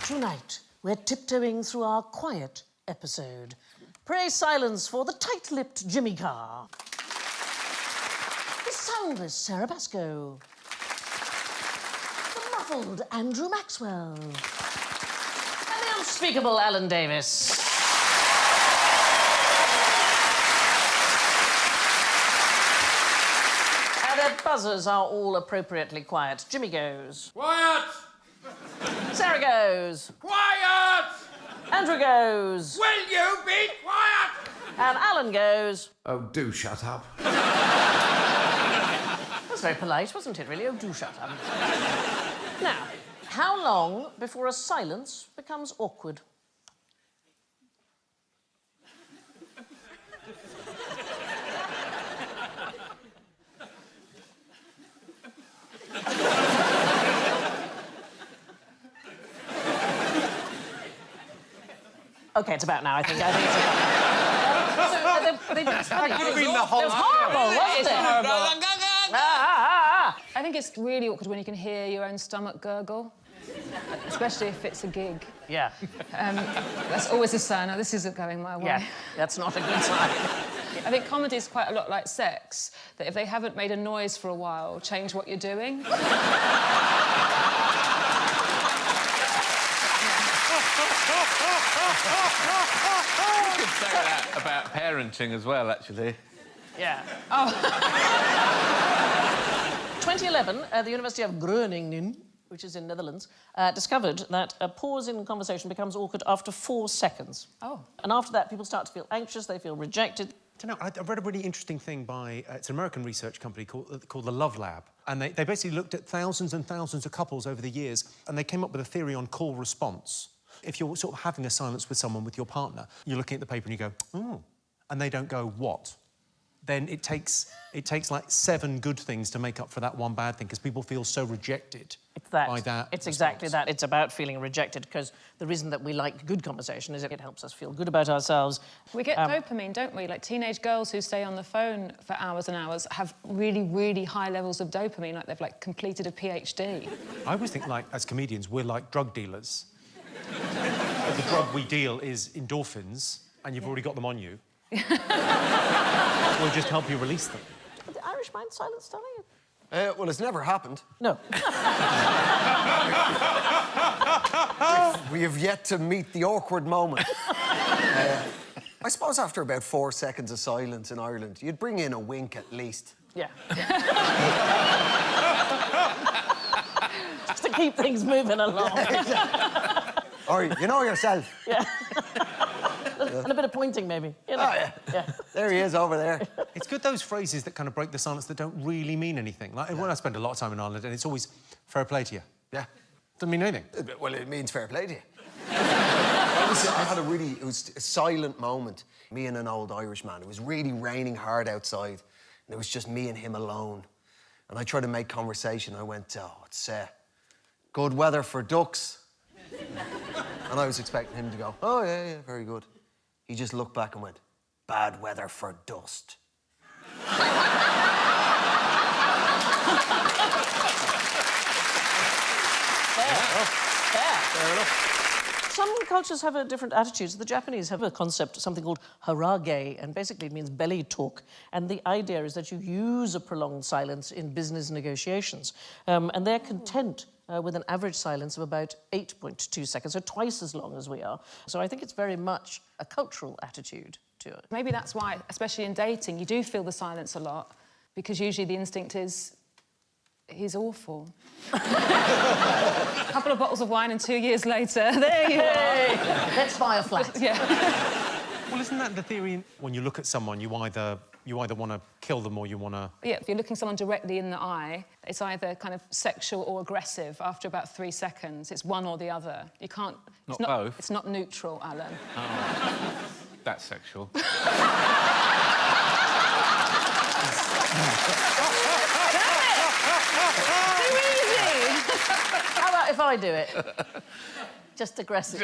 Tonight, we're tiptoeing through our quiet episode. Pray silence for the tight-lipped Jimmy Carr. The soundless Sarah Basco. The muffled Andrew Maxwell. And the unspeakable Alan Davis. And their buzzers are all appropriately quiet. Jimmy goes. Quiet! Sarah goes. Quiet! Andrew goes. Will you be quiet? And Alan goes. Oh, do shut up. That's very polite, wasn't it, really? Oh, do shut up. Now, how long before a silence becomes awkward? OK, it's about now, I think. It's about... That could have been the whole... It was horrible, wasn't it? I think it's really awkward when you can hear your own stomach gurgle, especially if it's a gig. Yeah. That's always a sign. Oh, this isn't going my way. Yeah, that's not a good sign. I think comedy is quite a lot like sex, that if they haven't made a noise for a while, change what you're doing. You could say that about parenting as well, actually. Yeah. Oh. 2011, the University of Groningen, which is in Netherlands, discovered that a pause in conversation becomes awkward after 4 seconds. Oh. And after that, people start to feel anxious, they feel rejected. I don't know, I read a really interesting thing by... it's an American research company called the Love Lab. And they basically looked at thousands and thousands of couples over the years, and they came up with a theory on call response. If you're sort of having a silence with someone, with your partner, you're looking at the paper and you go, oh, and they don't go, what? Then it takes like 7 good things to make up for that one bad thing, because people feel so rejected by that. It's exactly that. It's about feeling rejected, because the reason that we like good conversation is it helps us feel good about ourselves. We get dopamine, don't we? Like, teenage girls who stay on the phone for hours and hours have really, really high levels of dopamine, like they've, like, completed a PhD. I always think, like, as comedians, we're like drug dealers. The drug we deal is endorphins, and you've already got them on you. We'll just help you release them. The Irish mind silence, darling? Well, it's never happened. No. We have yet to meet the awkward moment. I suppose after about 4 seconds of silence in Ireland, you'd bring in a wink at least. Yeah. Just to keep things moving along. Or you know yourself. Yeah. And a bit of pointing, maybe. You know? Oh, yeah. There he is, over there. It's good, those phrases that kind of break the silence that don't really mean anything. Like, when I spend a lot of time in Ireland, and it's always fair play to you. Yeah. Doesn't mean anything. Well, it means fair play to you. I had it was a silent moment. Me and an old Irish man. It was really raining hard outside, and it was just me and him alone. And I tried to make conversation. I went, oh, it's good weather for ducks. And I was expecting him to go, oh, yeah, very good. He just looked back and went, bad weather for dust. Fair enough. Some cultures have a different attitudes. The Japanese have a concept, something called harage, and basically it means belly talk. And the idea is that you use a prolonged silence in business negotiations. And they're content with an average silence of about 8.2 seconds, so twice as long as we are. So I think it's very much a cultural attitude to it. Maybe that's why, especially in dating, you do feel the silence a lot, because usually the instinct is, he's awful. A couple of bottles of wine and 2 years later, there you are. Let's buy a flat. Yeah. Well, isn't that the theory? When you look at someone, you either want to kill them or you want to... Yeah, if you're looking someone directly in the eye, it's either kind of sexual or aggressive after about 3 seconds. It's one or the other. You can't... Not both? It's not neutral, Alan. Oh. That's sexual. Too easy! How about if I do it? Just aggressive.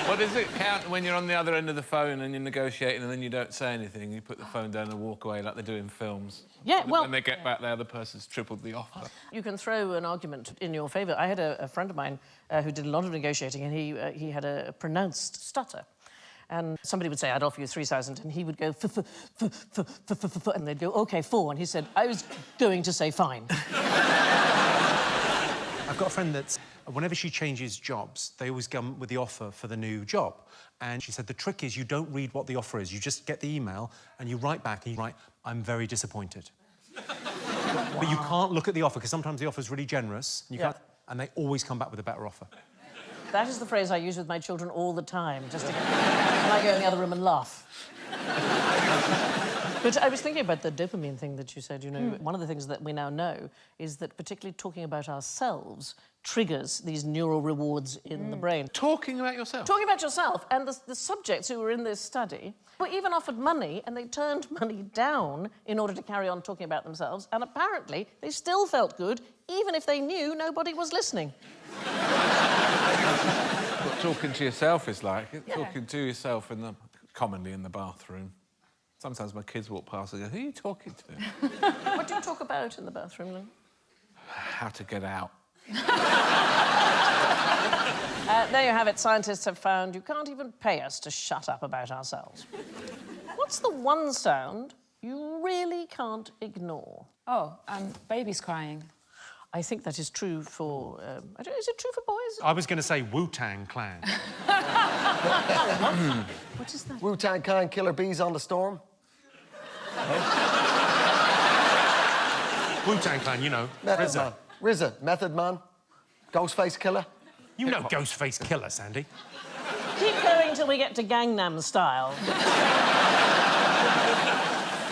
What does it count when you're on the other end of the phone and you're negotiating and then you don't say anything? You put the phone down and walk away like they do in films. Yeah, well... When they get back, the other person's tripled the offer. You can throw an argument in your favour. I had a friend of mine who did a lot of negotiating, and he had a pronounced stutter. And somebody would say, I'd offer you 3,000, and he would go, and they'd go, OK, 4. And he said, I was going to say fine. I've got a friend that's, whenever she changes jobs, they always come with the offer for the new job. And she said the trick is you don't read what the offer is. You just get the email and you write back and you write, I'm very disappointed. But you can't look at the offer, because sometimes the offer's really generous, and, and they always come back with a better offer. That is the phrase I use with my children all the time, just to... and I go in the other room and laugh. But I was thinking about the dopamine thing that you said, you know. One of the things that we now know is that particularly talking about ourselves triggers these neural rewards in the brain. Talking about yourself? Talking about yourself. And the subjects who were in this study were even offered money, and they turned money down in order to carry on talking about themselves, and apparently they still felt good, even if they knew nobody was listening. What talking to yourself is like. Talking to yourself commonly in the bathroom. Sometimes my kids walk past and go, who are you talking to? What do you talk about in the bathroom, Lynn? How to get out. There you have it. Scientists have found you can't even pay us to shut up about ourselves. What's the one sound you really can't ignore? Oh, babies crying. I think that is true for... is it true for boys? I was going to say Wu-Tang Clan. What is that? Wu-Tang Clan, Killer Bees on the Storm. Wu-Tang Clan, you know. Method Man. RZA, Method Man. Ghostface Killer. You know Ghostface Killer, Sandy. Keep going till we get to Gangnam Style.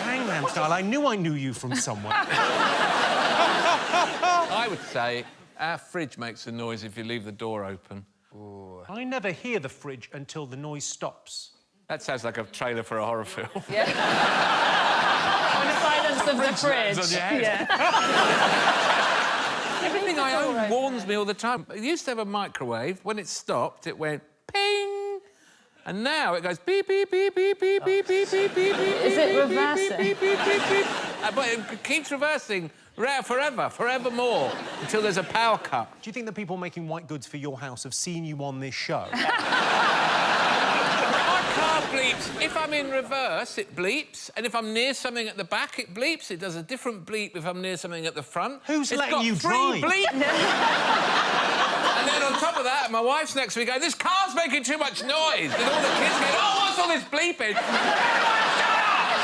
Gangnam Style? I knew you from somewhere. I would say our fridge makes a noise if you leave the door open. Ooh. I never hear the fridge until the noise stops. That sounds like a trailer for a horror film. Yeah. The silence of the fridge. Yeah. Everything I own warns me all the time. I used to have a microwave. When it stopped, it went ping. And now it goes beep, beep, beep, beep, beep, beep, beep, beep, beep, beep. Is it reversing? Beep, beep, beep, beep. But it keeps reversing forevermore, until there's a power cut. Do you think the people making white goods for your house have seen you on this show? My car bleeps. If I'm in reverse, it bleeps. And if I'm near something at the back, it bleeps. It does a different bleep if I'm near something at the front. Who's letting you drive? It's got 3 bleeps. And then on top of that, my wife's next to me going, this car's making too much noise. And all the kids go, oh, what's all this bleeping? Shut up!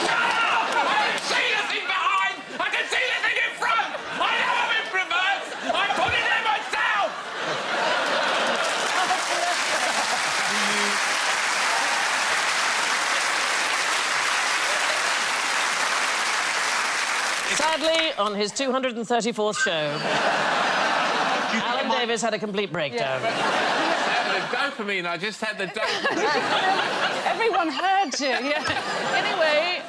Shut up! I can see nothing behind! I can see nothing in front! I know I'm in reverse! I put it there myself! Sadly, on his 234th show, Alan Davis had a complete breakdown. The dopamine, I just had the dopamine. Everyone heard you, Anyway,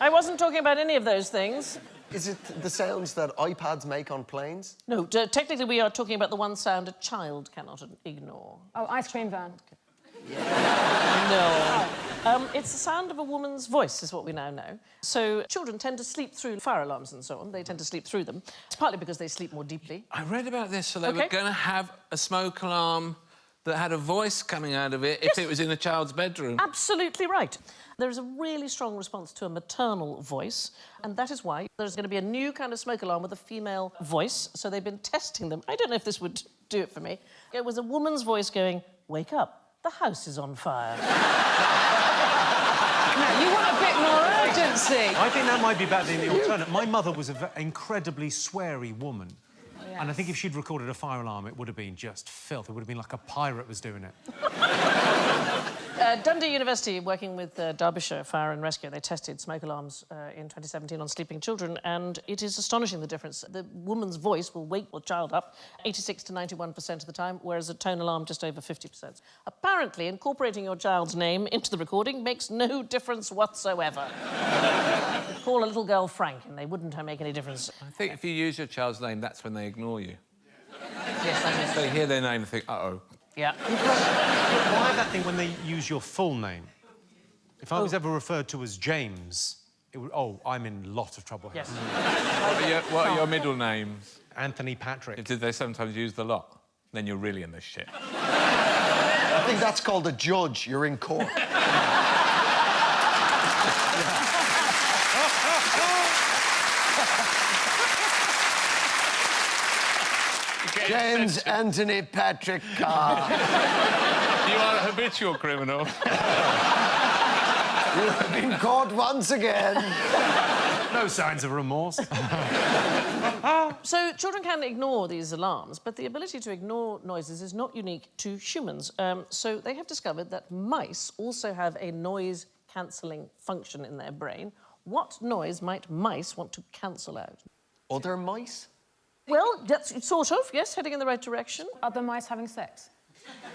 I wasn't talking about any of those things. Is it the sounds that iPads make on planes? No, technically we are talking about the one sound a child cannot ignore. Oh, ice cream van. No. It's the sound of a woman's voice, is what we now know. So children tend to sleep through fire alarms and so on. They tend to sleep through them. It's partly because they sleep more deeply. I read about this, so they were going to have a smoke alarm that had a voice coming out of it if it was in a child's bedroom. Absolutely right. There is a really strong response to a maternal voice, and that is why there's going to be a new kind of smoke alarm with a female voice. So they've been testing them. I don't know if this would do it for me. It was a woman's voice going, wake up. The house is on fire. No, you want a bit more urgency. I think that might be better than the alternate. My mother was an incredibly sweary woman. Yes. And I think if she'd recorded a fire alarm, it would have been just filth. It would have been like a pirate was doing it. Dundee University, working with Derbyshire Fire and Rescue, they tested smoke alarms in 2017 on sleeping children, and it is astonishing, the difference. The woman's voice will wake the child up 86 to 91% of the time, whereas a tone alarm just over 50%. Apparently, incorporating your child's name into the recording makes no difference whatsoever. Call a little girl Frank, and they wouldn't make any difference. I think if you use your child's name, that's when they ignore you. Yes, that is. They hear their name and think, uh-oh. Yeah. Why that thing when they use your full name? If I was ever referred to as James, it would, oh, I'm in a lot of trouble here. Yes. What are your middle names? Anthony Patrick. Did they sometimes use the lot? Then you're really in this shit. I think that's called a judge. You're in court. James Anthony Patrick Carr. You are a habitual criminal. You have been caught once again. No signs of remorse. So children can ignore these alarms, but the ability to ignore noises is not unique to humans. So they have discovered that mice also have a noise-cancelling function in their brain. What noise might mice want to cancel out? Other mice? Well, that's sort of, yes, heading in the right direction. Other mice having sex?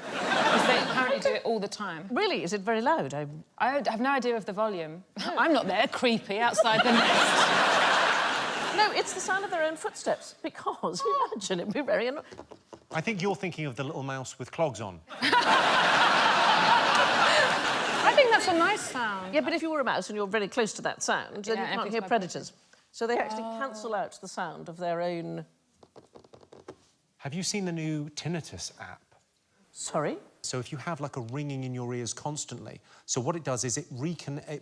Because they apparently do it all the time. Really? Is it very loud? I have no idea of the volume. I'm not there, creepy, outside the nest. No, it's the sound of their own footsteps, because imagine it'd be very annoying. I think you're thinking of the little mouse with clogs on. I think that's a nice sound. Yeah, but if you were a mouse and you're very close to that sound, then you can't hear predators. So they actually cancel out the sound of their own... Have you seen the new tinnitus app? Sorry? So if you have, like, a ringing in your ears constantly, so what it does is it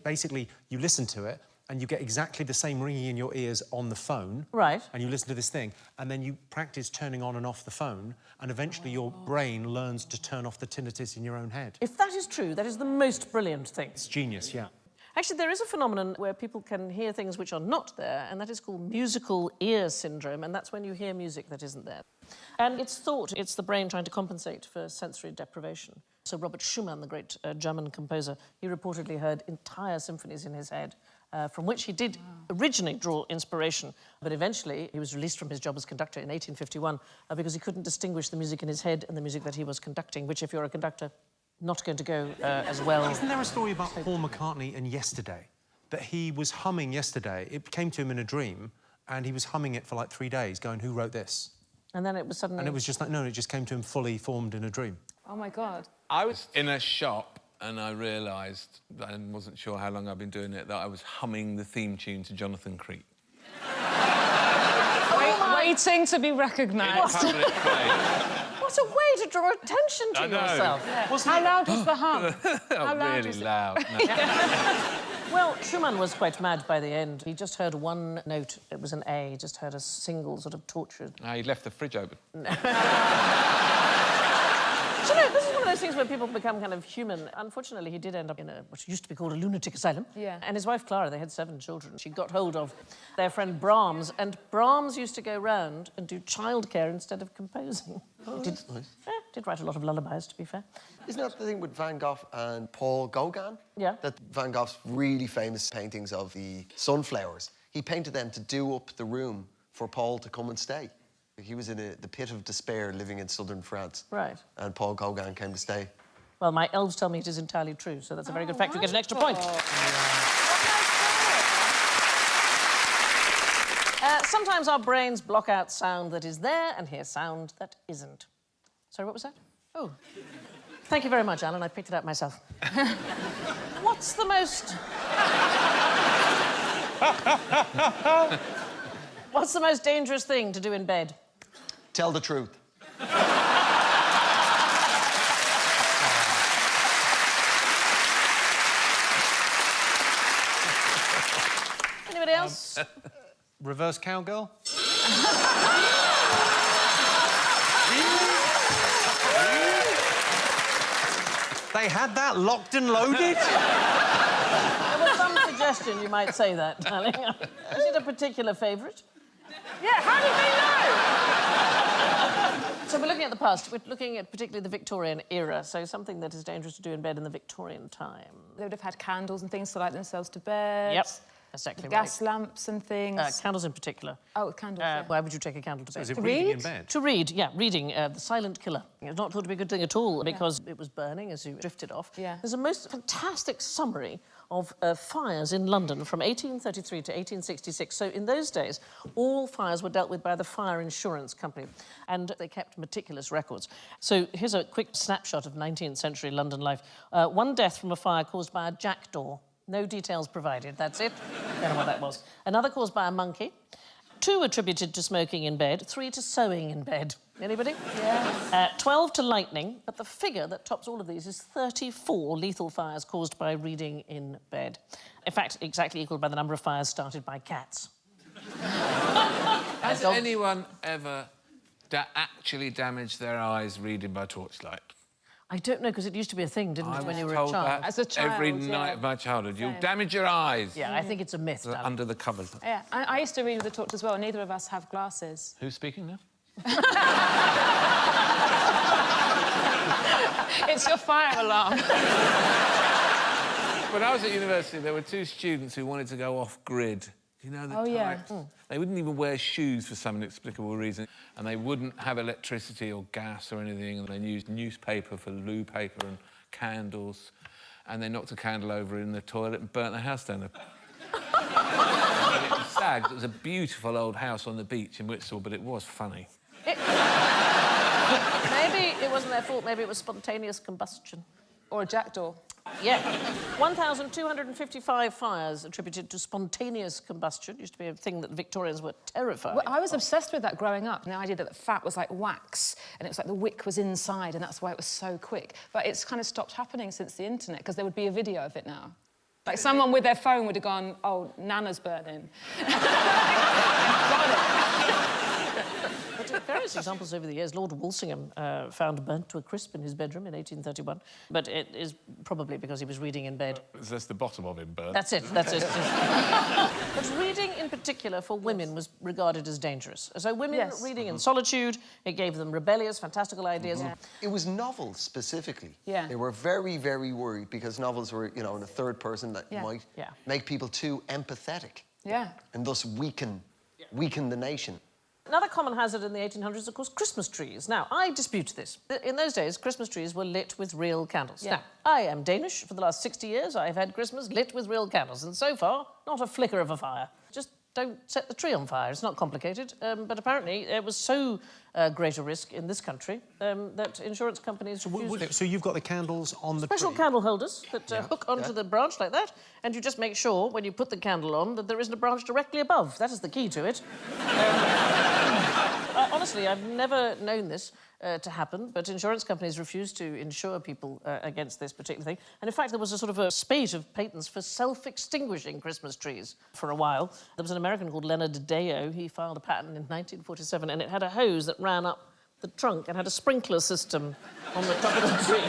basically, you listen to it, and you get exactly the same ringing in your ears on the phone. Right. And you listen to this thing, and then you practice turning on and off the phone, and eventually your brain learns to turn off the tinnitus in your own head. If that is true, that is the most brilliant thing. It's genius, yeah. Actually, there is a phenomenon where people can hear things which are not there, and that is called musical ear syndrome, and that's when you hear music that isn't there. And it's thought it's the brain trying to compensate for sensory deprivation. So Robert Schumann, the great German composer, he reportedly heard entire symphonies in his head, from which he did originally draw inspiration, but eventually he was released from his job as conductor in 1851 because he couldn't distinguish the music in his head and the music that he was conducting, which, if you're a conductor, not going to go as well. Isn't there a story about Paul McCartney and Yesterday? That he was humming Yesterday, it came to him in a dream, and he was humming it for like 3 days, going, who wrote this? And then it was suddenly... And it was just like, no, it just came to him fully formed in a dream. Oh, my God. I was in a shop and I realised, I wasn't sure how long I've been doing it, that I was humming the theme tune to Jonathan Creek. Waiting to be recognised. In a public place. What a way to draw attention to I know. yourself. Yeah. How loud was the hum? How loud really was it? loud. No. Well, Schumann was quite mad by the end. He just heard one note, it was an A, just heard a single sort of tortured... He left the fridge open. So, no, this is one of those things where people become kind of human. Unfortunately, he did end up in what used to be called a lunatic asylum. Yeah. And his wife, Clara, they had 7 children. She got hold of their friend Brahms, and Brahms used to go round and do childcare instead of composing. Oh, that's nice. Did write a lot of lullabies, to be fair. Isn't that the thing with Van Gogh and Paul Gauguin? Yeah. That Van Gogh's really famous paintings of the sunflowers, he painted them to do up the room for Paul to come and stay. He was in the pit of despair living in southern France. Right. And Paul Gauguin came to stay. Well, my elves tell me it is entirely true, so that's a very good fact. You get an extra point. Sometimes our brains block out sound that is there and hear sound that isn't. Sorry, what was that? Oh. Thank you very much, Alan. I picked it up myself. What's the most... What's the most dangerous thing to do in bed? Tell the truth. Anybody else? Reverse cowgirl? They had that locked and loaded? There was some suggestion you might say that, darling. Is it a particular favourite? Yeah, how did they know? So we're looking at the past. We're looking at particularly the Victorian era, so something that is dangerous to do in bed in the Victorian time. They would have had candles and things to light themselves to bed. Yep. Exactly Gas right. lamps and things. Candles in particular. Oh, candles. Yeah. Why would you take a candle to bed? Is it To reading in read? bed? To read, yeah, reading, the silent killer. It's not thought to be a good thing at all because it was burning as you drifted off. Yeah. There's a most fantastic summary of fires in London from 1833 to 1866. So in those days, all fires were dealt with by the fire insurance company, and they kept meticulous records. So here's a quick snapshot of 19th century London life. One death from a fire caused by a jackdaw. No details provided, that's it. Don't know what that was. Another caused by a monkey. 2 attributed to smoking in bed, 3 to sewing in bed. Anybody? Yeah. 12 to lightning, but the figure that tops all of these is 34 lethal fires caused by reading in bed. In fact, exactly equal by the number of fires started by cats. Has anyone ever actually damaged their eyes reading by torchlight? I don't know, because it used to be a thing, didn't it, when you were a told child? that As a child, every yeah. night of my childhood. You'll Same. damage your eyes. Yeah, I think it's a myth, Dan. Under the covers. Yeah, I used to read with a torch as well. Neither of us have glasses. Who's speaking now? It's your fire alarm. When I was at university, there were 2 students who wanted to go off-grid. You know the Oh, yeah. type? They wouldn't even wear shoes for some inexplicable reason, and they wouldn't have electricity or gas or anything, and they used newspaper for loo paper and candles, and they knocked a candle over in the toilet and burnt the house down. And it was sad. It was a beautiful old house on the beach in Whitstable, but it was funny. Maybe it wasn't their fault, maybe it was spontaneous combustion. Or a jackdaw. Yeah. 1,255 fires attributed to spontaneous combustion. Used to be a thing that Victorians were terrified. Well, I was obsessed with that growing up, and the idea that the fat was like wax, and it was like the wick was inside, and that's why it was so quick. But it's kind of stopped happening since the internet, because there would be a video of it now. Like, someone with their phone would have gone, oh, Nana's burning. Got it. But various examples over the years. Lord Walsingham found burnt to a crisp in his bedroom in 1831, but it is probably because he was reading in bed. That's the bottom of him burnt. That's it, that's it. But reading in particular for women was regarded as dangerous. So women reading in solitude, it gave them rebellious, fantastical ideas. Yeah. It was novels specifically. Yeah. They were very, very worried because novels were, you know, in a third person that might make people too empathetic. Yeah. And thus weaken the nation. Another common hazard in the 1800s is, of course, Christmas trees. Now, I dispute this. In those days, Christmas trees were lit with real candles. Yeah. Now, I am Danish. For the last 60 years, I've had Christmas lit with real candles, and so far, not a flicker of a fire. Just don't set the tree on fire. It's not complicated. But apparently, it was so great a risk in this country that insurance companies refused. So you've got the candles on the Special tree? candle holders that hook onto the branch like that, and you just make sure, when you put the candle on, that there isn't a branch directly above. That is the key to it. Honestly, I've never known this to happen, but insurance companies refuse to insure people against this particular thing. And in fact, there was a sort of a spate of patents for self-extinguishing Christmas trees for a while. There was an American called Leonard Deo. He filed a patent in 1947, and it had a hose that ran up the trunk and had a sprinkler system on the top of the tree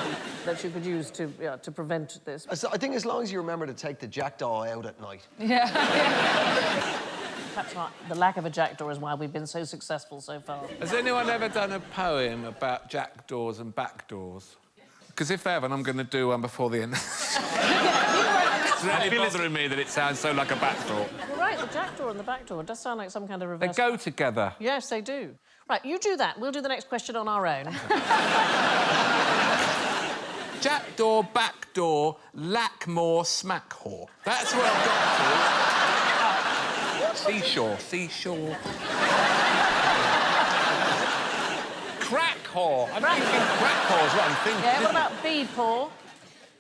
that you could use to prevent this. I think as long as you remember to take the jackdaw out at night. Yeah. Perhaps not. The lack of a jackdaw is why we've been so successful so far. Has anyone ever done a poem about jackdaws and backdoors? Because if they haven't, I'm going to do one before the end. It's really bothering me that it sounds so like a backdoor. You're right, the jackdaw and the backdoor does sound like some kind of They reverse... go together. Yes, they do. Right, you do that. We'll do the next question on our own. Jackdaw, backdoor, Lackmore, smack-whore. That's what I've got to. Seashore, seashore. Crack-whore. I'm thinking crack-whore is what I'm thinking. Yeah, what about bee-paw?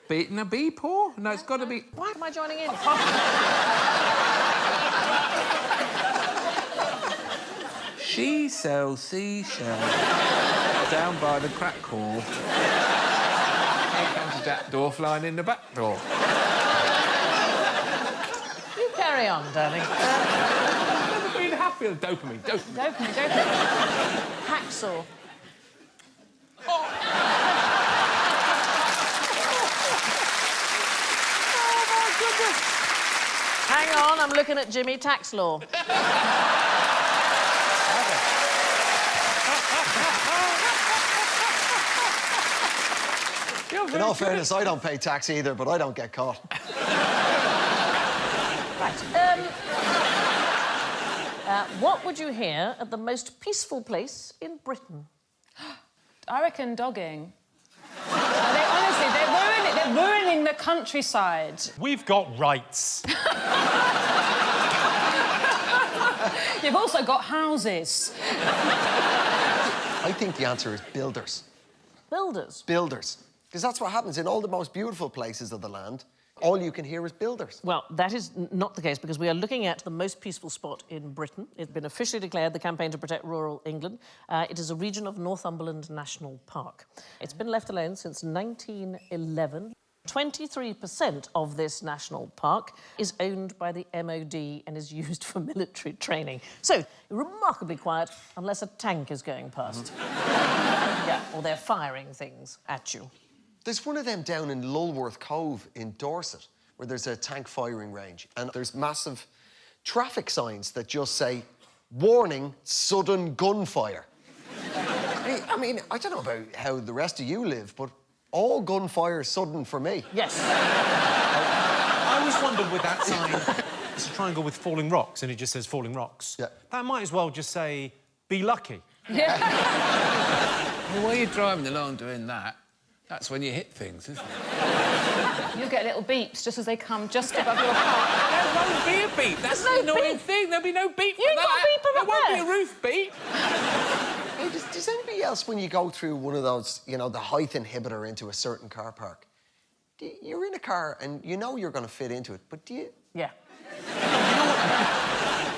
Beating a bee-paw? No, it's got to be... Why am I joining in? She sells seashells down by the crack hall. Here comes a jackdaw flying in the back door. You carry on, darling. I've never been happier. Dopamine. Hacksaw. Oh, my goodness. Hang on, I'm looking at Jimmy Tax Law. In all fairness, I don't pay tax either, but I don't get caught. What would you hear at the most peaceful place in Britain? I reckon dogging. Honestly, they're ruining the countryside. We've got rights. You've also got houses. I think the answer is builders. Builders? Builders. Because that's what happens in all the most beautiful places of the land. All you can hear is builders. Well, that is not the case, because we are looking at the most peaceful spot in Britain. It's been officially declared the Campaign to Protect Rural England. It is a region of Northumberland National Park. It's been left alone since 1911. 23% of this national park is owned by the MOD and is used for military training. So, remarkably quiet, unless a tank is going past. Yeah, or they're firing things at you. There's one of them down in Lulworth Cove in Dorset, where there's a tank firing range, and there's massive traffic signs that just say, "Warning, sudden gunfire." I mean, I don't know about how the rest of you live, but all gunfire is sudden for me. Yes. I always wondered with that sign, it's a triangle with falling rocks, and it just says falling rocks. Yeah. That might as well just say, be lucky. Well, while you're driving along doing that, that's when you hit things, isn't it? You'll get little beeps just as they come just above your car. There won't be a beep. That's the annoying thing. There'll be no beep for You ain't got a that. beep There up won't there. be a roof beep. Hey, does anybody else, when you go through one of those, you know, the height inhibitor into a certain car park, you're in a car and you know you're going to fit into it, but do you? Yeah.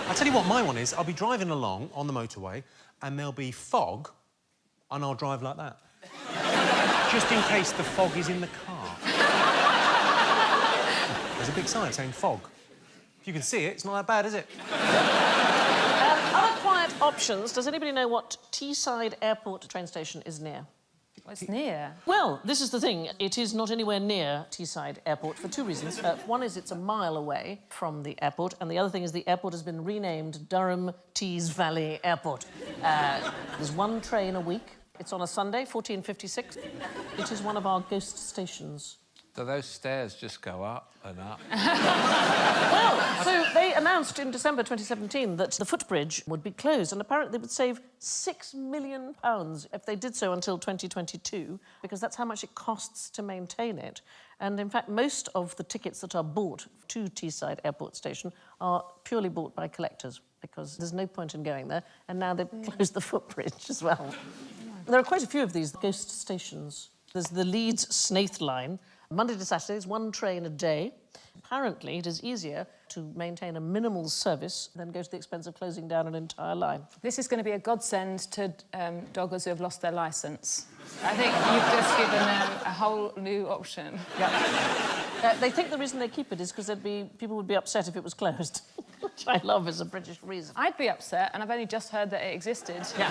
I'll tell you what my one is. I'll be driving along on the motorway, and there'll be fog, and I'll drive like that. Just in case the fog is in the car. There's a big sign saying fog. If you can see it, it's not that bad, is it? Other quiet options. Does anybody know what Teesside Airport train station is near? Well, it's near. Well, this is the thing. It is not anywhere near Teesside Airport for two reasons. One is it's a mile away from the airport, and the other thing is the airport has been renamed Durham Tees Valley Airport. There's one train a week. It's on a Sunday, 14:56. It is one of our ghost stations. Do those stairs just go up and up? Well, so they announced in December 2017 that the footbridge would be closed, and apparently they would save £6 million if they did so until 2022, because that's how much it costs to maintain it. And in fact, most of the tickets that are bought to Teesside Airport Station are purely bought by collectors, because there's no point in going there, and now they've closed the footbridge as well. There are quite a few of these ghost stations. There's the Leeds Snaith line. Monday to Saturdays, one train a day. Apparently, it is easier to maintain a minimal service than go to the expense of closing down an entire line. This is going to be a godsend to doggers who have lost their licence. I think you've just given them a whole new option. Yeah. They think the reason they keep it is because people would be upset if it was closed, which I love as a British reason. I'd be upset, and I've only just heard that it existed. Yeah.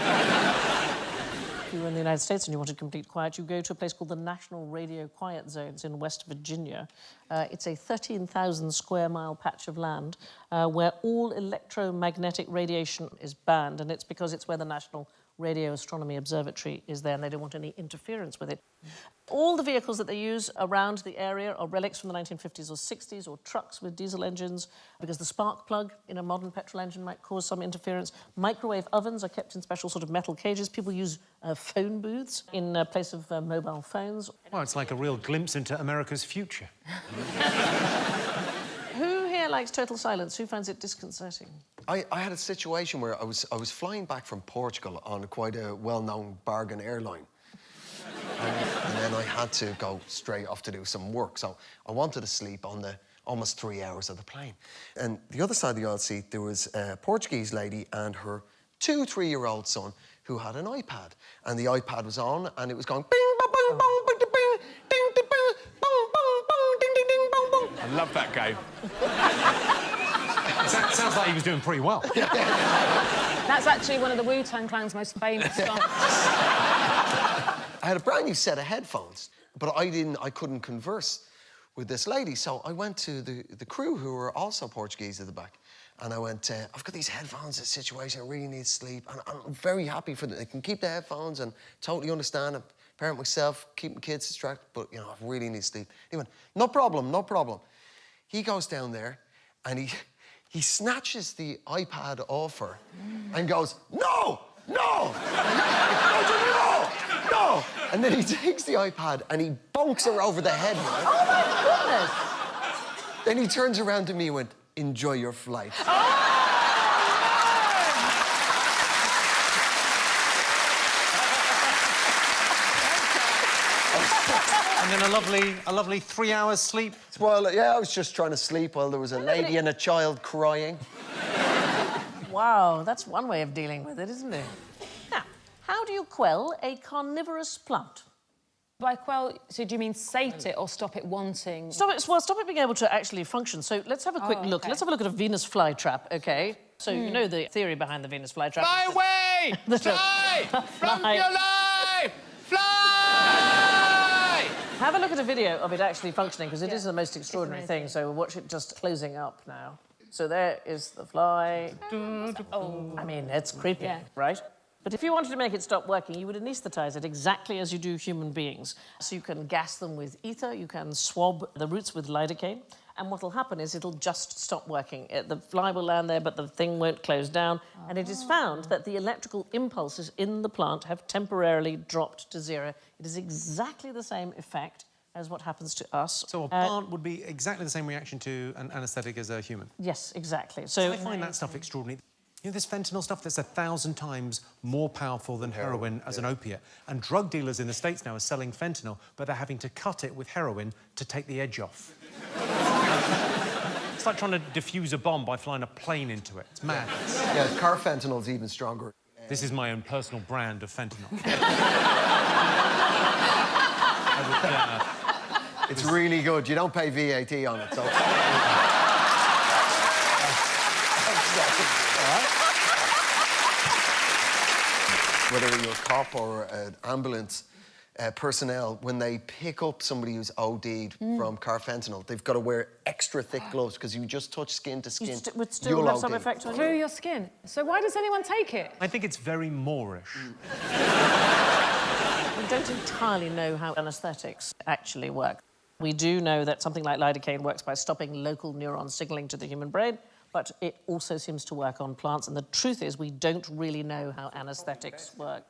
If you were in the United States and you wanted complete quiet, you go to a place called the National Radio Quiet Zones in West Virginia. It's a 13,000 square mile patch of land where all electromagnetic radiation is banned, and it's because it's where the National Radio Astronomy Observatory is there, and they don't want any interference with it. All the vehicles that they use around the area are relics from the 1950s or 60s, or trucks with diesel engines, because the spark plug in a modern petrol engine might cause some interference. Microwave ovens are kept in special sort of metal cages. People use phone booths in place of mobile phones. Well, it's like a real glimpse into America's future. Who here likes total silence? Who finds it disconcerting? I had a situation where I was flying back from Portugal on quite a well-known bargain airline. And then I had to go straight off to do some work. So I wanted to sleep on the almost 3 hours of the plane. And the other side of the aisle seat, there was a Portuguese lady and her 2-3-year-old son who had an iPad. And the iPad was on, and it was going bing, bong, bong, bong, bing, bing, ding, ding, bing, bong, bong, bong, ding, ding, ding, bong, bong. I love that game. Sounds like he was doing pretty well. That's actually one of the Wu-Tang Clan's most famous songs. I had a brand new set of headphones, but I couldn't converse with this lady. So I went to the crew, who were also Portuguese at the back. And I went, I've got these headphones, this situation, I really need sleep. And I'm very happy for them. I can keep the headphones and totally understand. I'm a parent myself, keeping kids distracted, but, you know, I really need sleep. He went, no problem, no problem. He goes down there and he snatches the iPad off her and goes, "No! No! No! No!" And then he takes the iPad and he bonks her over the head. Right? Oh, my goodness! Then he turns around to me and went, "Enjoy your flight." And then a lovely 3 hours sleep. Well, yeah, I was just trying to sleep while there was a lady and a child crying. Wow, that's one way of dealing with it, isn't it? Now, how do you quell a carnivorous plant? By quell, so do you mean sate it or stop it wanting? Stop it being able to actually function. So let's have a quick look. Okay. Let's have a look at a Venus flytrap, OK? So you know the theory behind the Venus flytrap. Fly away! Fly! From your life! Fly! Have a look at a video of it actually functioning, because it is the most extraordinary thing. So we'll watch it just closing up now. So there is the fly. Oh. I mean, it's creepy, right? But if you wanted to make it stop working, you would anaesthetise it exactly as you do human beings. So you can gas them with ether, you can swab the roots with lidocaine, and what'll happen is it'll just stop working. The fly will land there, but the thing won't close down. And it is found that the electrical impulses in the plant have temporarily dropped to zero. It is exactly the same effect as what happens to us. So a plant would be exactly the same reaction to an anaesthetic as a human. Yes, exactly. So I find that stuff extraordinary. You know, this fentanyl stuff that's 1,000 times more powerful than heroin as an opiate. And drug dealers in the States now are selling fentanyl, but they're having to cut it with heroin to take the edge off. It's like trying to defuse a bomb by flying a plane into it. It's mad. Yeah, carfentanyl's even stronger. This is my own personal brand of fentanyl. It's really good. You don't pay VAT on it, so... Whether you're a cop or an ambulance personnel, when they pick up somebody who's OD'd from carfentanil, they've got to wear extra thick gloves because you just touch skin to skin. would still have some effect on you? Through your skin. So why does anyone take it? I think it's very Moorish. We don't entirely know how anaesthetics actually work. We do know that something like lidocaine works by stopping local neuron signalling to the human brain, but it also seems to work on plants, and the truth is we don't really know how anaesthetics work.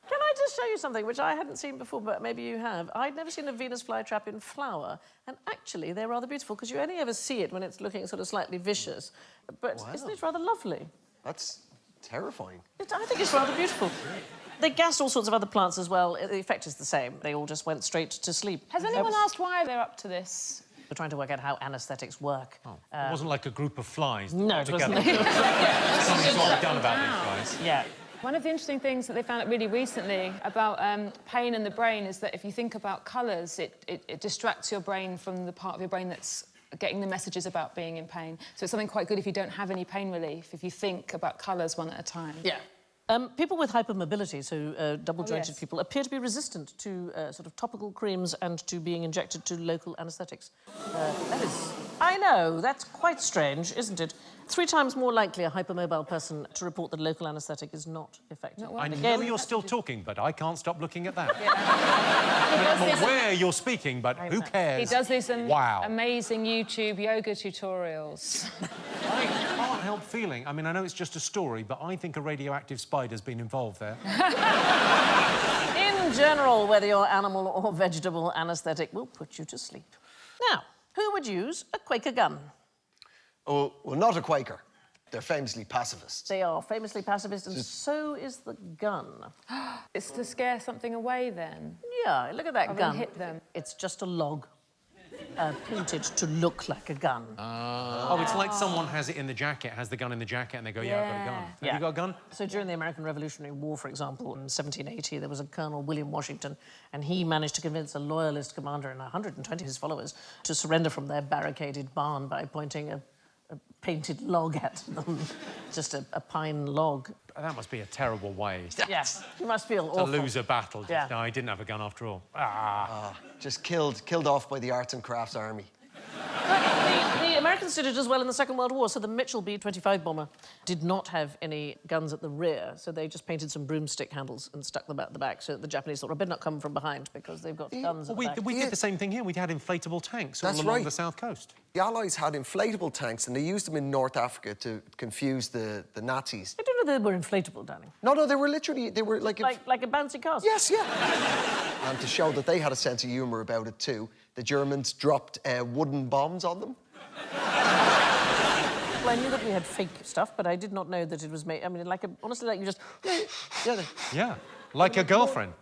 Can I just show you something which I hadn't seen before, but maybe you have? I'd never seen a Venus flytrap in flower, and actually they're rather beautiful, because you only ever see it when it's looking sort of slightly vicious. But isn't it rather lovely? That's terrifying. I think it's rather beautiful. They gassed all sorts of other plants as well. The effect is the same. They all just went straight to sleep. Has anyone asked why they're up to this? We're trying to work out how anaesthetics work. Oh, it wasn't like a group of flies. No, it wasn't. Something's got to be done about these flies. Yeah. One of the interesting things that they found out really recently about pain in the brain is that if you think about colours, it distracts your brain from the part of your brain that's getting the messages about being in pain. So it's something quite good if you don't have any pain relief, if you think about colours one at a time. Yeah. People with hypermobility, so double-jointed people, appear to be resistant to sort of topical creams and to being injected to local anaesthetics. That is... I know, that's quite strange, isn't it? 3 times more likely a hypermobile person to report that local anaesthetic is not effective. I know you're still talking, but I can't stop looking at that. Yeah. I'm aware you're speaking, but who cares? He does these wow. amazing YouTube yoga tutorials. I can't help feeling, I mean, I know it's just a story, but I think a radioactive spider's been involved there. In general, whether you're animal or vegetable, anaesthetic will put you to sleep. Now, who would use a Quaker gun? Oh, well, not a Quaker. They're famously pacifists. They are famously pacifist, and so is the gun. It's to scare something away, then? Yeah, look at that Rather gun. than hit them. It's just a log painted to look like a gun. Oh, it's like someone has it in the jacket, has the gun in the jacket, and they go, yeah, I've got a gun. Have you got a gun? So during the American Revolutionary War, for example, in 1780, there was a Colonel William Washington, and he managed to convince a loyalist commander and 120 of his followers to surrender from their barricaded barn by pointing a painted log at them. Just a pine log. That must be a terrible way. Yes, you must feel to awful. lose a battle. Yeah. No, he didn't have a gun after all. Just killed off by the arts and crafts army. The Americans did it as well in the Second World War. So the Mitchell B-25 bomber did not have any guns at the rear, so they just painted some broomstick handles and stuck them at the back, so the Japanese thought, I better not come from behind because they've got guns at the back. We did the same thing here. We had inflatable tanks all That's along right. the south coast. The Allies had inflatable tanks, and they used them in North Africa to confuse the Nazis. I don't know they were inflatable, Danny. No, they were literally... They were like... Like a bouncy castle? Yes, yeah. And to show that they had a sense of humour about it too, the Germans dropped wooden bombs on them. Well, I knew that we had fake stuff, but I did not know that it was made... I mean, honestly, like you just... Yeah. Like a girlfriend.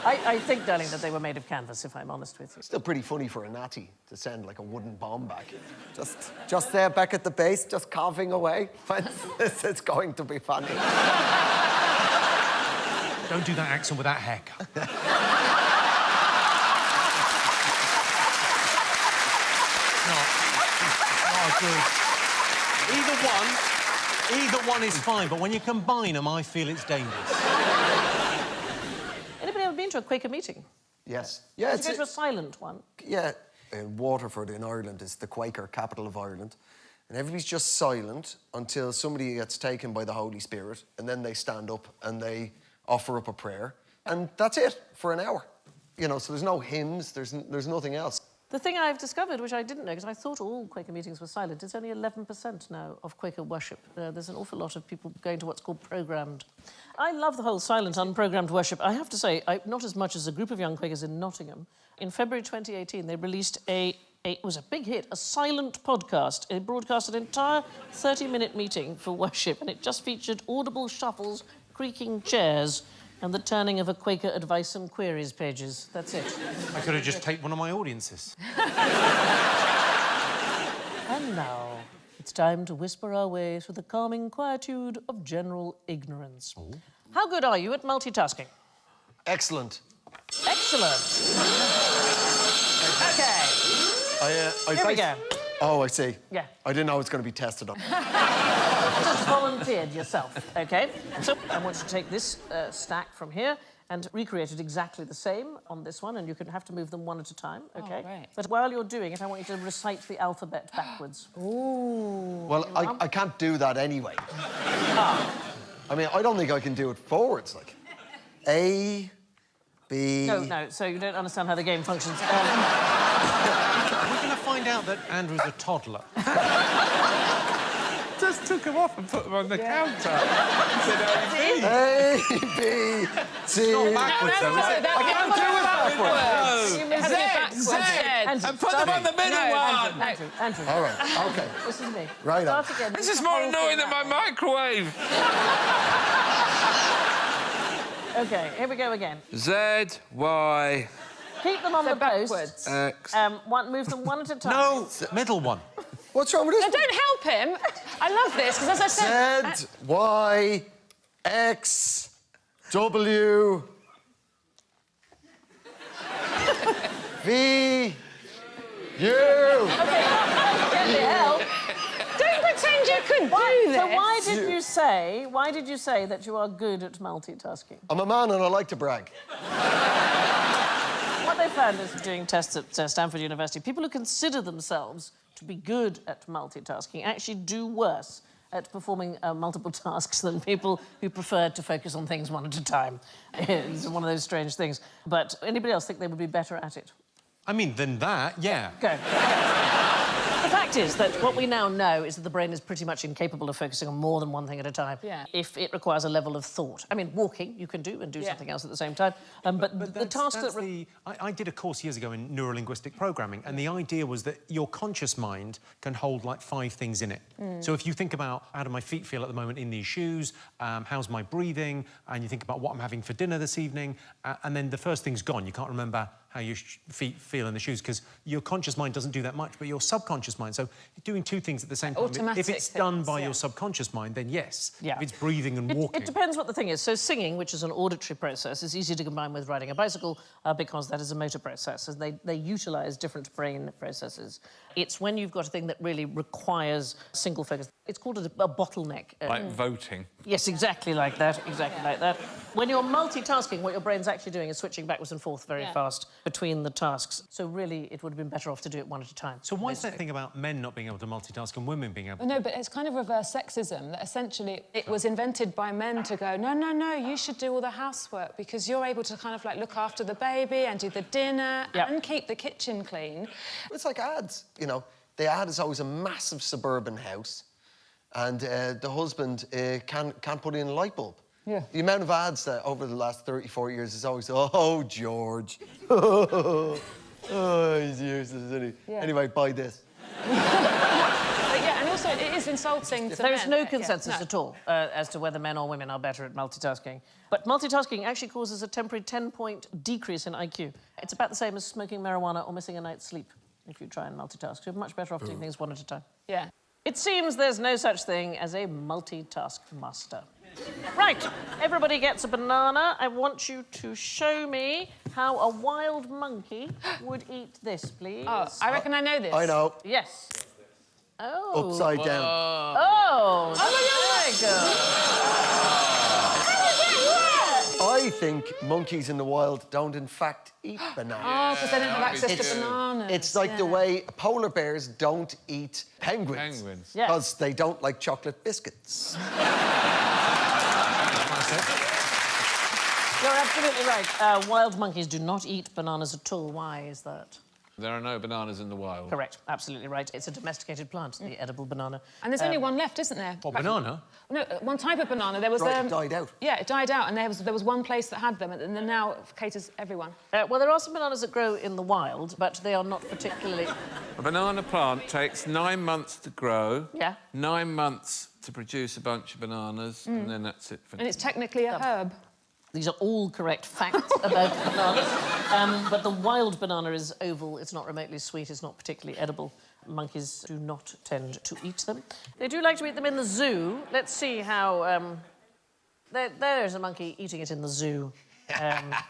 I think, darling, that they were made of canvas, if I'm honest with you. Still pretty funny for a Nazi to send, like, a wooden bomb back. Just there, back at the base, just coughing away. It's going to be funny. Don't do that accent with that haircut. Not good. Either one is fine, but when you combine them, I feel it's dangerous. Anybody ever been to a Quaker meeting? Yes. Yeah, Did you go to a silent one? Yeah. Waterford in Ireland is the Quaker capital of Ireland. And everybody's just silent until somebody gets taken by the Holy Spirit, and then they stand up and they offer up a prayer. And that's it for an hour. You know, so there's no hymns, there's nothing else. The thing I've discovered, which I didn't know, because I thought all Quaker meetings were silent, it's only 11% now of Quaker worship. There's an awful lot of people going to what's called programmed. I love the whole silent, unprogrammed worship. I have to say, not as much as a group of young Quakers in Nottingham. In February 2018, they released it was a big hit, a silent podcast. It broadcast an entire 30-minute meeting for worship, and it just featured audible shuffles, creaking chairs, and the turning of a Quaker advice and queries pages. That's it. I could have just taped one of my audiences. And now, it's time to whisper our way through the calming quietude of general ignorance. Ooh. How good are you at multitasking? Excellent. Excellent. OK. Here we go. Oh, I see. Yeah. I didn't know it was going to be tested on. Just volunteered yourself, OK? So I want you to take this stack from here and recreate it exactly the same on this one, and you can have to move them one at a time, OK? Oh, right. But while you're doing it, I want you to recite the alphabet backwards. Ooh. Well, I can't do that anyway. I mean, I don't think I can do it forwards, like. A, B... No, so you don't understand how the game functions. We're going to find out that Andrew's a toddler. Just took them off and put them on the counter. A, B, C... Not backwards, though, is it? I can't do it backwards. Z, and put them on the middle one. Andrew. All right, OK. This is me. Right on. Start again. This is more annoying than my microwave. OK, here we go again. Z, Y... Keep them on the post. backwards. X... Move them one at a time. No, middle one. What's wrong with this? No, don't help him. I love this, because as I said... Z, Y, X, W... V... U... OK, get the hell. Don't pretend you could do this. So why did you say that you are good at multitasking? I'm a man and I like to brag. What they found is doing tests at Stanford University, people who consider themselves to be good at multitasking actually do worse at performing multiple tasks than people who prefer to focus on things one at a time. It's one of those strange things. But anybody else think they would be better at it? I mean, than that, yeah. Go. The fact is that what we now know is that the brain is pretty much incapable of focusing on more than one thing at a time. Yeah. If it requires a level of thought. I mean, walking you can do and do something else at the same time. But the task that... I did a course years ago in neurolinguistic programming, and the idea was that your conscious mind can hold, like, 5 things in it. So if you think about how do my feet feel at the moment in these shoes, how's my breathing, and you think about what I'm having for dinner this evening, and then the first thing's gone. You can't remember how your feet feel in the shoes, because your conscious mind doesn't do that much, but your subconscious mind. So you're doing 2 things at the same time. Automatic if it's done things, by your subconscious mind, then yes. Yeah. If it's breathing and walking... It depends what the thing is. So singing, which is an auditory process, is easy to combine with riding a bicycle because that is a motor process. And they utilise different brain processes. It's when you've got a thing that really requires single focus. It's called a bottleneck. Like voting. Yes, exactly like that. Exactly like that. When you're multitasking, what your brain's actually doing is switching backwards and forth very Yeah. fast between the tasks. So really, it would have been better off to do it one at a time. So why is that thing about men not being able to multitask and women being able to? No, but it's kind of reverse sexism, that essentially it was invented by men to go, no, no, no, you should do all the housework because you're able to kind of like look after the baby and do the dinner and keep the kitchen clean. It's like ads, you know. The ad is always a massive suburban house, and the husband can't put in a light bulb. Yeah. The amount of ads that over the last 34 years is always, oh, George. Oh, he's useless, isn't he? Yeah. Anyway, buy this. But yeah, and also it is insulting to There is men. no Yeah, consensus no. at all as to whether men or women are better at multitasking. But multitasking actually causes a temporary 10-point decrease in IQ. It's about the same as smoking marijuana or missing a night's sleep if you try and multitask. You're much better off doing things one at a time. Yeah. It seems there's no such thing as a multitask master. Right, everybody gets a banana. I want you to show me how a wild monkey would eat this, please. Oh, I reckon I know this. I know. Yes. Oh. Upside down. Oh, there you go. I think monkeys in the wild don't, in fact, eat bananas. Oh, because they don't have access It's- to bananas. It's like the way polar bears don't eat penguins. Penguins. Yeah. Because they don't like chocolate biscuits. You're absolutely right. Wild monkeys do not eat bananas at all. Why is that? There are no bananas in the wild. Correct, absolutely right. It's a domesticated plant, the edible banana. And there's only one left, isn't there? What, banana? No, one type of banana. There was Right, it died out. Yeah, it died out, and there was one place that had them, and then now it caters everyone. Well, there are some bananas that grow in the wild, but they are not particularly... A banana plant takes 9 months to grow. Yeah. 9 months to produce a bunch of bananas, and then that's it for... And it's technically a herb. These are all correct facts about bananas. But the wild banana is oval, it's not remotely sweet, it's not particularly edible. Monkeys do not tend to eat them. They do like to eat them in the zoo. Let's see how... there's a monkey eating it in the zoo.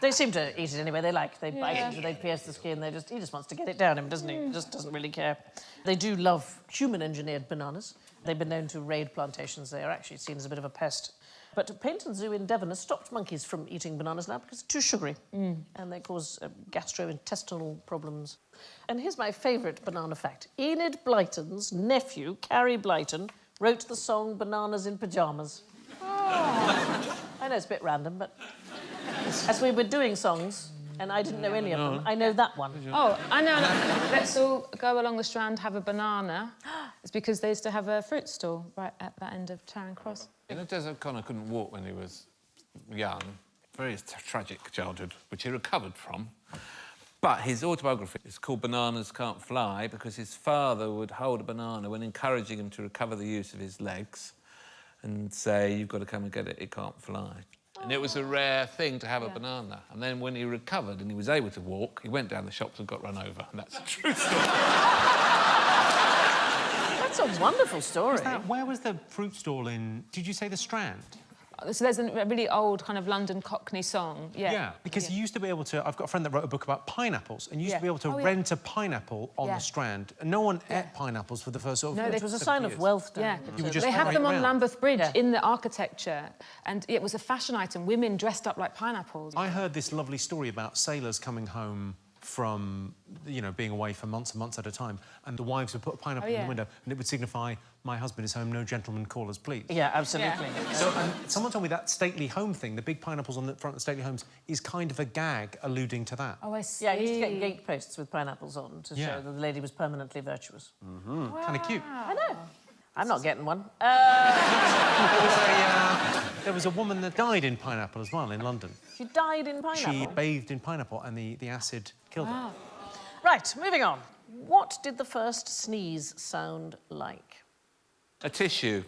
They seem to eat it anyway. They bite it, they pierce the skin. He just wants to get it down him, doesn't he? He just doesn't really care. They do love human-engineered bananas. They've been known to raid plantations. They are actually seen as a bit of a pest. But Paynton Zoo in Devon has stopped monkeys from eating bananas now because it's too sugary and they cause gastrointestinal problems. And here's my favourite banana fact. Enid Blyton's nephew, Carrie Blyton, wrote the song Bananas in Pyjamas. Oh. I know it's a bit random, but as we were doing songs, and I didn't know any of them, I know that one. Oh, I know. Let's all go along the Strand, have a banana. It's because they used to have a fruit stall right at that end of Charing Cross. You know, Des O'Connor couldn't walk when he was young. Very tragic childhood, which he recovered from. But his autobiography is called Bananas Can't Fly because his father would hold a banana when encouraging him to recover the use of his legs and say, you've got to come and get it, it can't fly. And it was a rare thing to have a banana. And then when he recovered and he was able to walk, he went down the shops and got run over. And that's a true story. That's a wonderful story. Where was the fruit stall in... Did you say the Strand? So there's a really old kind of London Cockney song. Yeah, because you used to be able to... I've got a friend that wrote a book about pineapples, and you used to be able to rent a pineapple on the Strand, and no one ate pineapples for the first sort of... No, it was a sign of wealth. Yeah, You would just they have parade them on round. Lambeth Bridge in the architecture, and it was a fashion item. Women dressed up like pineapples. I heard this lovely story about sailors coming home from, you know, being away for months and months at a time, and the wives would put a pineapple in the window, and it would signify, my husband is home, no gentleman callers, please. Yeah, absolutely. Yeah. So, someone told me that stately home thing, the big pineapples on the front of the stately homes, is kind of a gag alluding to that. Oh, I see. Yeah, I used to get gate posts with pineapples on to show that the lady was permanently virtuous. Kind of cute. I know. I'm not getting one. There was a woman that died in pineapple as well in London. She died in pineapple. She bathed in pineapple and the acid killed her. Right, moving on. What did the first sneeze sound like? A tissue.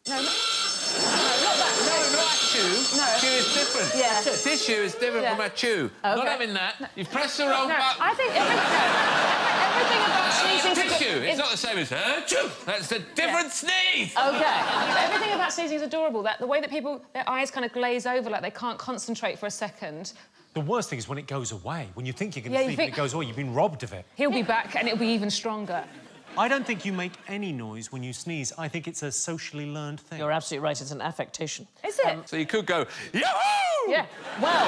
No, not that. No, not chew. No. Chew is different. Yeah. A tissue is different from a chew. Not having that. You've pressed the wrong button. I think everything about sneezing... Tissue. It's not the same as chew. That's a different sneeze. Okay. Everything about sneezing is adorable. The way that people, their eyes kind of glaze over, like they can't concentrate for a second. The worst thing is when it goes away. When you think you're going to Yeah, you sleep think- and it goes away, you've been robbed of it. He'll be back and it'll be even stronger. I don't think you make any noise when you sneeze. I think it's a socially learned thing. You're absolutely right. It's an affectation. Is it? So you could go, Yahoo! Yeah, well,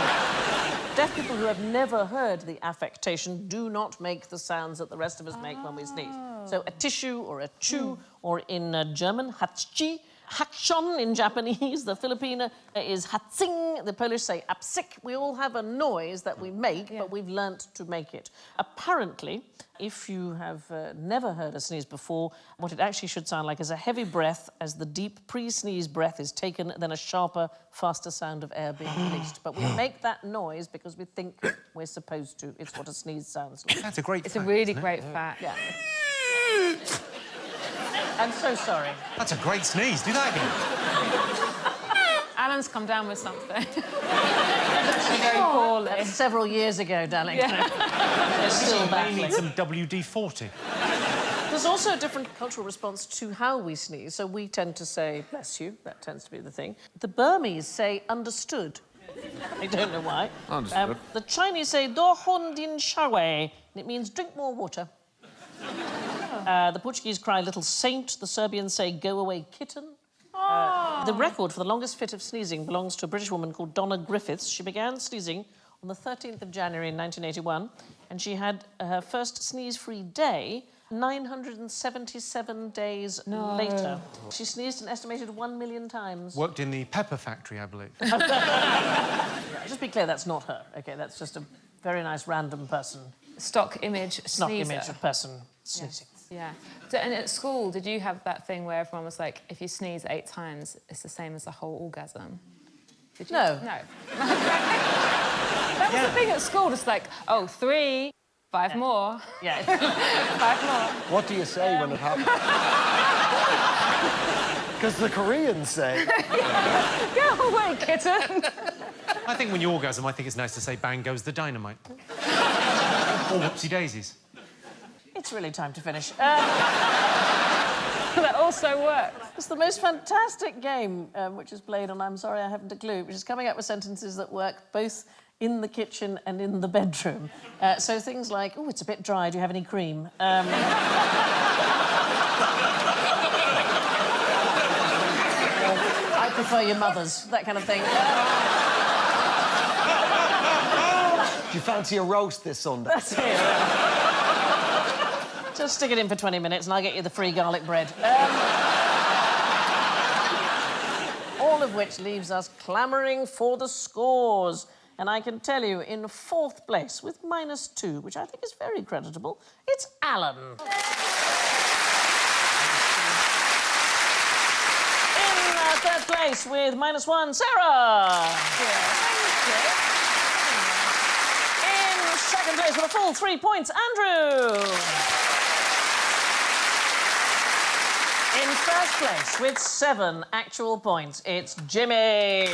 deaf people who have never heard the affectation do not make the sounds that the rest of us make when we sneeze. So a tissue or a chew, or in German, hatschi, hakshon in Japanese, the Filipino is hatsing, the Polish say apsik. We all have a noise that we make, but we've learnt to make it. Apparently, if you have never heard a sneeze before, what it actually should sound like is a heavy breath as the deep pre-sneeze breath is taken, then a sharper, faster sound of air being released. But we make that noise because we think we're supposed to. It's what a sneeze sounds like. That's a great It's fact, a really isn't it? great fact. Yeah. I'm so sorry. That's a great sneeze. Do that again. Alan's come down with something. Very poorly. Several years ago, darling. Yeah. They're still May battling. need some WD-40. There's also a different cultural response to how we sneeze. So we tend to say, bless you, that tends to be the thing. The Burmese say, understood. I don't know why. Understood. The Chinese say, do hon din shawe, and it means drink more water. The Portuguese cry, little saint. The Serbians say, go away, kitten. The record for the longest fit of sneezing belongs to a British woman called Donna Griffiths. She began sneezing on the 13th of January in 1981, and she had her first sneeze-free day 977 days later. She sneezed an estimated 1 million times. Worked in the pepper factory, I believe. Just be clear, that's not her. OK, that's just a very nice random person. Stock image Stock sneezer. image of person sneezing. Yeah. And at school, did you have that thing where everyone was like, if you sneeze 8 times, it's the same as the whole orgasm? Did you? No. No. That was the thing at school, just like, oh, 3, 5 more. Yeah. 5 more. What do you say when it happens? Because the Koreans say... Go away, kitten. I think when you orgasm, I think it's nice to say, bang goes the dynamite. Or whoopsie-daisies. It's really time to finish. That also works. It's the most fantastic game which is played on I'm Sorry I Haven't a Clue, which is coming up with sentences that work both in the kitchen and in the bedroom. So things like, oh, it's a bit dry, do you have any cream? I prefer your mother's, that kind of thing. Do you fancy a roast this Sunday? That's it. Just stick it in for 20 minutes and I'll get you the free garlic bread. All of which leaves us clamouring for the scores. And I can tell you, in 4th place, with -2, which I think is very creditable, it's Alan. In 3rd place, with -1, Sarah. In 2nd place, with a full 3 points, Andrew. In 1st place, with 7 actual points, it's Jimmy.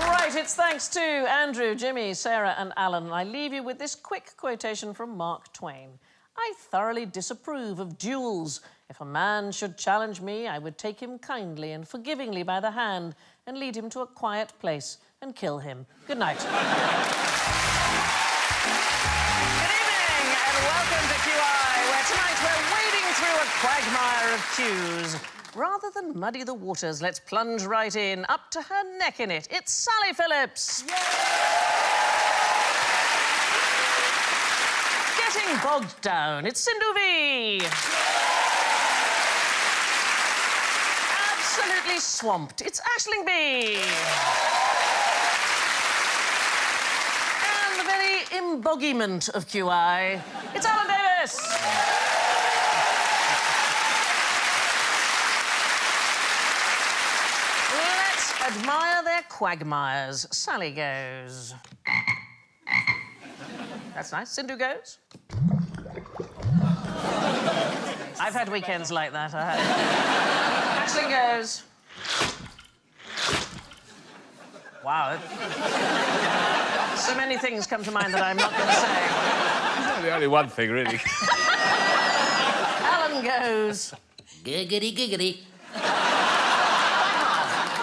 Right, it's thanks to Andrew, Jimmy, Sarah and Alan. And I leave you with this quick quotation from Mark Twain. I thoroughly disapprove of duels. If a man should challenge me, I would take him kindly and forgivingly by the hand and lead him to a quiet place and kill him. Good night. Good evening and welcome to QI, where tonight we're wading through a quagmire of cues. Rather than muddy the waters, let's plunge right in, up to her neck in it. It's Sally Phillips. Getting bogged down, it's Sindhu V. Absolutely swamped, it's Aisling B. And the very embodiment of QI, it's Alan Davis. Let's admire their quagmires. Sally goes. That's nice. Sindhu goes. I've had weekends like that, I have. Aisling goes. Wow. So many things come to mind that I'm not going to say. The only one thing, really. Alan goes. Giggity, giggity.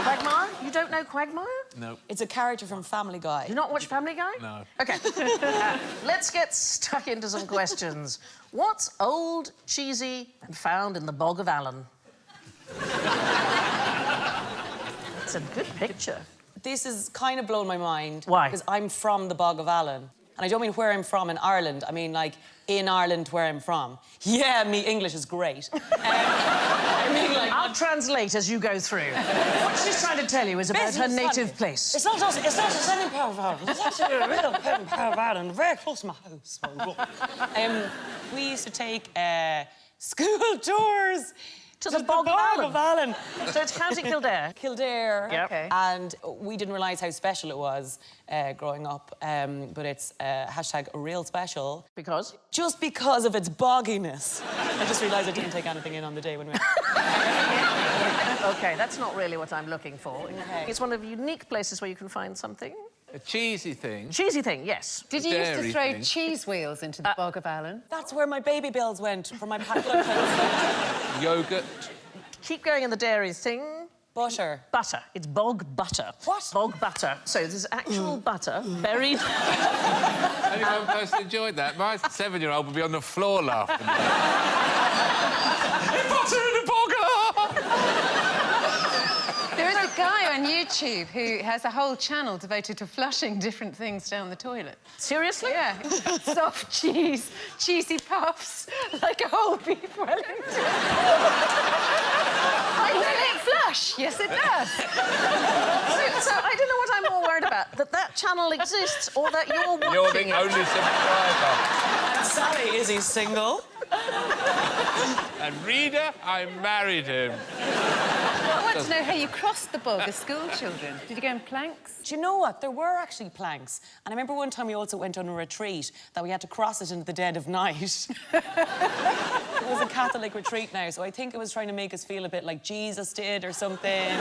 Quagmire? You don't know Quagmire? No. It's a character from Family Guy. Do you not watch Family Guy? No. OK. Let's get stuck into some questions. What's old, cheesy, and found in the Bog of Allen? It's a good picture. This has kind of blown my mind. Why? Because I'm from the Bog of Allen. And I don't mean where I'm from in Ireland. I mean, like, in Ireland, where I'm from. Yeah, me English is great. I mean, like... I'll translate as you go through. What she's trying to tell you is about her native place. It's not just any part of Ireland. It's actually a real part of Ireland, very close to my house. We used to take school tours to the Bog of Allen. So it's County Kildare. Kildare. Yep. Okay. And we didn't realise how special it was growing up. But it's hashtag real special. Because? Just because of its bogginess. I just realised I didn't take anything in on the day when we... OK, that's not really what I'm looking for. Okay. It's one of the unique places where you can find something. A cheesy thing. Cheesy thing, yes. Did you used to Dairy throw thing. cheese wheels into the Bog of Allen? That's where my baby bills went for my padlock. Yoghurt. Keep going in the dairy thing. Butter. Butter. It's bog butter. What? Bog butter. So there's actual butter buried... Only one person enjoyed that. My 7-year-old would be on the floor laughing. Butter in the bogger! There is a guy on YouTube who has a whole channel devoted to flushing different things down the toilet. Seriously? Yeah. Soft cheese, cheesy puffs, like a whole beef Wellington. Will it flush? Yes, it does. So I don't know what I'm more worried about, that channel exists or that you're watching You're the it. only subscriber. And Sally, is he single? And Reader, I married him. I want to know how you crossed the bog as school children. Did you go in planks? Do you know what? There were actually planks. And I remember one time we also went on a retreat that we had to cross it into the dead of night. It was a Catholic retreat now, so I think it was trying to make us feel a bit like Jesus did or something.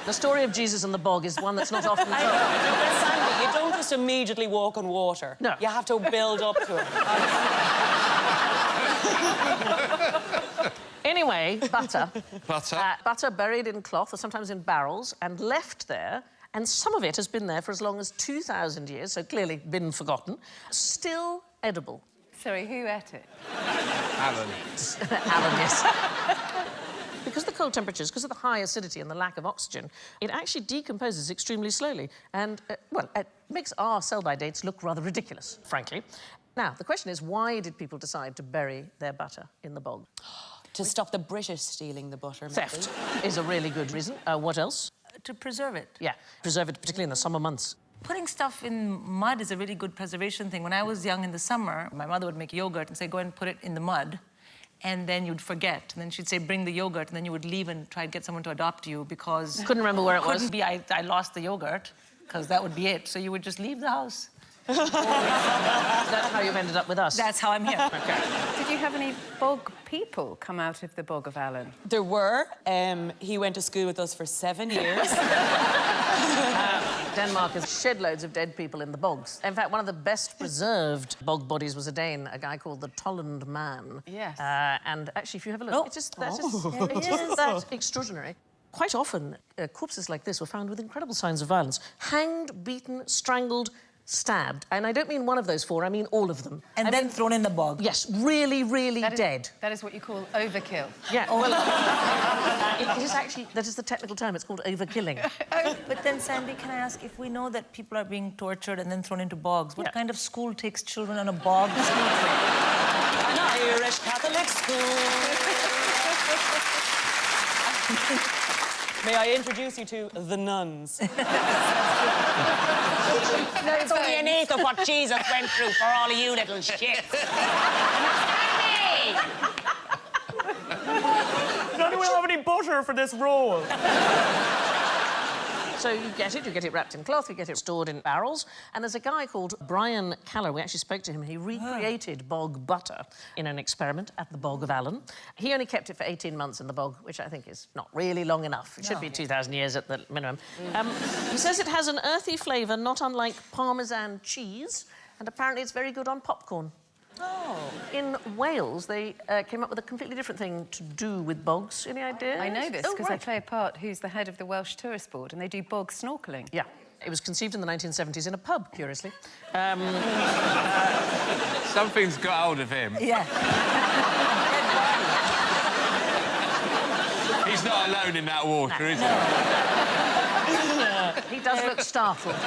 The story of Jesus and the bog is one that's not often told. But Sandy, you don't just immediately walk on water. No. You have to build up to it. Anyway, butter. Butter. Butter buried in cloth or sometimes in barrels and left there, and some of it has been there for as long as 2,000 years, so clearly been forgotten. Still edible. Sorry, who ate it? Alan. Alan, yes. Because of the cold temperatures, because of the high acidity and the lack of oxygen, it actually decomposes extremely slowly and, well, it makes our sell-by dates look rather ridiculous, frankly. Now, the question is, why did people decide to bury their butter in the bog? To stop the British stealing the butter, maybe. Theft is a really good reason. What else? To preserve it. Yeah, preserve it, particularly in the summer months. Putting stuff in mud is a really good preservation thing. When I was young in the summer, my mother would make yogurt and say, go and put it in the mud. And then you'd forget. And then she'd say, bring the yogurt. And then you would leave and try to get someone to adopt you because... Couldn't remember where it was. Couldn't be, I lost the yogurt, because that would be it. So you would just leave the house. That's how you've ended up with us. That's how I'm here. OK. Did you have any bog people come out of the Bog of Allen? There were. He went to school with us for 7 years. Denmark has shed loads of dead people in the bogs. In fact, one of the best preserved bog bodies was a Dane, a guy called the Tolland Man. Yes. And actually, if you have a look, it's just that extraordinary. Quite often, corpses like this were found with incredible signs of violence. Hanged, beaten, strangled, stabbed. And I don't mean one of those four, I mean all of them. And then thrown in the bog. Yes, really, really dead. That is what you call overkill. Yeah, well, it is actually, that is the technical term, it's called overkilling. But then, Sandy, can I ask, if we know that people are being tortured and then thrown into bogs, what kind of school takes children on a bog school trip? An Irish Catholic school. May I introduce you to the nuns? It's only an eighth of what Jesus went through for all of you little shits. Does anyone have any butter for this roll? So you get it wrapped in cloth, you get it stored in barrels, and there's a guy called Brian Keller, we actually spoke to him, he recreated bog butter in an experiment at the Bog of Allen. He only kept it for 18 months in the bog, which I think is not really long enough. It should be 2,000 years at the minimum. He says it has an earthy flavour not unlike Parmesan cheese, and apparently it's very good on popcorn. In Wales, they came up with a completely different thing to do with bogs. Any ideas? I know this Oh, because right. I play a part who's the head of the Welsh Tourist Board, and they do bog snorkelling. Yeah. It was conceived in the 1970s in a pub, curiously. Something's got hold of him. Yeah. He's not alone in that water, is he? He does look startled. I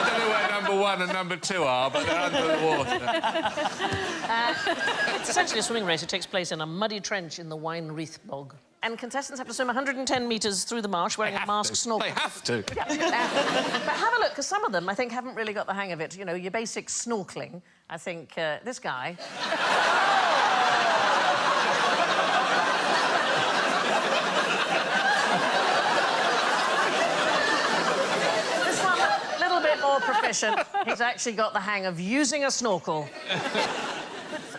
don't know where number 1 and number 2 are, but they're under the water. It's essentially a swimming race. It takes place in a muddy trench in the Wine-Wreath bog. And contestants have to swim 110 metres through the marsh wearing a masked snorkel. They have to. But have a look, because some of them, I think, haven't really got the hang of it. You know, your basic snorkelling. I think this guy... This one, a little bit more proficient. He's actually got the hang of using a snorkel.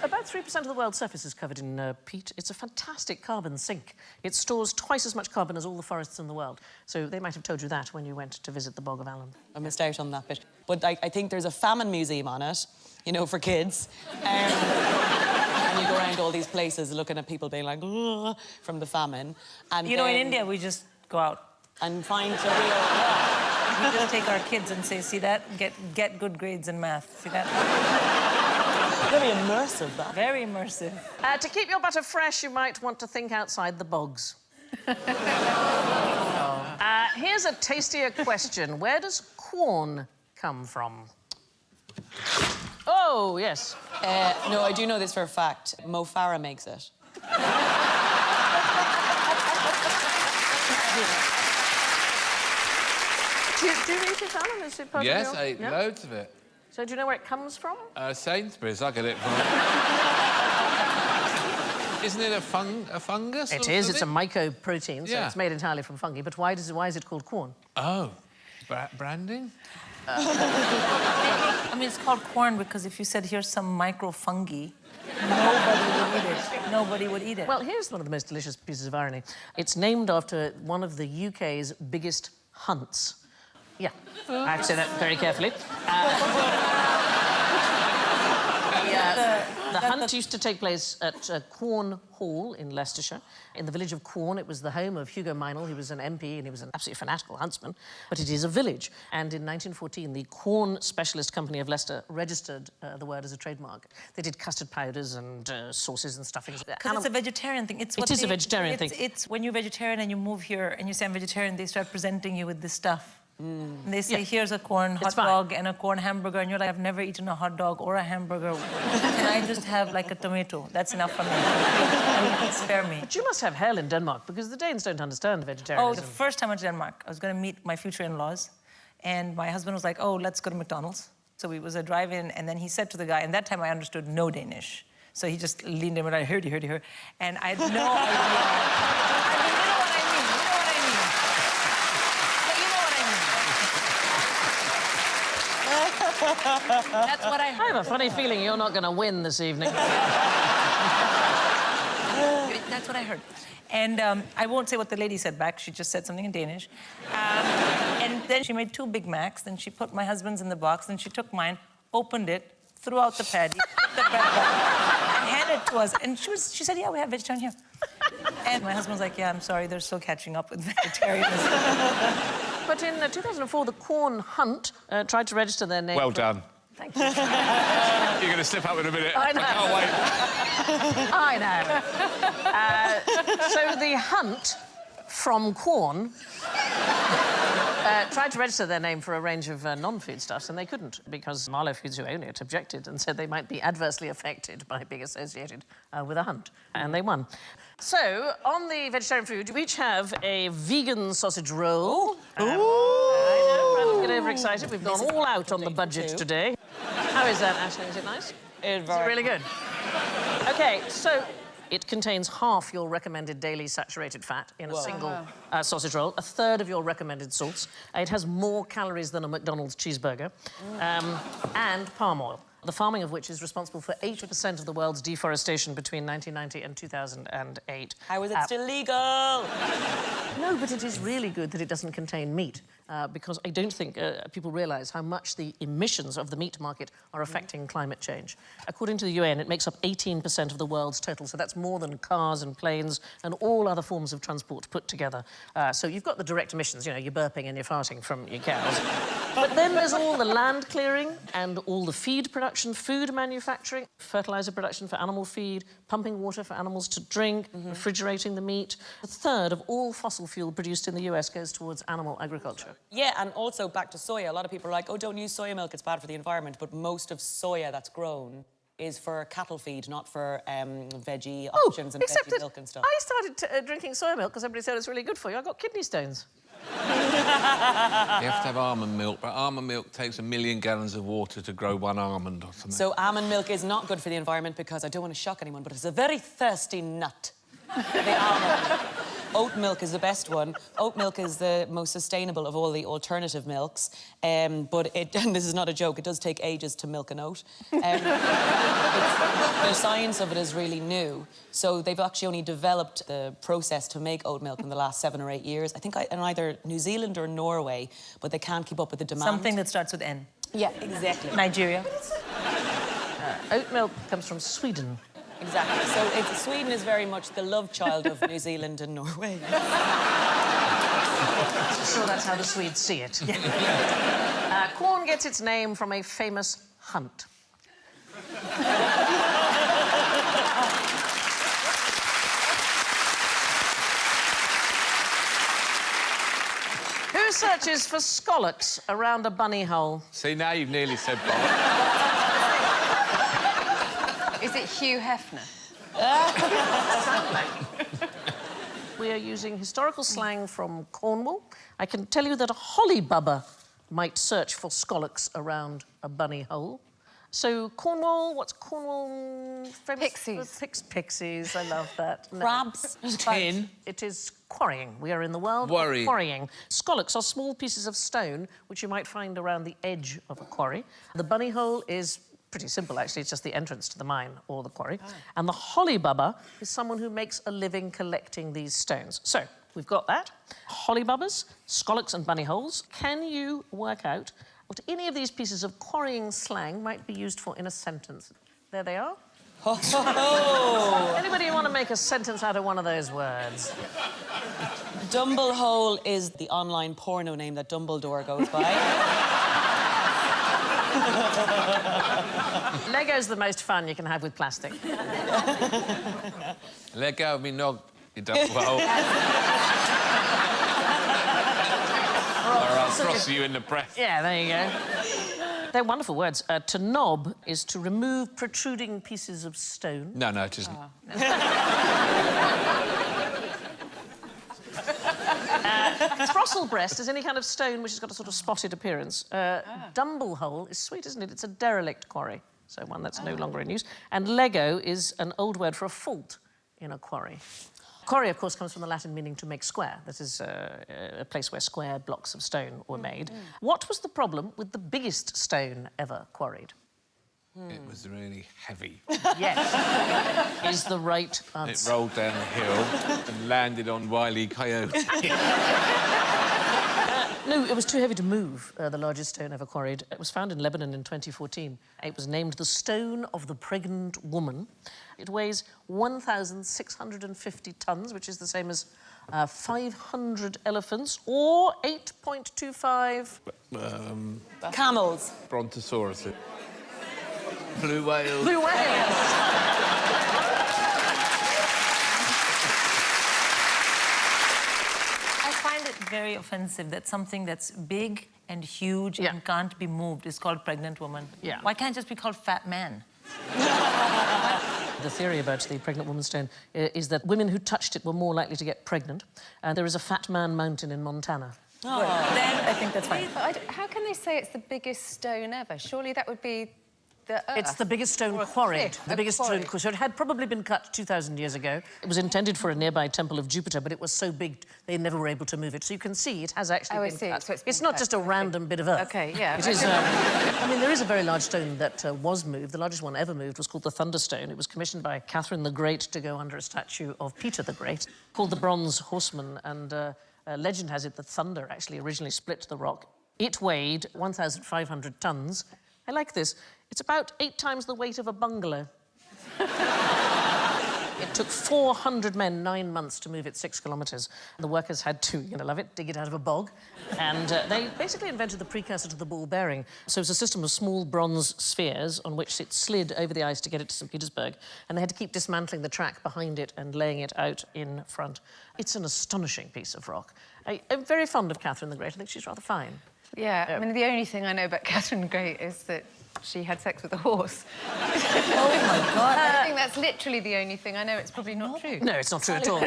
About 3% of the world's surface is covered in peat. It's a fantastic carbon sink. It stores twice as much carbon as all the forests in the world. So they might have told you that when you went to visit the Bog of Allen. I missed out on that bit. But I think there's a famine museum on it, you know, for kids. And you go around all these places looking at people being like, "Ugh," from the famine. And You know, in then- India, we just go out. And find the real... We just take our kids and say, see that? Get good grades in math. See that? Very immersive, that. Very immersive. To keep your butter fresh, you might want to think outside the bogs. Here's a tastier question. Where does corn come from? Oh, yes. No, I do know this for a fact. Mo Farah makes it. Do you read it, Alan? Is it part Yes, of your... I ate loads of it. So do you know where it comes from? Sainsbury's, I get it from. Isn't it a fungus? It or is. It's a something? mycoprotein, so Yeah. it's made entirely from fungi. But why is it called corn? Oh, branding? I mean, it's called corn because if you said, here's some microfungi, nobody would eat it. Nobody would eat it. Well, here's one of the most delicious pieces of irony. It's named after one of the UK's biggest hunts. Yeah, I have to say that very carefully. The hunt used to take place at Quorn Hall in Leicestershire. In the village of Quorn, it was the home of Hugo Meinl. He was an MP and he was an absolutely fanatical huntsman. But it is a village. And in 1914, the Quorn Specialist Company of Leicester registered the word as a trademark. They did custard powders and sauces and stuffings. Because it's a vegetarian thing. It is a vegetarian thing. It's when you're vegetarian and you move here and you say I'm vegetarian, they start presenting you with this stuff. And they say, here's a corn hot dog and a corn hamburger, and you're like, I've never eaten a hot dog or a hamburger. Can I just have, like, a tomato? That's enough for me. You can spare me. But you must have hell in Denmark, because the Danes don't understand Oh, vegetarianism. the first time I went to Denmark, I was going to meet my future in-laws, and my husband was like, oh, let's go to McDonald's. So it was a drive-in, and then he said to the guy, and that time I understood no Danish. So he just leaned in and I heard you. And I had no idea. I mean, you know what I mean. But you know what I mean. That's what I heard. I have a funny feeling you're not going to win this evening. That's what I heard. And I won't say what the lady said back. She just said something in Danish. And then she made 2 Big Macs. Then she put my husband's in the box. Then she took mine, opened it, threw out the patty, put the bread back, and handed it to us. And she said, yeah, we have vegetarian here. And my husband was like, yeah, I'm sorry, they're still catching up with vegetarianism. But in 2004, the Quorn Hunt tried to register their name. Well done. Thank you. You're going to slip up in a minute. I know. I can't wait. I know. So the Hunt from Quorn tried to register their name for a range of non-food stuffs, and they couldn't because Marlow Foods, who own it, objected and said they might be adversely affected by being associated with a hunt, and they won. So, on the vegetarian food, we each have a vegan sausage roll. I know, Brandon's getting overexcited. We've gone all out on the budget today. How is that, Aisling? Is it nice? Is it really good? OK, so it contains half your recommended daily saturated fat in a single sausage roll, a third of your recommended salts. It has more calories than a McDonald's cheeseburger, and palm oil. the farming of which is responsible for 80% of the world's deforestation between 1990 and 2008. How is it still legal? No, but it is really good that it doesn't contain meat, because I don't think people realise how much the emissions of the meat market are affecting climate change. According to the UN, it makes up 18% of the world's total, so that's more than cars and planes and all other forms of transport put together. So you've got the direct emissions, you know, you're burping and you're farting from your cows. But then there's all the land clearing and all the feed production, food manufacturing, fertiliser production for animal feed, pumping water for animals to drink, refrigerating the meat. A third of all fossil fuel produced in the US goes towards animal agriculture. Yeah, and also back to soya. A lot of people are like, oh, don't use soya milk, it's bad for the environment. But most of soya that's grown is for cattle feed, not for veggie options and veggie milk and stuff. I started drinking soya milk because everybody said it's really good for you. I got kidney stones. You have to have almond milk, but almond milk takes 1 million gallons of water to grow 1 almond or something. So almond milk is not good for the environment because I don't want to shock anyone, but it's a very thirsty nut. The almond. Oat milk is the best one. Oat milk is the most sustainable of all the alternative milks, but and this is not a joke, it does take ages to milk an oat. The science of it is really new, so they've actually only developed the process to make oat milk in the last 7 or 8 years. I think in either New Zealand or Norway, but they can't keep up with the demand. Something that starts with N. Yeah, exactly. Nigeria. Oat milk comes from Sweden. Exactly. So Sweden is very much the love child of New Zealand and Norway. So that's how the Swedes see it. Corn gets its name from a famous hunt. Who searches for skolloks around a bunny hole? See, now you've nearly said bollocks. Is it Hugh Hefner? We are using historical slang from Cornwall. I can tell you that a hollybubber might search for skolloks around a bunny hole. So Cornwall, what's Cornwall famous Pixies. for? Pixies, I love that. No. Crabs. Tin. It is quarrying. We are in the world of quarrying. Skolloks are small pieces of stone which you might find around the edge of a quarry. The bunny hole is pretty simple, actually. It's just the entrance to the mine or the quarry. And the hollybubber is someone who makes a living collecting these stones. So, we've got that. Hollybubbers, skolloks and bunny holes. Can you work out what any of these pieces of quarrying slang might be used for in a sentence? There they are. Anybody want to make a sentence out of one of those words? Dumblehole is the online porno name that Dumbledore goes by. Lego's the most fun you can have with plastic. Let go of me nog, you dumb hole. Or I'll thrust you in the breast. Yeah, there you go. They're wonderful words. To knob is to remove protruding pieces of stone. No, it isn't. Throstle breast is any kind of stone which has got a sort of spotted appearance. Dumblehole is sweet, isn't it? It's a derelict quarry, so one that's no longer in use. And Lego is an old word for a fault in a quarry. Quarry, of course, comes from the Latin meaning to make square. That is a place where square blocks of stone were made. What was the problem with the biggest stone ever quarried? It was really heavy. Yes, is the right answer. It rolled down the hill and landed on Wile E. Coyote. No, it was too heavy to move, the largest stone ever quarried. It was found in Lebanon in 2014. It was named the Stone of the Pregnant Woman. It weighs 1,650 tons, which is the same as 500 elephants, or 8.25... Camels. Brontosaurus. Blue whales. Blue whales! I find it very offensive that something that's big and huge and can't be moved is called pregnant woman. Yeah. Why can't it just be called fat man? The theory about the pregnant woman stone is that women who touched it were more likely to get pregnant. And there is a Fat Man Mountain in Montana. Oh. Then I think that's fine. How can they say it's the biggest stone ever? Surely that would be It's the biggest stone Or a quarried. cliff, The a biggest quarry. stone quarried. So it had probably been cut 2,000 years ago. It was intended for a nearby temple of Jupiter, but it was so big they never were able to move it. So you can see it has actually been cut. So it's not just a random bit of earth. OK, yeah. It is. I mean, there is a very large stone that was moved. The largest one ever moved was called the Thunderstone. It was commissioned by Catherine the Great to go under a statue of Peter the Great, called the Bronze Horseman. And legend has it that thunder actually originally split the rock. It weighed 1,500 tons. I like this. It's about 8 times the weight of a bungalow. It took 400 men 9 months to move it 6 kilometres. The workers had to, you're gonna love it, dig it out of a bog. And they basically invented the precursor to the ball bearing. So it's a system of small bronze spheres on which it slid over the ice to get it to St. Petersburg. And they had to keep dismantling the track behind it and laying it out in front. It's an astonishing piece of rock. I'm very fond of Catherine the Great. I think she's rather fine. Yeah, I mean, the only thing I know about Catherine the Great is that she had sex with a horse. Oh, my God. I think that's literally the only thing I know. It's probably not true. No, it's not true at all.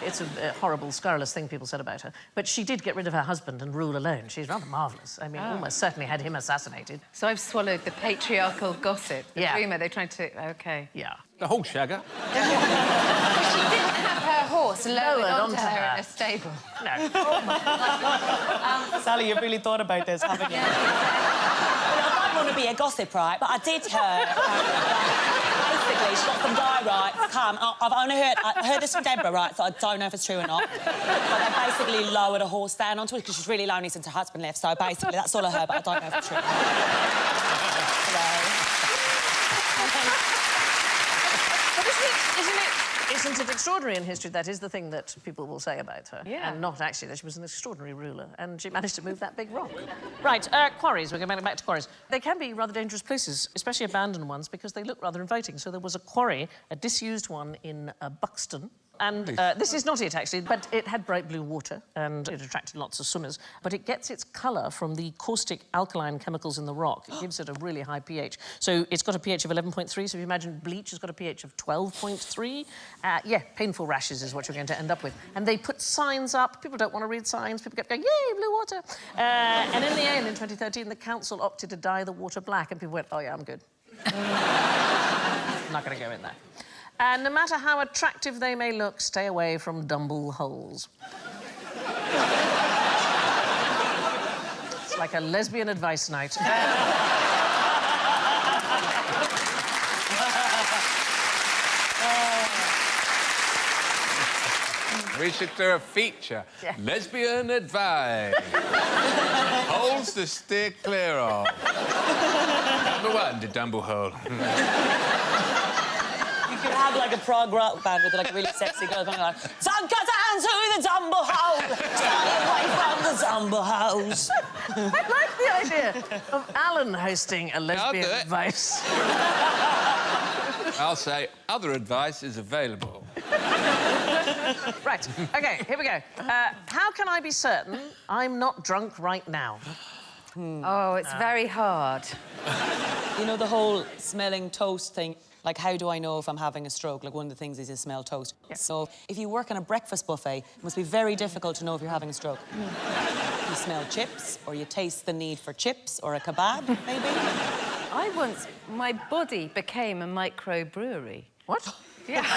It's a horrible, scurrilous thing people said about her. But she did get rid of her husband and rule alone. She's rather marvellous. I mean, almost certainly had him assassinated. So I've swallowed the patriarchal gossip, the rumour. They tried to... OK. Yeah. The whole shagger. But she didn't have her horse lowered onto onto her her. in a stable. No. Sally, you've really thought about this, haven't you? Well, I don't want to be a gossip, right? But I did hear... basically, she got some guy, right, to come. I've only heard... I heard this from Deborah, right, so I don't know if it's true or not. But they basically lowered a horse down onto it because she's really lonely since her husband left. So basically, that's all I heard, but I don't know if it's true. Isn't it extraordinary in history? That is the thing that people will say about her. Yeah. And not actually that she was an extraordinary ruler and she managed to move that big rock. Right, quarries. We're going back to quarries. They can be rather dangerous places, especially abandoned ones, because they look rather inviting. So there was a quarry, a disused one in Buxton. And this is not it, actually, but it had bright blue water and it attracted lots of swimmers. But it gets its colour from the caustic alkaline chemicals in the rock. It gives it a really high pH. So it's got a pH of 11.3, so if you imagine bleach has got a pH of 12.3. Yeah, painful rashes is what you're going to end up with. And they put signs up. People don't want to read signs. People kept going, yay, blue water. And in the end, in 2013, the council opted to dye the water black, and people went, oh, yeah, I'm good. I'm not going to go in there. And no matter how attractive they may look, stay away from dumble holes. It's like a lesbian advice night. We should do a feature. Yeah. Lesbian advice. Holes to steer clear of. Number 1, the dumble hole. You could have, like, a prog rock band with, like, a really sexy girl going like, "Don't get down to the dumble hole! Stay away from the dumble holes!" I like the idea of Alan hosting a lesbian do it. advice. I'll say other advice is available. Right, OK, here we go. How can I be certain I'm not drunk right now? Oh, it's very hard. You know the whole smelling toast thing? Like, how do I know if I'm having a stroke? Like, one of the things is you smell toast. Yeah. So if you work in a breakfast buffet, it must be very difficult to know if you're having a stroke. You smell chips, or you taste the need for chips, or a kebab, maybe? My body became a microbrewery. What? Yeah. So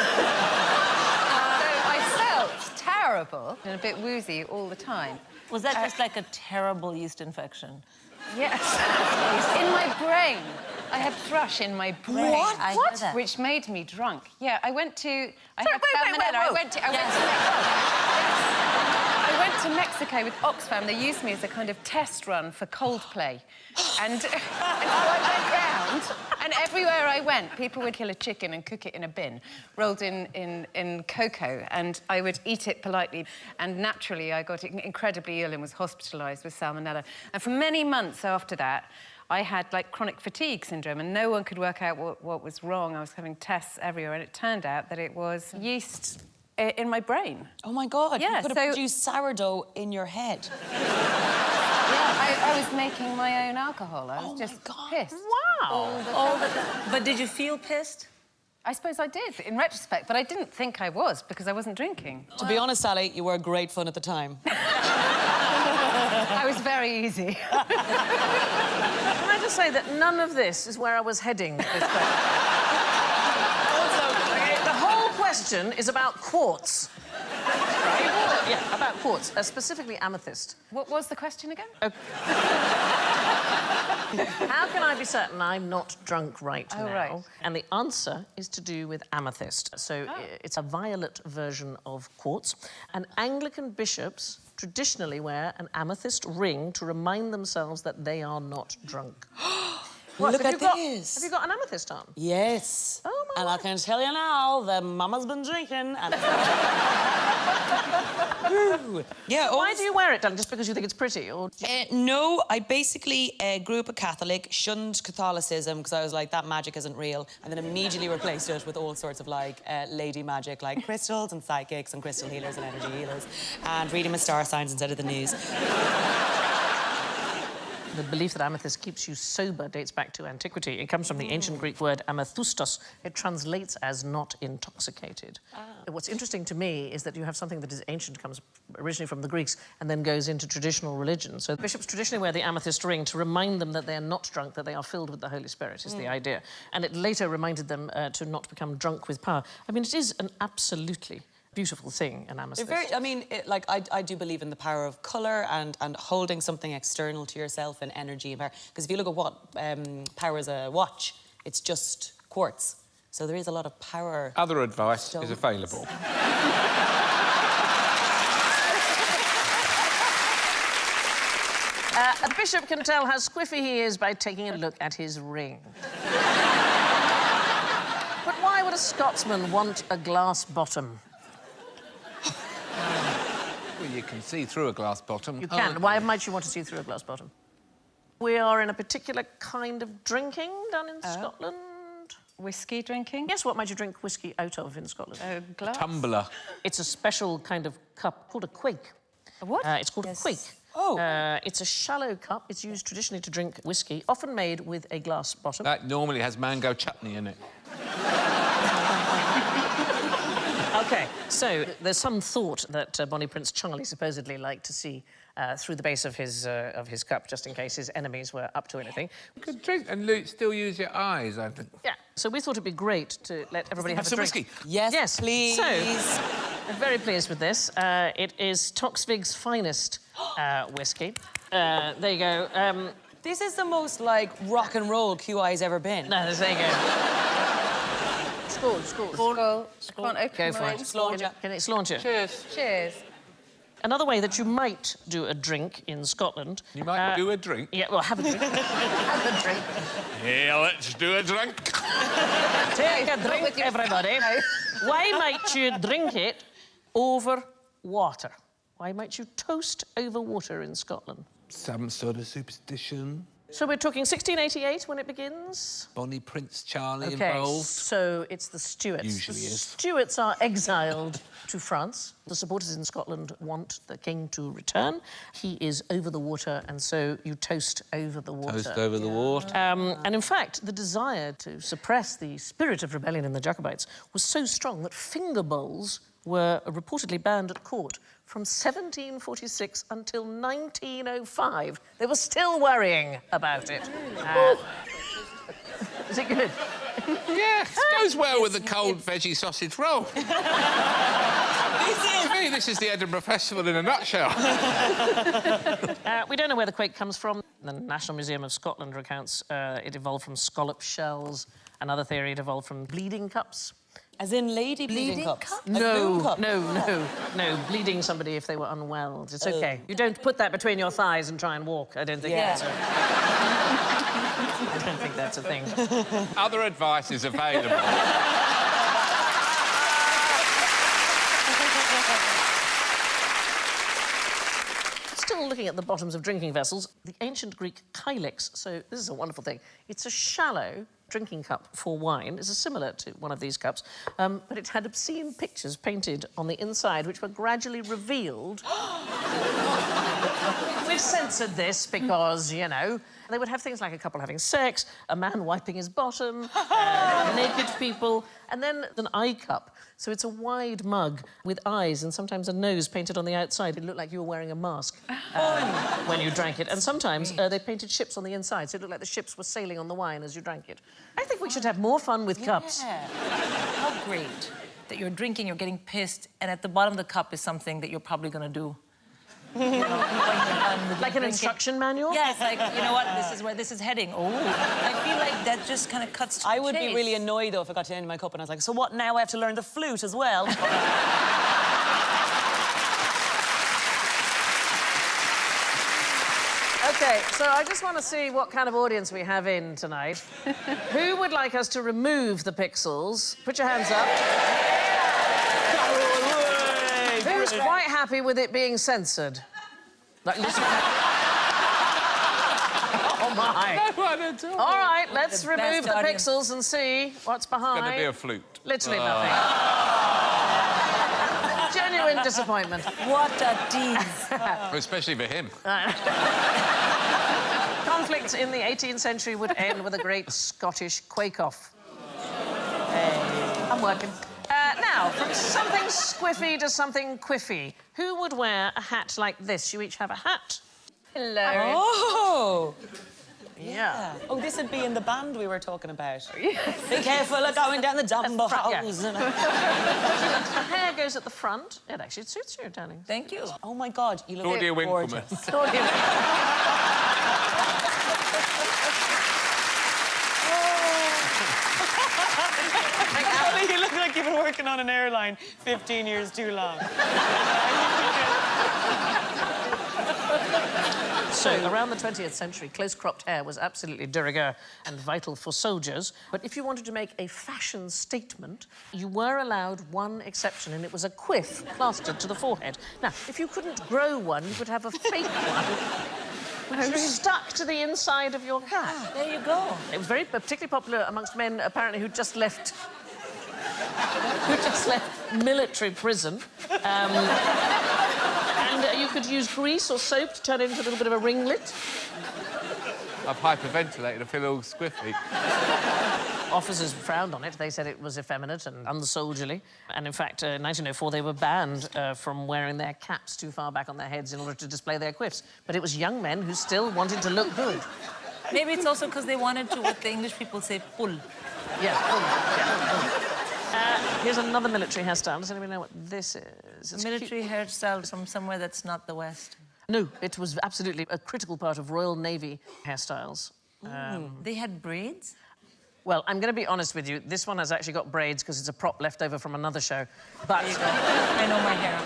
I felt terrible and a bit woozy all the time. Was that just like a terrible yeast infection? Yes. In my brain. I had thrush in my brain. What? I heard that. Which made me drunk. Yeah, I went to... I Sorry, had wait, salmonella. whoa. I went to Mexico with Oxfam. They used me as a kind of test run for Coldplay. And so I went round, and everywhere I went, people would kill a chicken and cook it in a bin, rolled in cocoa, and I would eat it politely. And naturally, I got incredibly ill and was hospitalised with salmonella. And for many months after that, I had, like, chronic fatigue syndrome, and no one could work out what was wrong. I was having tests everywhere, and it turned out that it was yeast in my brain. Oh, my God. Yeah, you could have produced sourdough in your head. Yeah, I was making my own alcohol. I was just pissed. Wow. But did you feel pissed? I suppose I did, in retrospect, but I didn't think I was, because I wasn't drinking. To be honest, Sally, you were great fun at the time. I was very easy. Can I just must say that none of this is where I was heading with this question. Okay, the whole question is about quartz. Right? Yeah, about quartz, specifically amethyst. What was the question again? How can I be certain I'm not drunk right now? Right. And the answer is to do with amethyst. So it's a violet version of quartz. And Anglican bishops traditionally wear an amethyst ring to remind themselves that they are not drunk. What, Look have at you got, this. Have you got an amethyst on? Yes. Oh, my And I can tell you now that Mama's been drinking and... Yeah, Why do you wear it, Dylan? Just because you think it's pretty? Or no, I basically grew up a Catholic, shunned Catholicism because I was like, that magic isn't real, and then immediately replaced it with all sorts of, like, lady magic, like crystals and psychics and crystal healers and energy healers, and reading my star signs instead of the news. The belief that amethyst keeps you sober dates back to antiquity. It comes from the ancient Greek word amethustos. It translates as not intoxicated. What's interesting to me is that you have something that is ancient, comes originally from the Greeks, and then goes into traditional religion. So bishops traditionally wear the amethyst ring to remind them that they are not drunk, that they are filled with the Holy Spirit, is the idea. And it later reminded them to not become drunk with power. I mean, it is an absolutely beautiful thing, an amethyst. I do believe in the power of colour and holding something external to yourself and energy and power. Because if you look at what powers a watch, it's just quartz. So there is a lot of power. Other advice is available. A bishop can tell how squiffy he is by taking a look at his ring. But why would a Scotsman want a glass bottom? Well, you can see through a glass bottom. You can. Why might you want to see through a glass bottom? We are in a particular kind of drinking done in Scotland. Whiskey drinking? Yes, what might you drink whiskey out of in Scotland? A glass. Tumbler. It's a special kind of cup called a quig. A what? It's called a quig. Oh. It's a shallow cup. It's used traditionally to drink whiskey, often made with a glass bottom. That normally has mango chutney in it. OK, so there's some thought that Bonnie Prince Charlie supposedly liked to see through the base of his cup, just in case his enemies were up to anything. You could drink and still use your eyes, I think. Yeah, so we thought it'd be great to let everybody have a some drink. whiskey. Yes, please. So, I'm very pleased with this. It is Toksvig's finest whiskey. There you go. This is the most, like, rock and roll QI's ever been. No, there you go. Skål, skål. Skål. I can't open Go for mine. it. Can it launch it? Cheers. Cheers. Another way that you might do a drink in Scotland... You might do a drink? Yeah, well, have a drink. Have a drink. Yeah, let's do a drink. Take a drink, everybody. Why might you drink it over water? Why might you toast over water in Scotland? Some sort of superstition. So we're talking 1688 when it begins? Bonnie Prince Charlie OK, involved. so it's the Stuarts. Usually the is. Stuarts are exiled to France. The supporters in Scotland want the king to return. He is over the water, and so you toast over the water. Toast over the water. And in fact, the desire to suppress the spirit of rebellion in the Jacobites was so strong that finger bowls were reportedly banned at court from 1746 until 1905. They were still worrying about it. Is it good? Yeah, it goes well with the cold veggie sausage roll. This is the Edinburgh Festival in a nutshell. We don't know where the quake comes from. The National Museum of Scotland recounts it evolved from scallop shells. Another theory, it evolved from bleeding cups. As in lady bleeding cups? Like No, moon cups? no. Bleeding somebody if they were unwell. It's OK. You don't put that between your thighs and try and walk. I don't think that's a... I don't think that's a thing. Other advice is available. Still looking at the bottoms of drinking vessels, the ancient Greek kylix. So this is a wonderful thing. It's a shallow drinking cup for wine. It's similar to one of these cups, but it had obscene pictures painted on the inside, which were gradually revealed with we've censored this because, you know, they would have things like a couple having sex, a man wiping his bottom, naked people, and then an eye cup. So it's a wide mug with eyes and sometimes a nose painted on the outside. It looked like you were wearing a mask when you drank it. And sometimes they painted ships on the inside, so it looked like the ships were sailing on the wine as you drank it. I think we should have more fun with cups. How great that you're drinking, you're getting pissed, and at the bottom of the cup is something that you're probably going to do. You know, when you're done with Like your an instruction manual? Yes, like, you know what, this is where this is heading. Oh, I feel like that just kind of cuts to I the would be chase. really annoyed, though, if I got to the end of my cup and I was like, so what, now I have to learn the flute as well? OK, so I just want to see what kind of audience we have in tonight. Who would like us to remove the pixels? Put your hands up. Who's quite happy with it being censored? Like, listen. Oh, my. No one at all. All right, let's The remove best the audience. pixels and see what's behind. It's going to be a flute. Literally nothing. Genuine disappointment. What a tease. Especially for him. Conflict in the 18th century would end with a great Scottish quake-off. I'm working. Now, from something squiffy to something quiffy, who would wear a hat like this? You each have a hat. Hilarious. Oh! Yeah. Oh, this would be in the band we were talking about. Be careful of going down the Dumbo front, yeah. house. The hair goes at the front. It actually suits you, darling. Thank you. Oh, my God, you look Claudia gorgeous. Winkleman. Claudia. You look like you've been working on an airline 15 years too long. So, around the 20th century, close-cropped hair was absolutely de rigueur and vital for soldiers. But if you wanted to make a fashion statement, you were allowed one exception, and it was a quiff plastered to the forehead. Now, if you couldn't grow one, you could have a fake one, which was stuck to the inside of your hat. There you go. It was very particularly popular amongst men, apparently, who just left military prison. And you could use grease or soap to turn it into a little bit of a ringlet. I've hyperventilated. I feel all squiffy. Officers frowned on it. They said it was effeminate and unsoldierly. And in fact, in 1904, they were banned from wearing their caps too far back on their heads in order to display their quiffs. But it was young men who still wanted to look good. Maybe it's also because they wanted to, what the English people say, pull. Yeah, pull. Here's another military hairstyle. Does anybody know what this is? A military hairstyle from somewhere that's not the West. No, it was absolutely a critical part of Royal Navy hairstyles. They had braids? Well, I'm going to be honest with you. This one has actually got braids because it's a prop left over from another show. But I know my hair.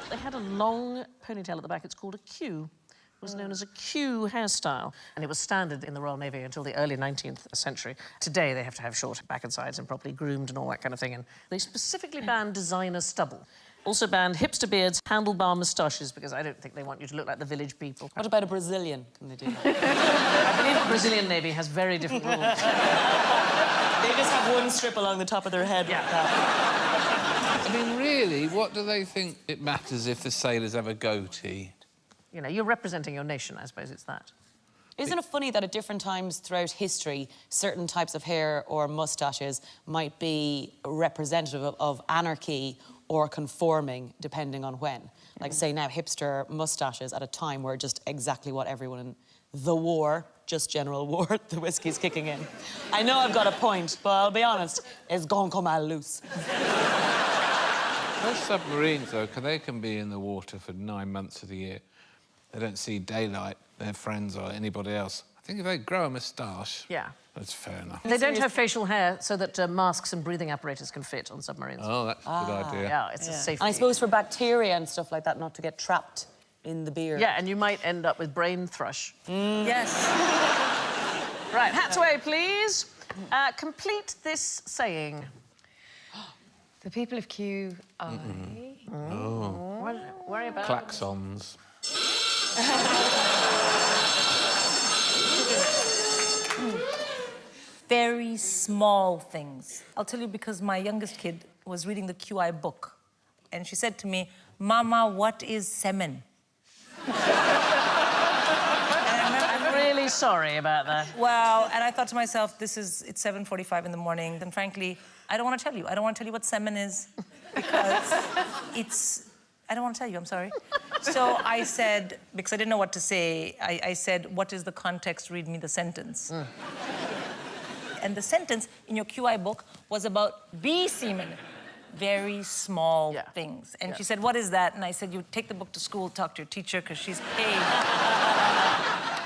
they had a long ponytail at the back. It's called a queue. It was known as a queue hairstyle. And it was standard in the Royal Navy until the early 19th century. Today, they have to have short back and sides and properly groomed and all that kind of thing. And they specifically banned designer stubble. Also banned hipster beards, handlebar moustaches, because I don't think they want you to look like the village people. What about a Brazilian? Can they do that? I believe the Brazilian Navy has very different rules. They just have one strip along the top of their head. Yeah. Like that. I mean, really, what do they think it matters if the sailors have a goatee? You know, you're representing your nation, I suppose it's that. Isn't it funny that at different times throughout history, certain types of hair or moustaches might be representative of anarchy or conforming, depending on when? Like, say now, hipster moustaches at a time were just exactly what everyone in the war, just general war, the whiskey's kicking in. I know I've got a point, but I'll be honest, it's gonna come out loose. Those submarines, though, they can be in the water for 9 months of the year. They don't see daylight, their friends or anybody else. I think if they grow a moustache... Yeah. That's fair enough. They don't have facial hair so that masks and breathing apparatus can fit on submarines. Oh, that's a good idea. Yeah, it's a safety. And I suppose for bacteria and stuff like that, not to get trapped in the beard. Yeah, and you might end up with brain thrush. Yes. Right, hats away, please. Complete this saying. The people of Q, I... Worry about... Klaxons. Very small things. I'll tell you because my youngest kid was reading the QI book, and she said to me, "Mama, what is semen?" really sorry about that. Well, and I thought to myself, it's 7:45 in the morning, and frankly, I don't want to tell you. I don't want to tell you what semen is, because I don't want to tell you, I'm sorry. So I said, because I didn't know what to say, I said, what is the context? Read me the sentence. And the sentence in your QI book was about bee semen. Very small things. And she said, what is that? And I said, you take the book to school, talk to your teacher, because she's paid.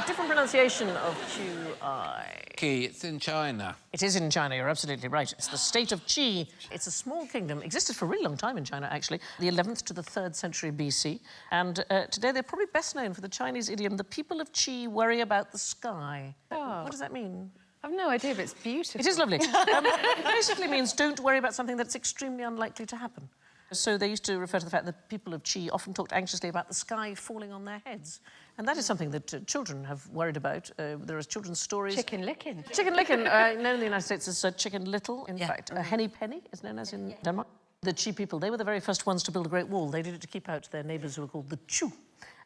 Different pronunciation of QI. Key, it's in China. It is in China, you're absolutely right. It's the state of Qi. It's a small kingdom, existed for a really long time in China, actually, the 11th to the 3rd century BC. And today they're probably best known for the Chinese idiom, the people of Qi worry about the sky. Oh. What does that mean? I've no idea, but it's beautiful. It is lovely. It basically means don't worry about something that's extremely unlikely to happen. So they used to refer to the fact that people of Qi often talked anxiously about the sky falling on their heads. And that is something that children have worried about. There are children's stories. Chicken licking. Chicken licking, known in the United States as Chicken Little, in fact. Henny Penny is known as in Denmark. The Qi people, they were the very first ones to build a great wall. They did it to keep out their neighbours who were called the Chu.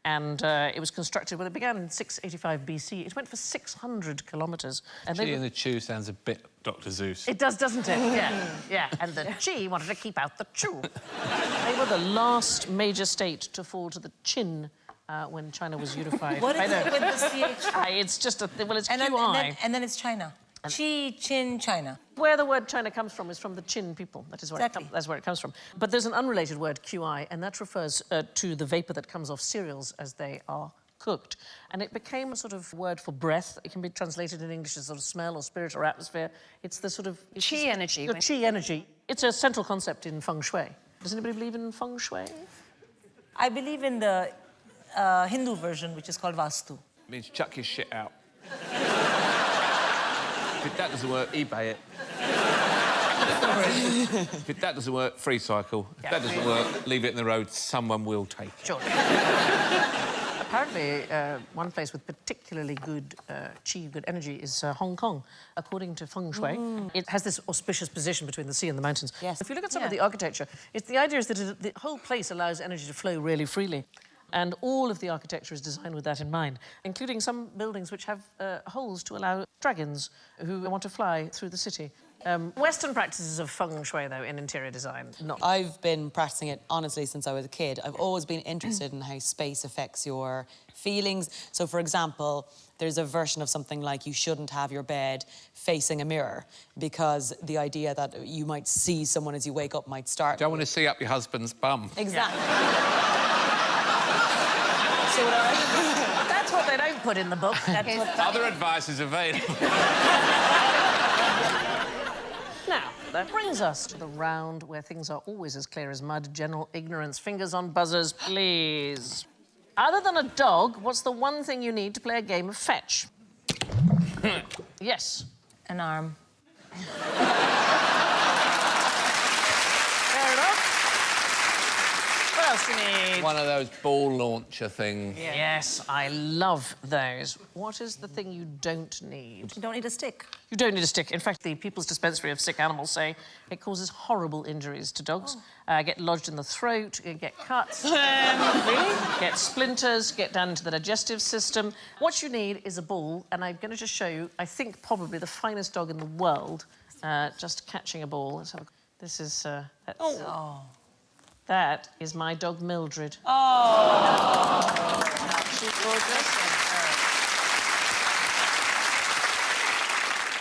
And it was constructed, well, it began in 685 BC. It went for 600 kilometres. And Chi and the Chew sounds a bit Dr. Zeus. It does, doesn't it? Yeah. And the Qi wanted to keep out the Chu. They were the last major state to fall to the Qin when China was unified. What is it with the CH? It's just a... Well, it's And QI. then it's China. Qi, Chin, China. Where the word China comes from is from the Qin people. That is where Exactly. that's where it comes from. But there's an unrelated word, QI, and that refers to the vapour that comes off cereals as they are cooked. And it became a sort of word for breath. It can be translated in English as sort of smell or spirit or atmosphere. It's the sort of... Qi energy. The Qi energy. It's a central concept in feng shui. Does anybody believe in feng shui? I believe in the Hindu version, which is called Vastu. It means chuck your shit out. If that doesn't work, eBay it. If that doesn't work, free cycle. If that doesn't work, leave it in the road. Someone will take it. Sure. Apparently, one place with particularly good qi, good energy, is Hong Kong. According to feng shui, it has this auspicious position between the sea and the mountains. Yes. If you look at some of the architecture, the idea is that the whole place allows energy to flow really freely. And all of the architecture is designed with that in mind, including some buildings which have holes to allow dragons who want to fly through the city. Western practices of feng shui, though, in interior design, not... I've been practicing it, honestly, since I was a kid. I've always been interested in how space affects your feelings. So, for example, there's a version of something like you shouldn't have your bed facing a mirror because the idea that you might see someone as you wake up might start... Don't want to see up your husband's bum. Exactly. That's what they don't put in the book. Other advice is available. Now, that brings us to the round where things are always as clear as mud. General ignorance. Fingers on buzzers, please. Other than a dog, what's the one thing you need to play a game of fetch? Yes. An arm. Fair enough. What else do you need? One of those ball launcher things. Yes, I love those. What is the thing you don't need? You don't need a stick. You don't need a stick. In fact, the People's Dispensary of Sick Animals say it causes horrible injuries to dogs. Get lodged in the throat, get cuts, get splinters, get down into the digestive system. What you need is a ball, and I'm going to just show you, I think, probably the finest dog in the world, just catching a ball. Let's have a... This is... That is my dog, Mildred. Oh! She's gorgeous.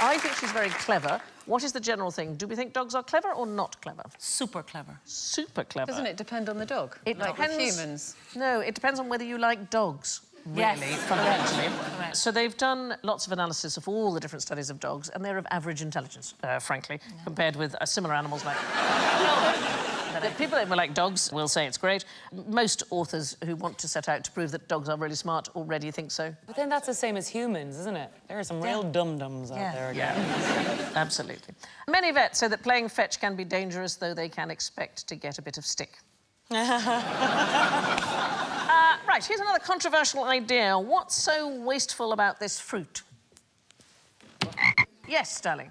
I think she's very clever. What is the general thing? Do we think dogs are clever or not clever? Super clever. Super clever. Doesn't it depend on the dog? It like depends... with humans? No, it depends on whether you like dogs. Really, fundamentally. Correct. So they've done lots of analysis of all the different studies of dogs, and they're of average intelligence, frankly, compared with similar animals like... The people that like dogs will say it's great. Most authors who want to set out to prove that dogs are really smart already think so. But then that's the same as humans, isn't it? There are some real dum-dums out there again. Yeah, absolutely. Many vets say that playing fetch can be dangerous, though they can expect to get a bit of stick. Right, here's another controversial idea. What's so wasteful about this fruit? Yes, darling.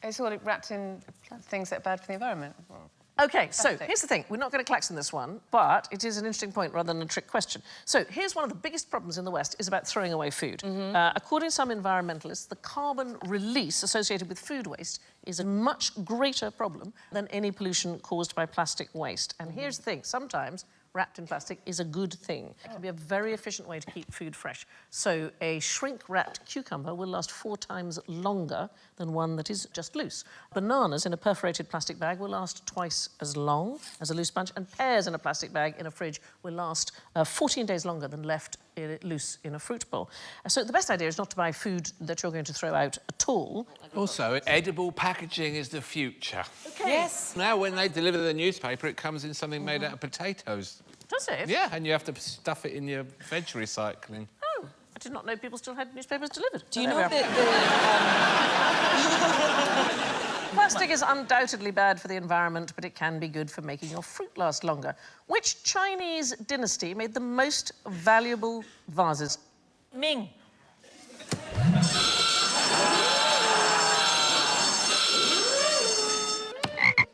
It's all wrapped in things that are bad for the environment. OK, so here's the thing. We're not going to klaxon this one, but it is an interesting point rather than a trick question. So here's one of the biggest problems in the West is about throwing away food. According to some environmentalists, the carbon release associated with food waste is a much greater problem than any pollution caused by plastic waste. And here's the thing. Sometimes wrapped in plastic is a good thing. It can be a very efficient way to keep food fresh. So a shrink-wrapped cucumber will last 4 times longer than one that is just loose. Bananas in a perforated plastic bag will last twice as long as a loose bunch, and pears in a plastic bag in a fridge will last 14 days longer than left loose in a fruit bowl. So the best idea is not to buy food that you're going to throw out at all. Also, edible packaging is the future. Okay. Yes. Now, when they deliver the newspaper, it comes in something made out of potatoes. Does it? Yeah, and you have to stuff it in your veg recycling. Oh, I did not know people still had newspapers delivered. Do you know There we are. Plastic is undoubtedly bad for the environment, but it can be good for making your fruit last longer. Which Chinese dynasty made the most valuable vases? Ming.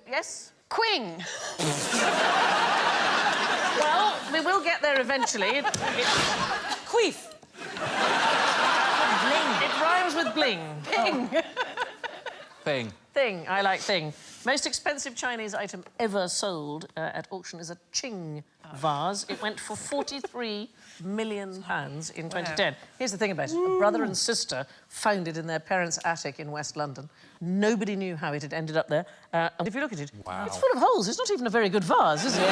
Yes? Quing. Well, we will get there eventually. Queef. It rhymes with bling. Ping. Thing. Thing. I like thing. Most expensive Chinese item ever sold at auction is a Qing vase. It went for £43 million in 2010. Here's the thing about it. A brother and sister found it in their parents' attic in West London. Nobody knew how it had ended up there. And if you look at it, it's full of holes. It's not even a very good vase, is it?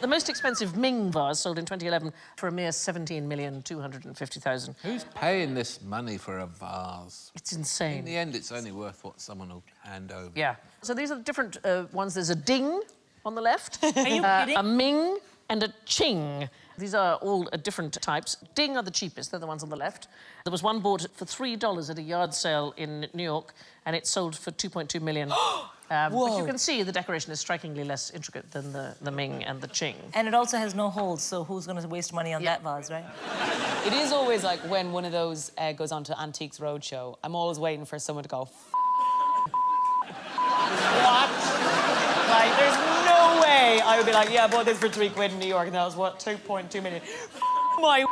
The most expensive Ming vase sold in 2011 for a mere $17,250,000. Who's paying this money for a vase? It's insane. In the end, it's only worth what someone will hand over. Yeah. So these are the different ones. There's a Ding on the left, Are you kidding? a Ming and a Qing. These are all different types. Ding are the cheapest. They're the ones on the left. There was one bought for $3 at a yard sale in New York, and it sold for $2.2 million. But you can see the decoration is strikingly less intricate than the Ming and the Qing. And it also has no holes, so who's going to waste money on that vase, right? It is always like when one of those goes on to Antiques Roadshow, I'm always waiting for someone to go, what? Like, there's no way I would be like, yeah, I bought this for £3 in New York, and that was, what, 2.2 million? My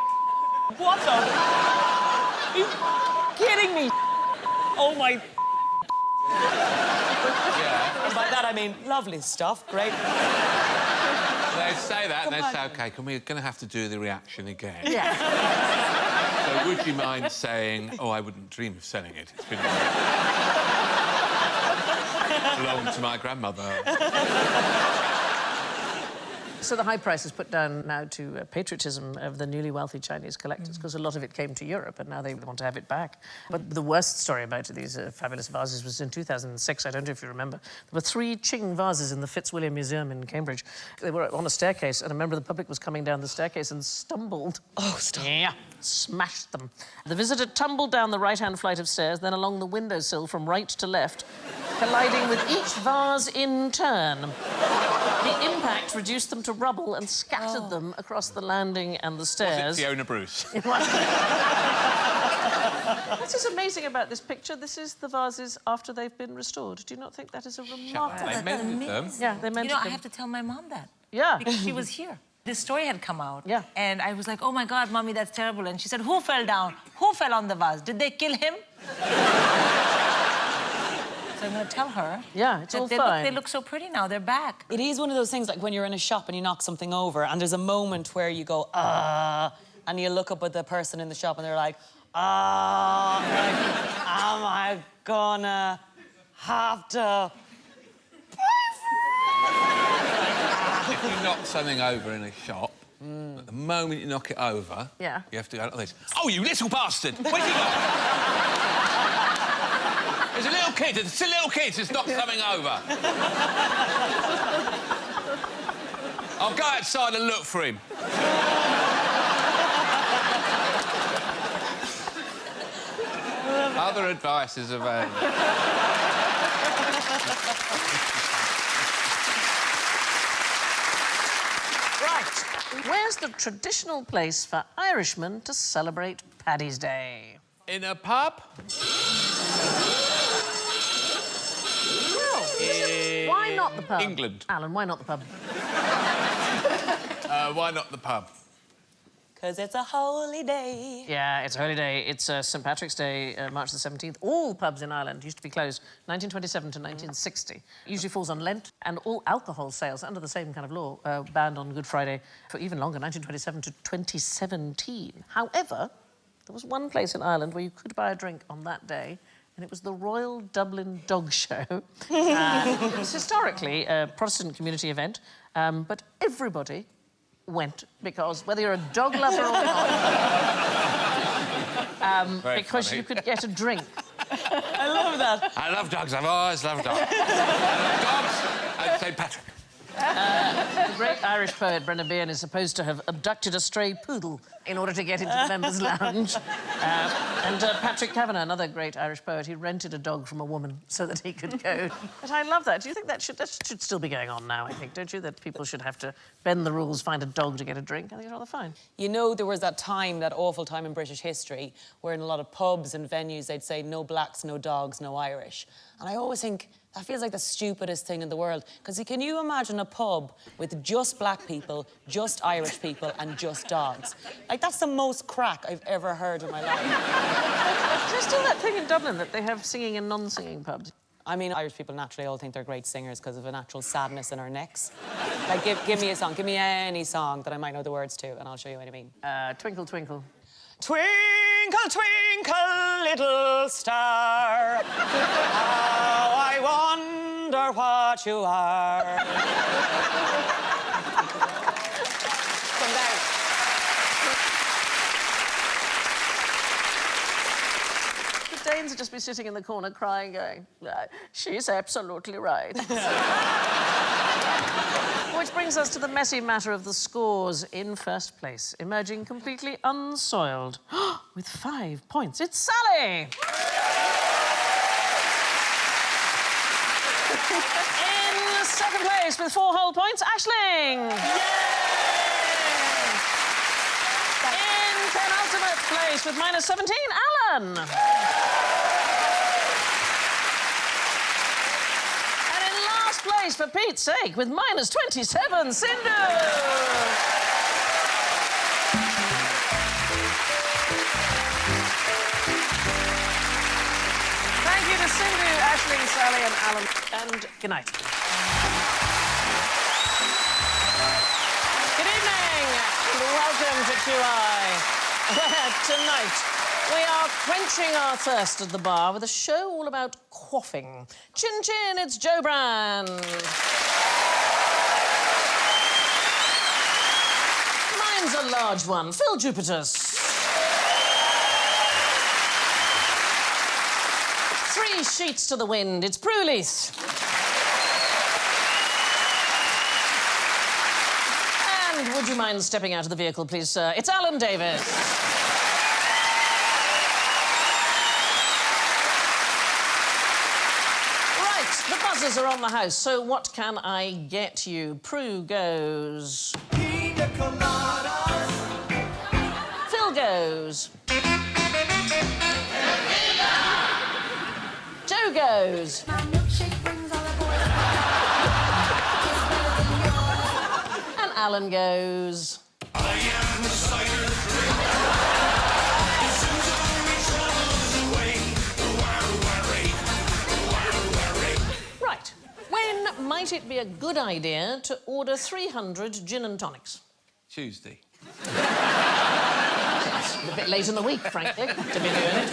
what the? Are you kidding me? Oh, my Yeah. And by that, I mean, lovely stuff, great. They say that, and they say, OK, we're going to have to do the reaction again. Yeah. So would you mind saying, oh, I wouldn't dream of selling it. It's been... belonged to my grandmother. So the high price is put down now to patriotism of the newly wealthy Chinese collectors, because a lot of it came to Europe and now they want to have it back. But the worst story about these fabulous vases was in 2006. I don't know if you remember. There were 3 Qing vases in the Fitzwilliam Museum in Cambridge. They were on a staircase, and a member of the public was coming down the staircase and stumbled. Oh, stop. Yeah, smashed them. The visitor tumbled down the right-hand flight of stairs, then along the windowsill from right to left, colliding with each vase in turn. The impact reduced them to rubble and scattered them across the landing and the stairs. Was it Fiona Bruce? What is amazing about this picture, this is the vases after they've been restored. Do you not think that is a remarkable... They mended them. Yeah, they mended You know, them. I have to tell my mom that. Yeah. Because she was here. This story had come out. Yeah. And I was like, oh, my God, Mommy, that's terrible. And she said, who fell down? Who fell on the vase? Did they kill him? So I'm going to tell her. Yeah, it's all they fine. They look so pretty now. They're back. It is one of those things, like when you're in a shop and you knock something over and there's a moment where you go, and you look up at the person in the shop and they're like, like, am I gonna have to... If you knock something over in a shop, at the moment you knock it over, Yeah. you have to go like this. Oh, you little bastard! Where's he gone? There's a little kid who's knocked something over. I'll go outside and look for him. Other advice is available. Right. Where's the traditional place for Irishmen to celebrate Paddy's Day? In a pub? Why not the pub? England. Alan, why not the pub? Why not the pub? Because it's a holy day. Yeah, it's a holy day. It's St. Patrick's Day, March the 17th. All pubs in Ireland used to be closed 1927 to 1960. Usually falls on Lent, and all alcohol sales, under the same kind of law, banned on Good Friday for even longer, 1927 to 2017. However, there was one place in Ireland where you could buy a drink on that day, and it was the Royal Dublin Dog Show. It was historically a Protestant community event, but everybody went because whether you're a dog lover or not, because funny. you could get a drink. I love that. I love dogs. I've always loved dogs. I love dogs and St. Patrick. The great Irish poet Brendan Behan is supposed to have abducted a stray poodle in order to get into the members' lounge. And Patrick Kavanagh, another great Irish poet, he rented a dog from a woman so that he could go. But I love that. Do you think that should still be going on now, I think, don't you? That people should have to bend the rules, find a dog to get a drink? I think it's rather fine. You know, there was that time, that awful time in British history, where in a lot of pubs and venues they'd say no blacks, no dogs, no Irish. And I always think that feels like the stupidest thing in the world. Because can you imagine a pub with just black people, just Irish people, and just dogs? Like, that's the most crack I've ever heard in my life. There's still that thing in Dublin that they have singing and non-singing pubs. I mean, Irish people naturally all think they're great singers because of a natural sadness in our necks. Like, give me a song. Give me any song that I might know the words to, and I'll show you what I mean. Twinkle, twinkle. Twinkle, twinkle, little star, how I wonder what you are. Come down. The Danes would just be sitting in the corner crying, going, she's absolutely right. Which brings us to the messy matter of the scores. In first place, emerging completely unsoiled, with 5 points, it's Sally! In second place, with 4 whole points, Aisling! In penultimate place, with minus 17, Alan! Place, for Pete's sake, with minus 27, Sindhu! Thank you to Sindhu, Aisling, Sally and Alan, and good night. Good evening, and welcome to QI. Tonight, we are quenching our thirst at the bar with a show all about quaffing. Chin chin, it's Joe Brand. Mine's a large one, Phil Jupitus. 3 sheets to the wind, it's Prue Leith. And would you mind stepping out of the vehicle, please, sir? It's Alan Davis. The buzzers are on the house, so what can I get you? Prue goes. Pina coladas. Phil goes. Joe goes. And Alan goes. I am the cider might it be a good idea to order 300 gin and tonics? Tuesday. It's a bit late in the week, frankly, to be doing it.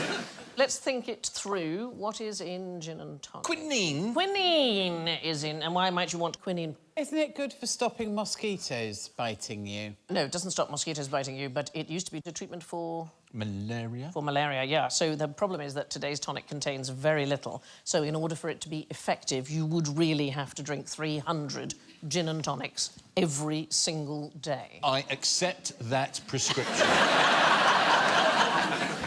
Let's think it through. What is in gin and tonic? Quinine. Quinine is in. And why might you want quinine? Isn't it good for stopping mosquitoes biting you? No, it doesn't stop mosquitoes biting you, but it used to be a treatment for... Malaria? For malaria, yeah. So the problem is that today's tonic contains very little. So in order for it to be effective, you would really have to drink 300 gin and tonics every single day. I accept that prescription.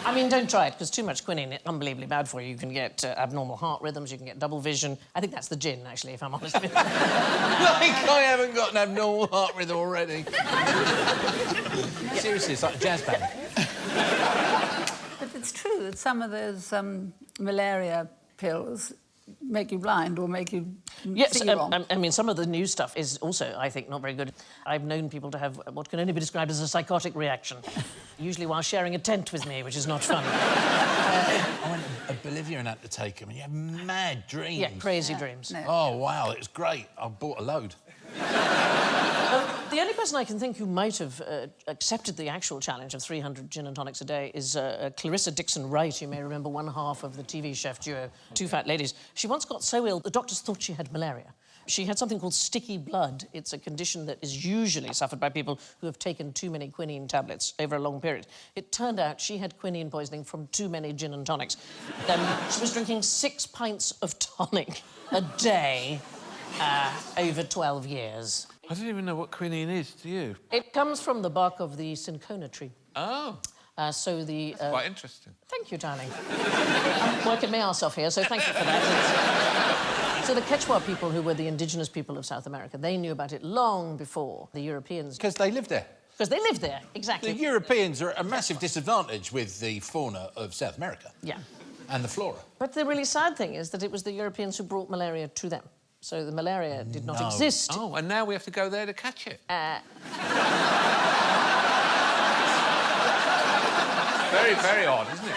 I mean, don't try it, because too much quinine is unbelievably bad for you. You can get abnormal heart rhythms, you can get double vision. I think that's the gin, actually, if I'm honest with you. Like I haven't got an abnormal heart rhythm already. Seriously, it's like a jazz band. But it's true that some of those malaria pills make you blind or make you Yes, see wrong. I mean, some of the new stuff is also, I think, not very good. I've known people to have what can only be described as a psychotic reaction, usually while sharing a tent with me, which is not fun. I went to Bolivia and had to take them, and you have mad dreams. Yeah, crazy dreams. No. Oh, wow, it was great. I bought a load. The only person I can think who might have accepted the actual challenge of 300 gin and tonics a day is Clarissa Dixon Wright. You may remember one half of the TV chef duo, Two Fat Ladies. She once got so ill, the doctors thought she had malaria. She had something called sticky blood. It's a condition that is usually suffered by people who have taken too many quinine tablets over a long period. It turned out she had quinine poisoning from too many gin and tonics. She was drinking 6 pints of tonic a day over 12 years. I don't even know what quinine is, do you? It comes from the bark of the cinchona tree. Oh. Quite interesting. Thank you, darling. I'm working my arse off here, so thank you for that. So the Quechua people, who were the indigenous people of South America, they knew about it long before the Europeans. Because they lived there. Because they lived there, exactly. The Europeans are at a massive disadvantage with the fauna of South America. Yeah. And the flora. But the really sad thing is that it was the Europeans who brought malaria to them. So the malaria did not exist. Oh, and now we have to go there to catch it. Very, very odd, isn't it?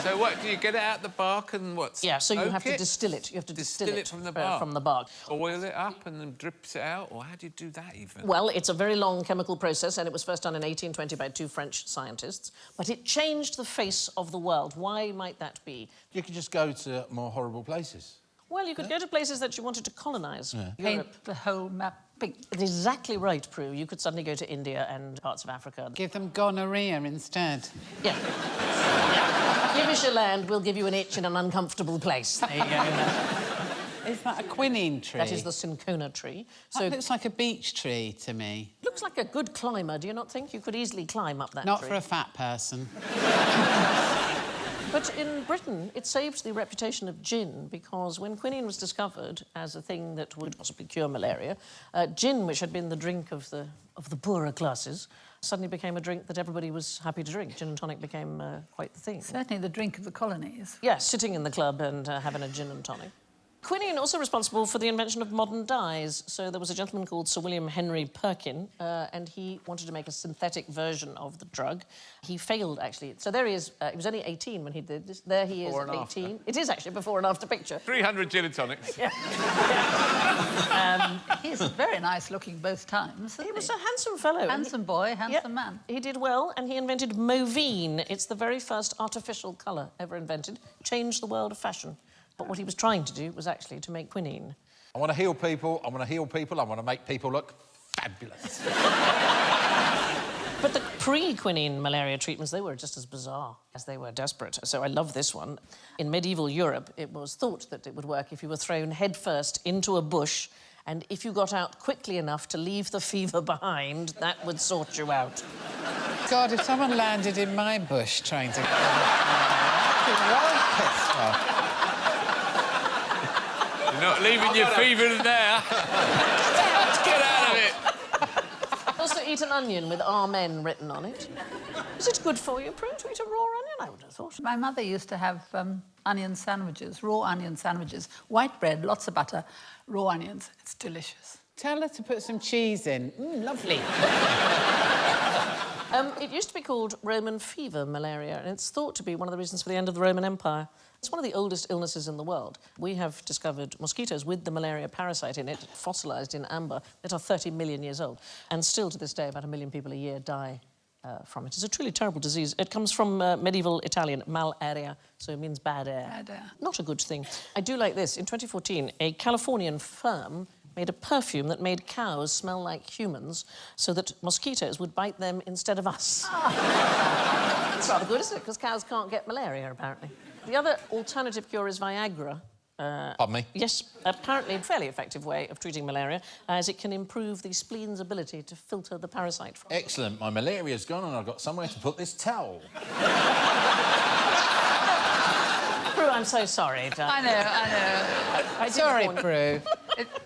So what, do you get it out the bark and what? Yeah, so you have to it? distill it. You have to distill it from the bark? From the bark. Boil it up and then drips it out? Or how do you do that, even? Well, it's a very long chemical process, and it was first done in 1820 by 2 French scientists. But it changed the face of the world. Why might that be? You could just go to more horrible places. Well, you could go to places that you wanted to colonise. Yeah. Europe. Paint the whole map pink. Exactly right, Prue. You could suddenly go to India and parts of Africa. Give them gonorrhea instead. Yeah. Yeah. Give us your land, we'll give you an itch in an uncomfortable place. There you go. Is that a quinine tree? That is the cinchona tree. That looks like a beech tree to me. Looks like a good climber, do you not think? You could easily climb up that Not tree. for a fat person. But in Britain, it saved the reputation of gin because when quinine was discovered as a thing that would possibly cure malaria, gin, which had been the drink of the poorer classes, suddenly became a drink that everybody was happy to drink. Gin and tonic became quite the thing. Certainly the drink of the colonies. Yeah, sitting in the club and having a gin and tonic. Quinine also responsible for the invention of modern dyes. So there was a gentleman called Sir William Henry Perkin, and he wanted to make a synthetic version of the drug. He failed, actually. So there he is. He was only 18 when he did this. There he is, 18. After. It is actually before and after picture. 300 gin and tonics. Yeah. He's very nice looking both times. He was a handsome fellow. Handsome boy, handsome man. He did well, and he invented Movine. It's the very first artificial colour ever invented. Changed the world of fashion. But what he was trying to do was actually to make quinine. I want to heal people, I want to heal people, I want to make people look fabulous. But the pre-quinine malaria treatments, they were just as bizarre as they were desperate. So I love this one. In medieval Europe, it was thought that it would work if you were thrown headfirst into a bush, and if you got out quickly enough to leave the fever behind, that would sort you out. God, if someone landed in my bush trying to... I'd be well pissed off. You're not leaving your fever there. Let's get out of it. Also eat an onion with Amen written on it. Is it good for you, Prue, to eat a raw onion? I would have thought. My mother used to have onion sandwiches, raw onion sandwiches. White bread, lots of butter, raw onions. It's delicious. Tell her to put some cheese in. Lovely. It used to be called Roman fever malaria, and it's thought to be one of the reasons for the end of the Roman Empire. It's one of the oldest illnesses in the world. We have discovered mosquitoes with the malaria parasite in it, fossilised in amber, that are 30 million years old. And still to this day, about 1 million people a year die from it. It's a truly terrible disease. It comes from medieval Italian, malaria, so it means bad air. Bad air. Not a good thing. I do like this. In 2014, a Californian firm made a perfume that made cows smell like humans so that mosquitoes would bite them instead of us. It's rather good, isn't it? Because cows can't get malaria, apparently. The other alternative cure is Viagra. Pardon me? Yes, apparently a fairly effective way of treating malaria, as it can improve the spleen's ability to filter the parasite from... Excellent. My malaria's gone and I've got somewhere to put this towel. Prue, I'm so sorry. I know. I did Sorry, warn you. Prue.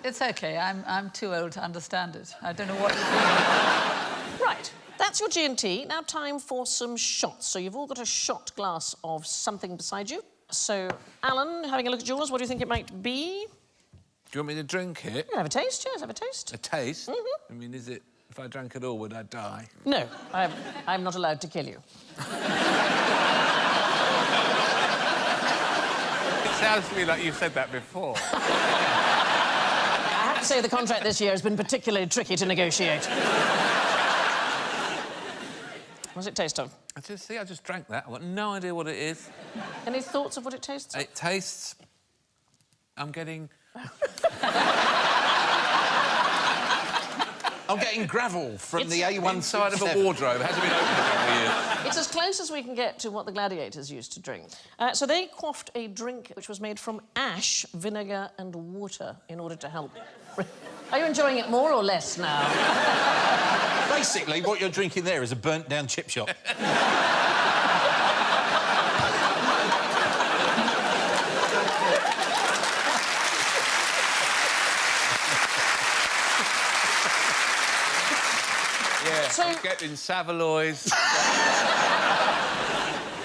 It's OK. I'm too old to understand it. I don't know what you're doing. Right. That's your G&T. Now time for some shots. So you've all got a shot glass of something beside you. So, Alan, having a look at yours, what do you think it might be? Do you want me to drink it? You can have a taste, yes, have a taste. A taste? Mm-hmm. I mean, is it... If I drank it all, would I die? No, I'm not allowed to kill you. It sounds to me like you've said that before. I have to say the contract this year has been particularly tricky to negotiate. What does it taste of? I just drank that. I've got no idea what it is. Any thoughts of what it tastes of? It tastes... I'm getting gravel from the A1 inside of a wardrobe. It hasn't been opened in a couple of years. It's as close as we can get to what the gladiators used to drink. So they quaffed a drink which was made from ash, vinegar and water in order to help... Are you enjoying it more or less now? Basically, what you're drinking there is a burnt-down chip shop. So, getting Savaloys.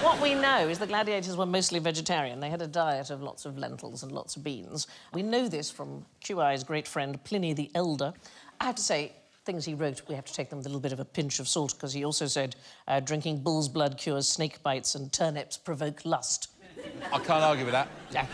What we know is the gladiators were mostly vegetarian. They had a diet of lots of lentils and lots of beans. We know this from QI's great friend Pliny the Elder. I have to say, things he wrote, we have to take them with a little bit of a pinch of salt, because he also said drinking bull's blood cures snake bites and turnips provoke lust. I can't argue with that. Yeah.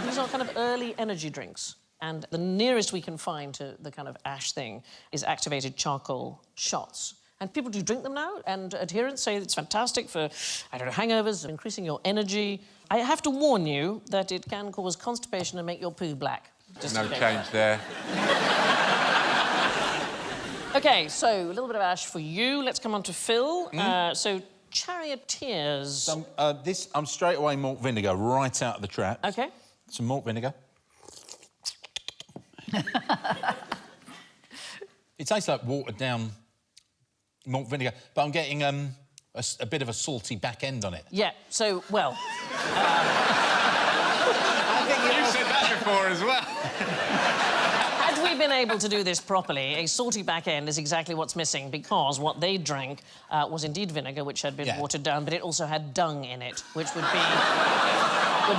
These are kind of early energy drinks. And the nearest we can find to the kind of ash thing is activated charcoal shots. And people do drink them now, and adherents say it's fantastic for, I don't know, hangovers, increasing your energy. I have to warn you that it can cause constipation and make your poo black. Just no change there. OK, so a little bit of ash for you. Let's come on to Phil. So, charioteers. I'm straight away malt vinegar right out of the trap. OK. Some malt vinegar. It tastes like watered-down malt vinegar, but I'm getting a bit of a salty back end on it. Yeah, so, well... I think you've said that before as well. Had we been able to do this properly, a salty back end is exactly what's missing, because what they drank was indeed vinegar, which had been watered down, but it also had dung in it, which would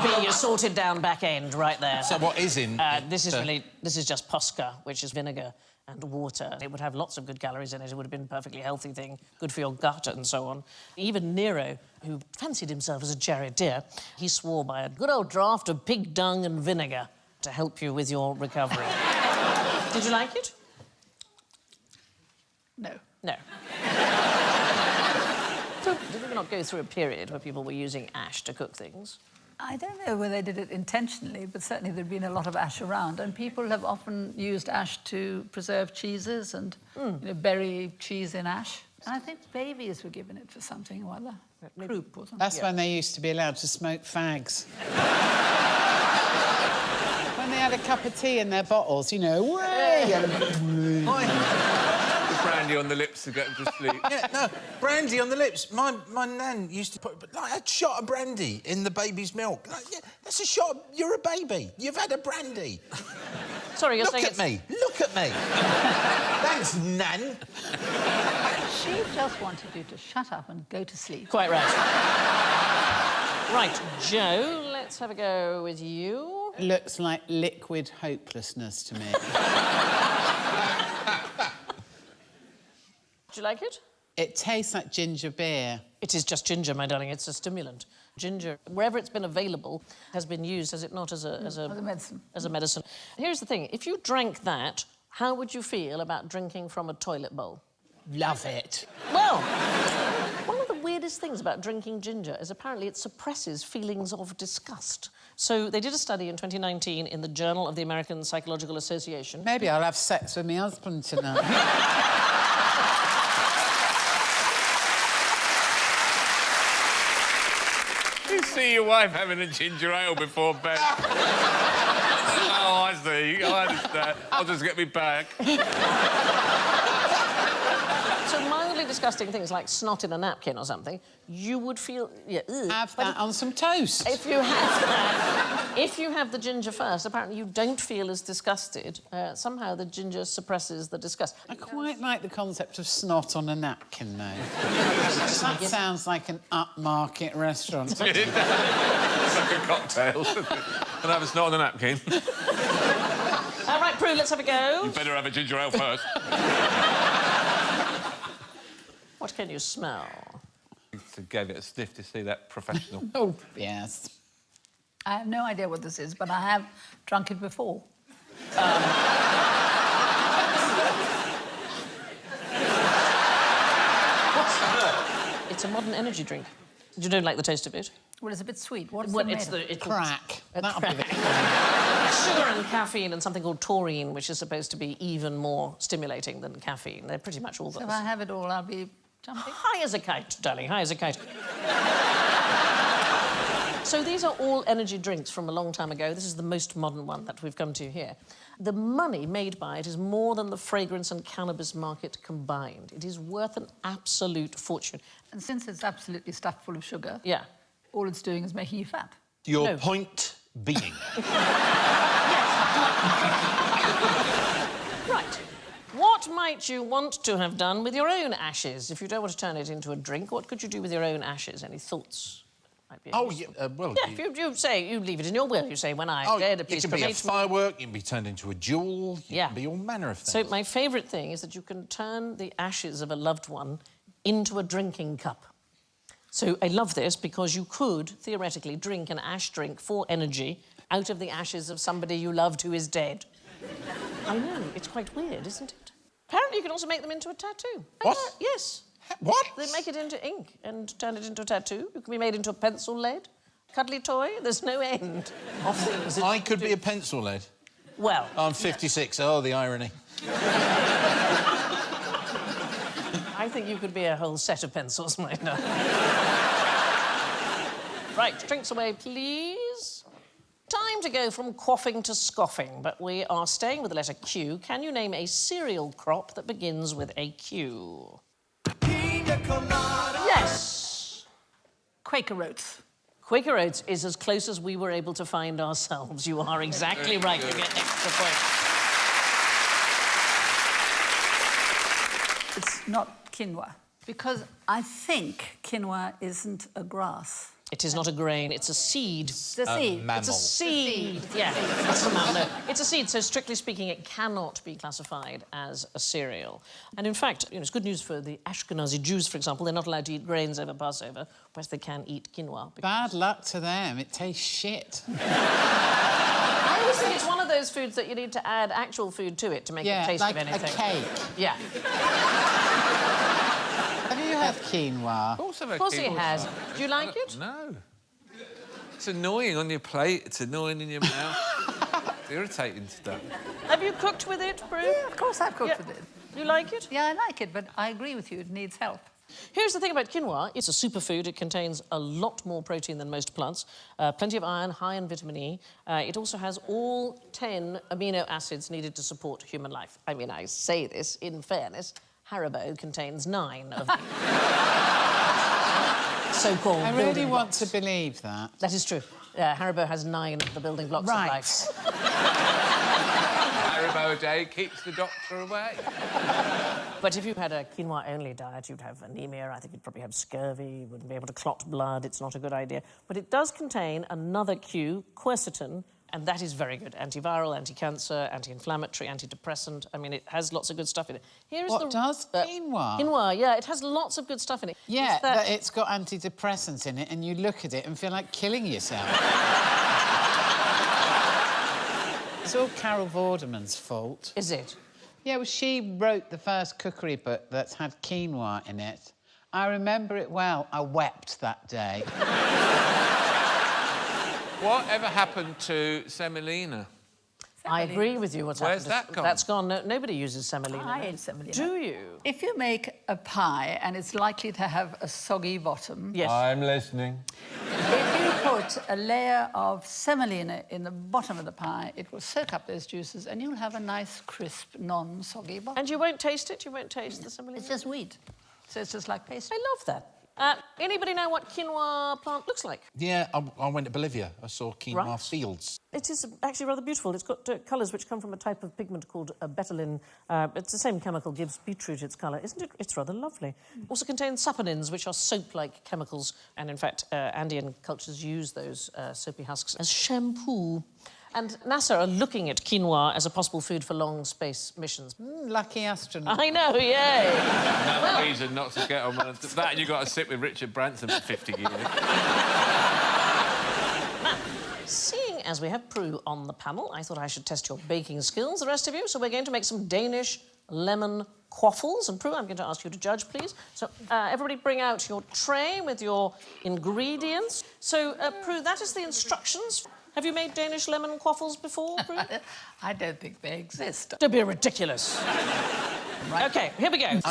be your salted down back end right there. So what is in this is just posca, which is vinegar and water. It would have lots of good calories in it. It would have been a perfectly healthy thing, good for your gut and so on. Even Nero, who fancied himself as a charioteer, he swore by a good old draught of pig dung and vinegar to help you with your recovery. Did you like it? No. No. So, did we not go through a period where people were using ash to cook things? I don't know whether they did it intentionally, but certainly there'd been a lot of ash around, and people have often used ash to preserve cheeses and you know, bury cheese in ash. And I think babies were given it for something or other. Croup or something. That's when they used to be allowed to smoke fags. When they had a cup of tea in their bottles, you know, The brandy on the lips to get them to sleep. Yeah, no, brandy on the lips. My nan used to put like a shot of brandy in the baby's milk. Like, yeah, that's a shot. You're a baby. You've had a brandy. Sorry, you're saying Look at me. Look at me. Thanks, Nan. She just wanted you to shut up and go to sleep. Quite right. Right, Joe, let's have a go with you. Looks like liquid hopelessness to me. Do you like it? It tastes like ginger beer. It is just ginger, my darling. It's a stimulant. Ginger, wherever it's been available, has been used, has it not, as a medicine. As a medicine. Here's the thing. If you drank that, how would you feel about drinking from a toilet bowl? Love it. Well, one of the weirdest things about drinking ginger is apparently it suppresses feelings of disgust. So they did a study in 2019 in the Journal of the American Psychological Association. Maybe I'll have sex with my husband tonight. You see your wife having a ginger ale before bed. Oh, I see. I understand. I'll just get me back. So mildly disgusting things like snot in a napkin or something, you would feel... Yeah, Have that on some toast. If you have that, if you have the ginger first, apparently you don't feel as disgusted. Somehow the ginger suppresses the disgust. I quite like the concept of snot on a napkin, though. That sounds like an upmarket restaurant. It's like a cocktail. And have a snot on the napkin. All right, Prue, let's have a go. You better have a ginger ale first. What can you smell? To give it a sniff to see that professional. Oh, yes. I have no idea what this is, but I have drunk it before. It's a modern energy drink. You don't like the taste of it? Well, it's a bit sweet. What's Well, it it's made of? Crack. That'll be the... Sugar and caffeine and something called taurine, which is supposed to be even more stimulating than caffeine. They're pretty much all So those. if I have it all, I'll be jumping. High as a kite, darling, high as a kite. So these are all energy drinks from a long time ago. This is the most modern one that we've come to here. The money made by it is more than the fragrance and cannabis market combined. It is worth an absolute fortune. And since it's absolutely stuffed full of sugar, Yeah. all it's doing is making you fat. Your No. point being... Right. What might you want to have done with your own ashes? If you don't want to turn it into a drink, what could you do with your own ashes? Any thoughts? Might be Oh, yeah, well... Yeah, if you say, you leave it in your will, you say, when I'm dead, it please can be a cremate me. firework, it can be turned into a jewel, it Yeah. can be all manner of things. So my favourite thing is that you can turn the ashes of a loved one into a drinking cup. So I love this because you could, theoretically, drink an ash drink for energy out of the ashes of somebody you loved who is dead. I know, it's quite weird, isn't it? Apparently you can also make them into a tattoo. What? Yes. What? They make it into ink and turn it into a tattoo. It can be made into a pencil lead, cuddly toy. There's no end of things. I could be a pencil lead. Well... I'm 56. Oh, the irony. I think you could be a whole set of pencils, my love. Right, drinks away, please. Time to go from quaffing to scoffing, but we are staying with the letter Q. Can you name a cereal crop that begins with a Q? Yes. Quaker Oats. Quaker Oats is as close as we were able to find ourselves. You are exactly right. You get extra points. It's not quinoa, because I think quinoa isn't a grass. It is not a grain, it's a seed. It's a seed. It's a seed. Yeah, that's the mammal. No, it's a seed, so strictly speaking, it cannot be classified as a cereal. And in fact, you know, it's good news for the Ashkenazi Jews, for example. They're not allowed to eat grains over Passover, whereas they can eat quinoa. Bad luck to them. It tastes shit. I always think it's one of those foods that you need to add actual food to it to make it taste like of anything. a cake. Yeah. Have you had quinoa? Of course I've had Of course he quinoa. has. Do you like it? No. It's annoying on your plate. It's annoying in your mouth. It's irritating stuff. Have you cooked with it, Prue? Yeah, of course I've cooked with it. You like it? Yeah, I like it, but I agree with you, it needs help. Here's the thing about quinoa. It's a superfood. It contains a lot more protein than most plants, plenty of iron, high in vitamin E. It also has all 10 amino acids needed to support human life. I mean, I say this in fairness. Haribo contains 9 of the so-called I really building want blocks. to believe that. That is true. Haribo has 9 of the building blocks of life. Haribo a day keeps the doctor away. But if you had a quinoa-only diet, you'd have anemia. I think you'd probably have scurvy. You wouldn't be able to clot blood. It's not a good idea. But it does contain another Q, quercetin, and that is very good. Antiviral, anti-cancer, anti-inflammatory, antidepressant. I mean, it has lots of good stuff in it. Here is What does quinoa? Quinoa, yeah, it has lots of good stuff in it. Yeah, It's that- but it's got antidepressants in it, and you look at it and feel like killing yourself. It's all Carol Vorderman's fault. Is it? Yeah, well, she wrote the first cookery book that's had quinoa in it. I remember it well. I wept that day. Whatever happened to semolina? I agree with you. Where's happened? that gone? That's gone. No, nobody uses semolina. I ate semolina. Do you? If you make a pie and it's likely to have a soggy bottom... Yes. I'm listening. If you put a layer of semolina in the bottom of the pie, it will soak up those juices and you'll have a nice, crisp, non-soggy bottom. And you won't taste it? You won't taste the semolina? It's just wheat. So it's just like pastry. I love that. Anybody know what quinoa plant looks like? Yeah, I went to Bolivia. I saw quinoa fields. It is actually rather beautiful. It's got colours which come from a type of pigment called betulin. It's the same chemical gives beetroot its colour. Isn't it? It's rather lovely. Also contains saponins, which are soap-like chemicals. And, in fact, Andean cultures use those soapy husks as shampoo. And NASA are looking at quinoa as a possible food for long space missions. Lucky astronaut. I know, yay! Another reason not to get on one. That and you've got to sit with Richard Branson for 50 years. Now, seeing as we have Prue on the panel, I thought I should test your baking skills, the rest of you. So we're going to make some Danish lemon quaffles. And Prue, I'm going to ask you to judge, please. So everybody bring out your tray with your ingredients. So, Prue, that is the instructions. Have you made Danish lemon quaffles before, Prue? I don't think they exist. Don't be ridiculous. Right. OK, here we go.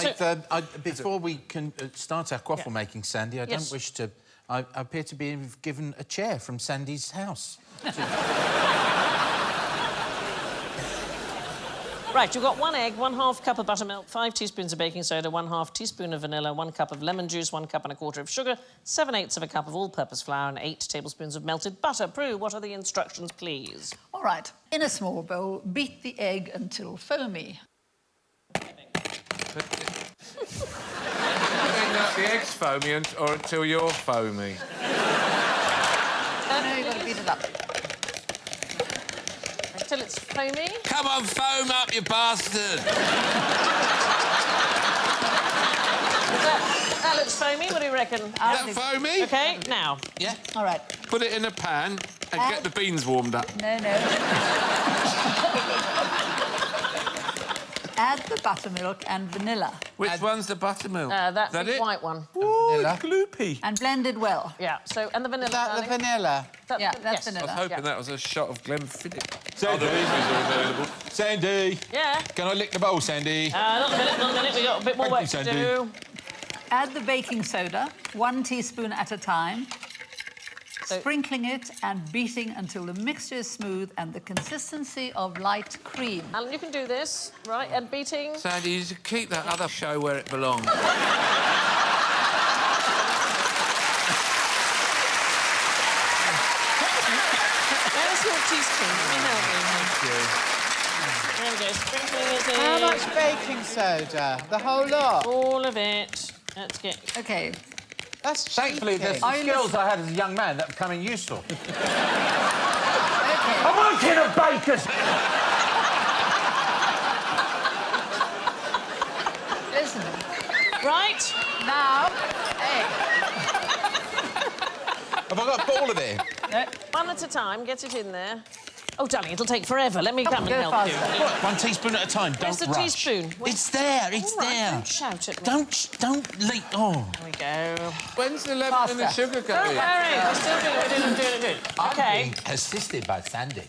Before we can start our quaffle making, Sandy, I don't wish to... I appear to be given a chair from Sandy's house. Right, you've got 1 egg, 1/2 cup of buttermilk, 5 teaspoons of baking soda, 1/2 teaspoon of vanilla, 1 cup of lemon juice, 1 cup and a quarter of sugar, 7/8 of a cup of all-purpose flour and 8 tablespoons of melted butter. Prue, what are the instructions, please? All right. In a small bowl, beat the egg until foamy. The egg's foamy or until you're foamy? No, you've got to beat it up. Until it's foamy? Come on, foam up, you bastard! That looks foamy. What do you reckon? Is that foamy? OK, now. Yeah. All right. Put it in a pan and get the beans warmed up. No. Add the buttermilk and vanilla. Which one's the buttermilk? That's that the it? white one. Ooh, it's gloopy. And blend it well. Yeah, so, and the vanilla, Is that the vanilla? Yeah, that's I vanilla. was hoping that was a shot of Glenfiddich. Sandy. Oh, the beans are available. Sandy! Yeah? Can I lick the bowl, Sandy? Not a minute. We've got a bit more work to do. Add the baking soda, 1 teaspoon at a time, sprinkling it and beating until the mixture is smooth and the consistency of light cream. Alan, you can do this, right? And beating. Sandy, you should keep that other show where it belongs. There's your teaspoon. Let me help you. There we go, sprinkling it in. How much baking soda? The whole lot? All of it. Let's get... OK. That's Thankfully, cheeky. there's some skills I had as a young man that are becoming useful. OK. I work in a baker's... Listen. Right. Now, egg. Have I got a ball of it? No. One at a time. Get it in there. Oh, darling, it'll take forever. Let me come and Go help faster. you. What? 1 teaspoon at a time. Where's Don't the rush. teaspoon? It's there. It's All right, there. don't shout at me. Don't leak. Oh. There we go. When's the lemon and the sugar Don't going? worry, we're still doing it. We're doing it. OK. Assisted by Sandy.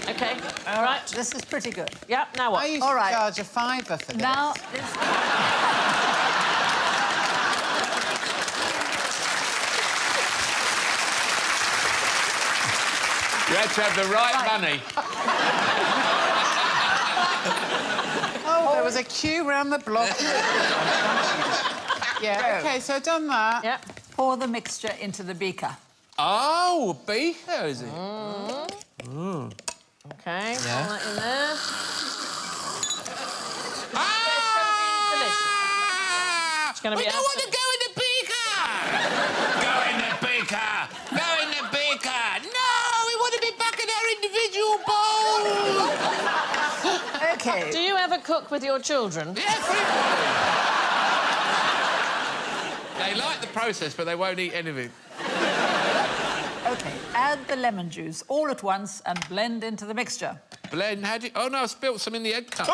OK. All right. This is pretty good. Yeah, now what? I used All to right. charge a £5 for this. Now, You had to have the right money. Oh, there was a queue round the block. Yeah, OK, so I've done that. Yep. pour the mixture into the beaker. Oh, a beaker, is it? OK, Yeah. all that in there. It's going to be... I don't want to go in the beaker! Go in the beaker! Go in the beaker! No, we want to be back in our individual bowls! OK. Do you ever cook with your children? Yeah, they like the process, but they won't eat anything. OK, add the lemon juice all at once and blend into the mixture. Blend, how do you... Oh, no, I spilt some in the egg cup.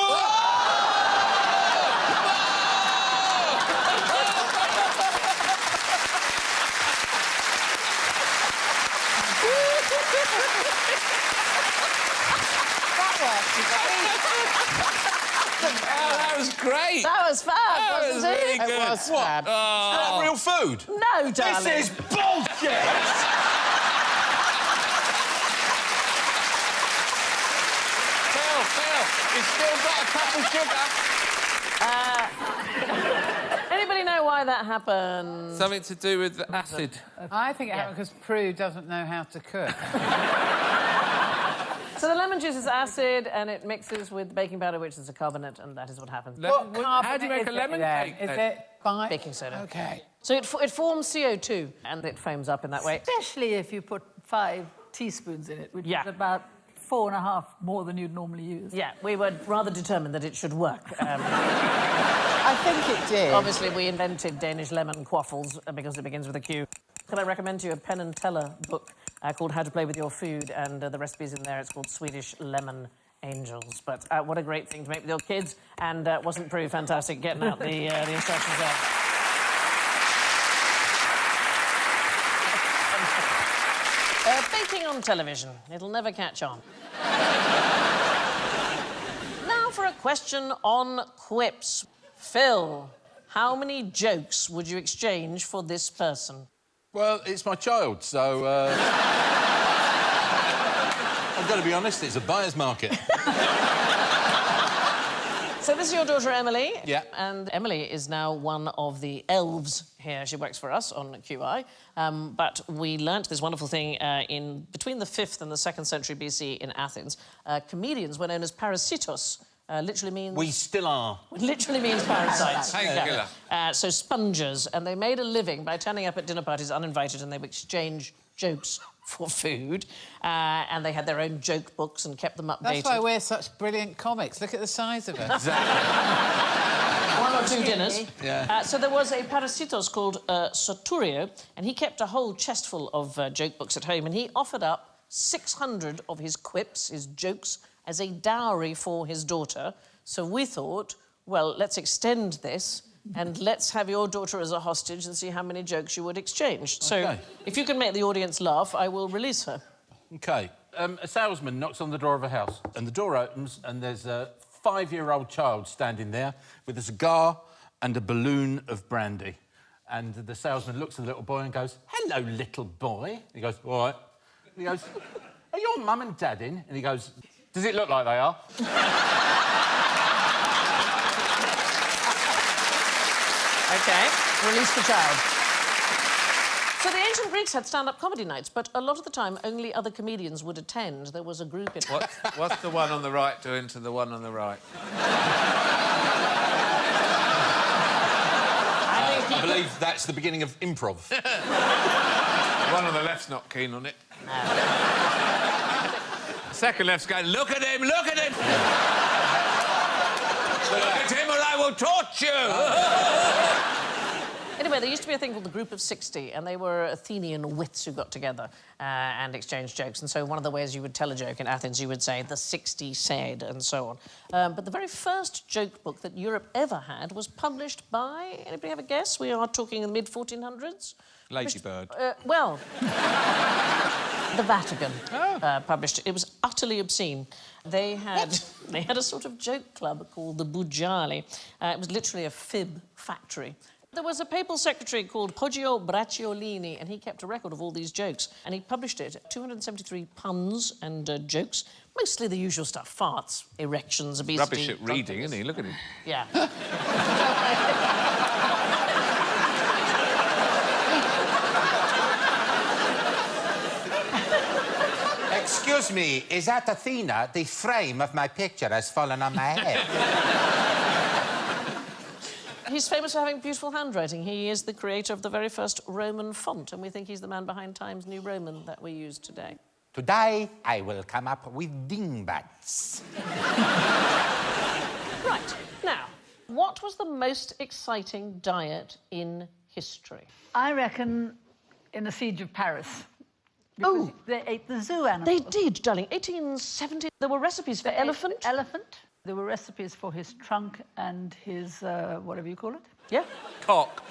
That was great. That was fab, That was wasn't really it? good. It was fab. Oh. Is that real food? No, darling. This is bullshit! He's still got a cup of sugar. Anybody know why that happened? Something to do with the acid. I think it happened because Prue doesn't know how to cook. So the lemon juice is acid and it mixes with baking powder, which is a carbonate, and that is what happens. How do you make a lemon cake? Is then? it by... Baking soda. OK. So it forms CO2 and it foams up in that way. Especially if you put 5 teaspoons in it, which is about 4.5 more than you'd normally use. Yeah, we were rather determined that it should work. I think it did. Obviously, we invented Danish lemon quaffles because it begins with a Q. Can I recommend to you a Penn and Teller book called How to Play with Your Food, and the recipe's in there. It's called Swedish Lemon Angels. But what a great thing to make with your kids, and wasn't Prue fantastic getting out the instructions there. Baking on television. It'll never catch on. Now for a question on quips. Phil, how many jokes would you exchange for this person? Well, it's my child, so... I've got to be honest, it's a buyer's market. So this is your daughter, Emily. Yeah. And Emily is now one of the elves here. She works for us on QI. But we learnt this wonderful thing in between the 5th and the 2nd century BC in Athens. Comedians were known as parasitos. Literally means... We still are. Literally means parasites. Painkiller. So spongers. And they made a living by turning up at dinner parties uninvited, and they would exchange jokes for food. And they had their own joke books and kept them updated. That's why we're such brilliant comics. Look at the size of us. Exactly. 1 or 2 dinners. Yeah. So there was a parasitos called Soturio, and he kept a whole chest full of joke books at home, and he offered up 600 of his quips, his jokes, as a dowry for his daughter. So we thought, well, let's extend this and let's have your daughter as a hostage and see how many jokes you would exchange. So if you can make the audience laugh, I will release her. OK. A salesman knocks on the door of a house, and the door opens, and there's a 5-year-old child standing there with a cigar and a balloon of brandy. And the salesman looks at the little boy and goes, "Hello, little boy." He goes, "All right." He goes, "Are your mum and dad in?" And he goes, "Does it look like they are?" OK, release the child. So the ancient Greeks had stand-up comedy nights, but a lot of the time only other comedians would attend. There was a group in... What's the one on the right doing to the one on the right? I believe that's the beginning of improv. The one on the left's not keen on it. The second left's going, "Look at him, look at him!" "Look at him or I will torch you!" Anyway, there used to be a thing called the Group of 60, and they were Athenian wits who got together and exchanged jokes. And so one of the ways you would tell a joke in Athens, you would say, "the 60 said," and so on. But the very first joke book that Europe ever had was published by... Anybody have a guess? We are talking in the mid-1400s. Ladybird. Well, the Vatican published it. It was utterly obscene. They had a sort of joke club called the Bugiali. It was literally a fib factory. There was a papal secretary called Poggio Bracciolini, and he kept a record of all these jokes. And he published it, 273 puns and jokes, mostly the usual stuff, farts, erections, obesity... Rubbish at reading, isn't he? Look at him. Yeah. Excuse me, is that Athena? The frame of my picture has fallen on my head. He's famous for having beautiful handwriting. He is the creator of the very first Roman font, and we think he's the man behind Times New Roman that we use today. Today, I will come up with dingbats. Right. Now, what was the most exciting diet in history? I reckon in the Siege of Paris. Because they ate the zoo animals. They did, darling. 1870. There were recipes for elephant. Elephant. There were recipes for his trunk and his, whatever you call it. Yeah. Cock.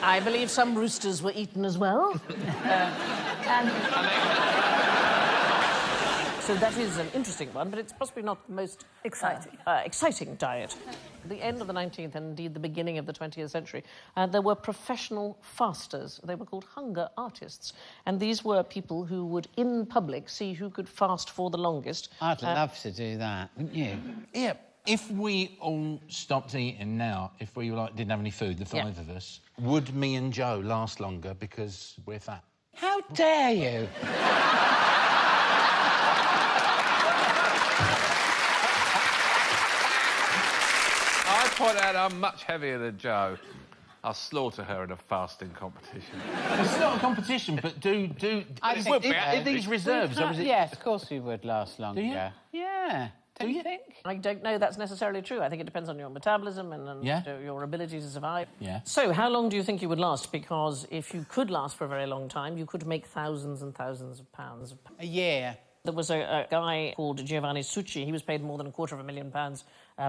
I believe some roosters were eaten as well. So that is an interesting one, but it's possibly not the most exciting diet. At the end of the 19th and indeed the beginning of the 20th century, there were professional fasters. They were called hunger artists. And these were people who would, in public, see who could fast for the longest. I'd love to do that, wouldn't you? Yeah. If we all stopped eating now, if we didn't have any food, the five of us, would me and Joe last longer because we're fat? How dare you? I point out I'm much heavier than Joe. I'll slaughter her in a fasting competition. It's not a competition, but do are these reserves? Or is it... Yes, of course we would last longer. Do you? Yeah. Don't you think? I don't know that's necessarily true. I think it depends on your metabolism and your ability to survive. Yeah. So, how long do you think you would last? Because if you could last for a very long time, you could make thousands and thousands of pounds. A year. There was a guy called Giovanni Succi. He was paid more than £250,000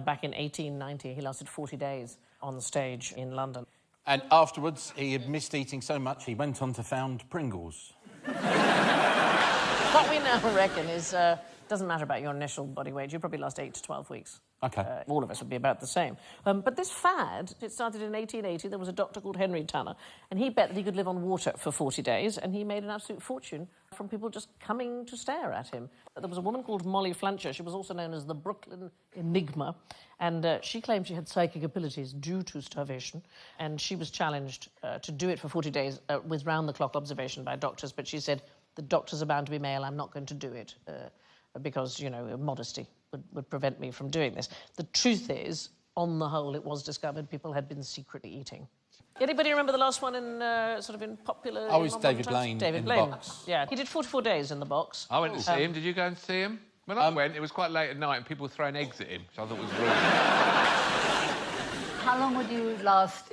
back in 1890. He lasted 40 days on the stage in London. And afterwards, he had missed eating so much, he went on to found Pringles. What we now reckon is... doesn't matter about your initial body weight. You probably last 8 to 12 weeks. OK. All of us would be about the same. But this fad, it started in 1880. There was a doctor called Henry Tanner, and he bet that he could live on water for 40 days, and he made an absolute fortune from people just coming to stare at him. There was a woman called Molly Flancher. She was also known as the Brooklyn Enigma, and she claimed she had psychic abilities due to starvation, and she was challenged to do it for 40 days with round-the-clock observation by doctors, but she said, the doctors are bound to be male, I'm not going to do it. Because, you know, modesty would prevent me from doing this. The truth is, on the whole, it was discovered people had been secretly eating. Anybody remember the last one in sort of in popular... Oh, it's David Blaine. David Blaine. The box. Yeah, he did 44 days in the box. I went to see him. Did you go and see him? When I went, it was quite late at night and people were throwing eggs at him, which I thought was rude. How long would you last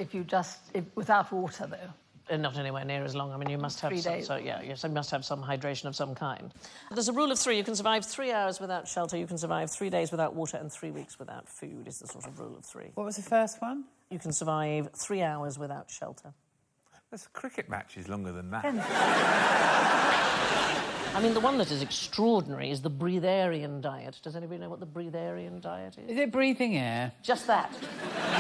without water, though? Not anywhere near as long. I mean, you must have 3 some... days. So, yeah, you must have some hydration of some kind. There's a rule of 3. You can survive 3 hours without shelter, you can survive 3 days without water, and 3 weeks without food is the sort of rule of 3. What was the first one? You can survive 3 hours without shelter. There's cricket matches longer than that. I mean, the one that is extraordinary is the breatharian diet. Does anybody know what the breatharian diet is? Is it breathing air? Just that.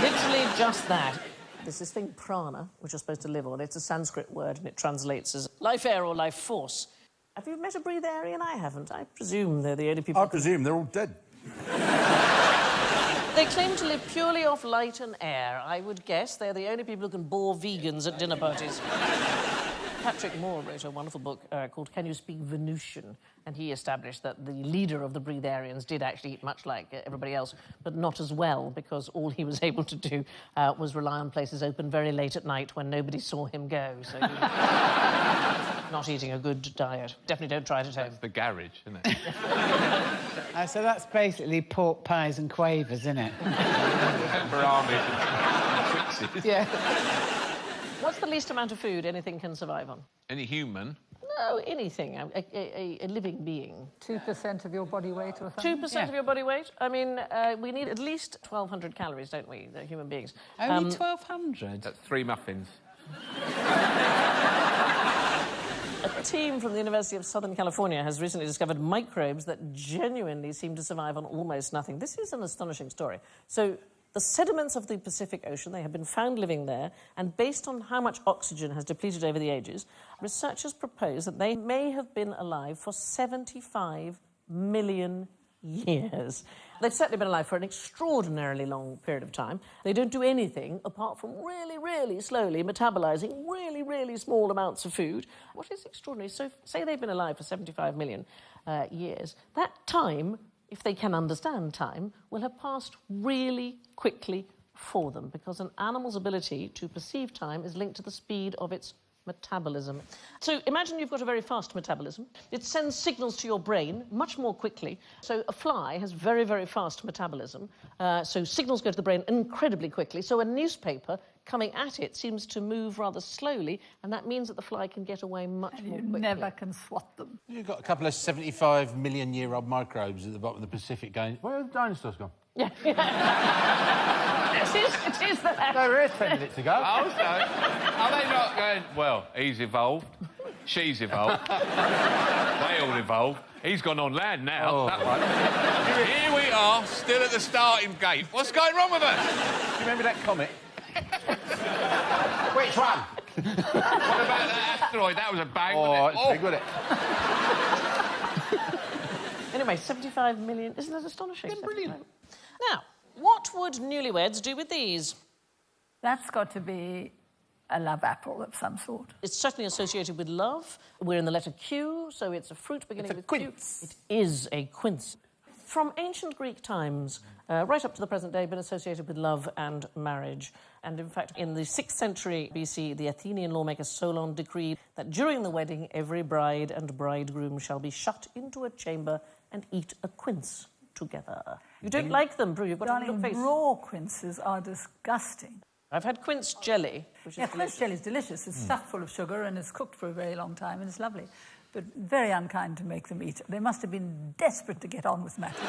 Literally just that. There's this thing, prana, which you're supposed to live on. It's a Sanskrit word, and it translates as life air or life force. Have you met a breatharian? I haven't. I presume they're the only people... I presume they're all dead. They claim to live purely off light and air. I would guess they're the only people who can bore vegans at dinner parties. Patrick Moore wrote a wonderful book called Can You Speak Venusian? And he established that the leader of the breatharians did actually eat much like everybody else, but not as well, because all he was able to do was rely on places open very late at night when nobody saw him go. So he... not eating a good diet. Definitely don't try it at home. That's the garage, isn't it? So that's basically pork pies and quavers, isn't it? Yeah. What's the least amount of food anything can survive on? Any human? No, anything. A living being. 2% of your body weight or something? 2% of your body weight? I mean, we need at least 1,200 calories, don't we, the human beings? Only 1,200? That's 3 muffins. A team from the University of Southern California has recently discovered microbes that genuinely seem to survive on almost nothing. This is an astonishing story. So, the sediments of the Pacific Ocean, they have been found living there, and based on how much oxygen has depleted over the ages, researchers propose that they may have been alive for 75 million years. They've certainly been alive for an extraordinarily long period of time. They don't do anything apart from really, really slowly metabolizing really, really small amounts of food. What is extraordinary, so say they've been alive for 75 million years, that time, if they can understand time, will have passed really quickly for them, because an animal's ability to perceive time is linked to the speed of its metabolism. So imagine you've got a very fast metabolism. It sends signals to your brain much more quickly. So a fly has very, very fast metabolism. So signals go to the brain incredibly quickly. So a newspaper coming at it seems to move rather slowly, and that means that the fly can get away much more quickly. You never can swat them. You've got a couple of 75-million-year-old microbes at the bottom of the Pacific going, where have the dinosaurs gone? Yeah. It is that. They were here 10 minutes ago. Oh, so are they not going, well, he's evolved? She's evolved. They all evolved. He's gone on land now. Oh. That one. Here we are, still at the starting gate. What's going wrong with us? Do you remember that comet? Which one? What about that asteroid? That was a bang, Oh, wasn't it? it's pretty good. Anyway, 75 million. Isn't that astonishing? Yeah, brilliant. 75. Now, what would newlyweds do with these? That's got to be a love apple of some sort. It's certainly associated with love. We're in the letter Q, so it's a fruit beginning It's a with quince. Q. It is a quince. From ancient Greek times, right up to the present day, been associated with love and marriage. And in fact, in the 6th century BC, the Athenian lawmaker Solon decreed that during the wedding, every bride and bridegroom shall be shut into a chamber and eat a quince together. You don't like them, Prue? You've got a Darling, look face. raw quinces are disgusting. I've had quince jelly, which is Yeah, quince jelly is delicious. It's stuffed full of sugar and it's cooked for a very long time and it's lovely. But very unkind to make them eat. They must have been desperate to get on with matters.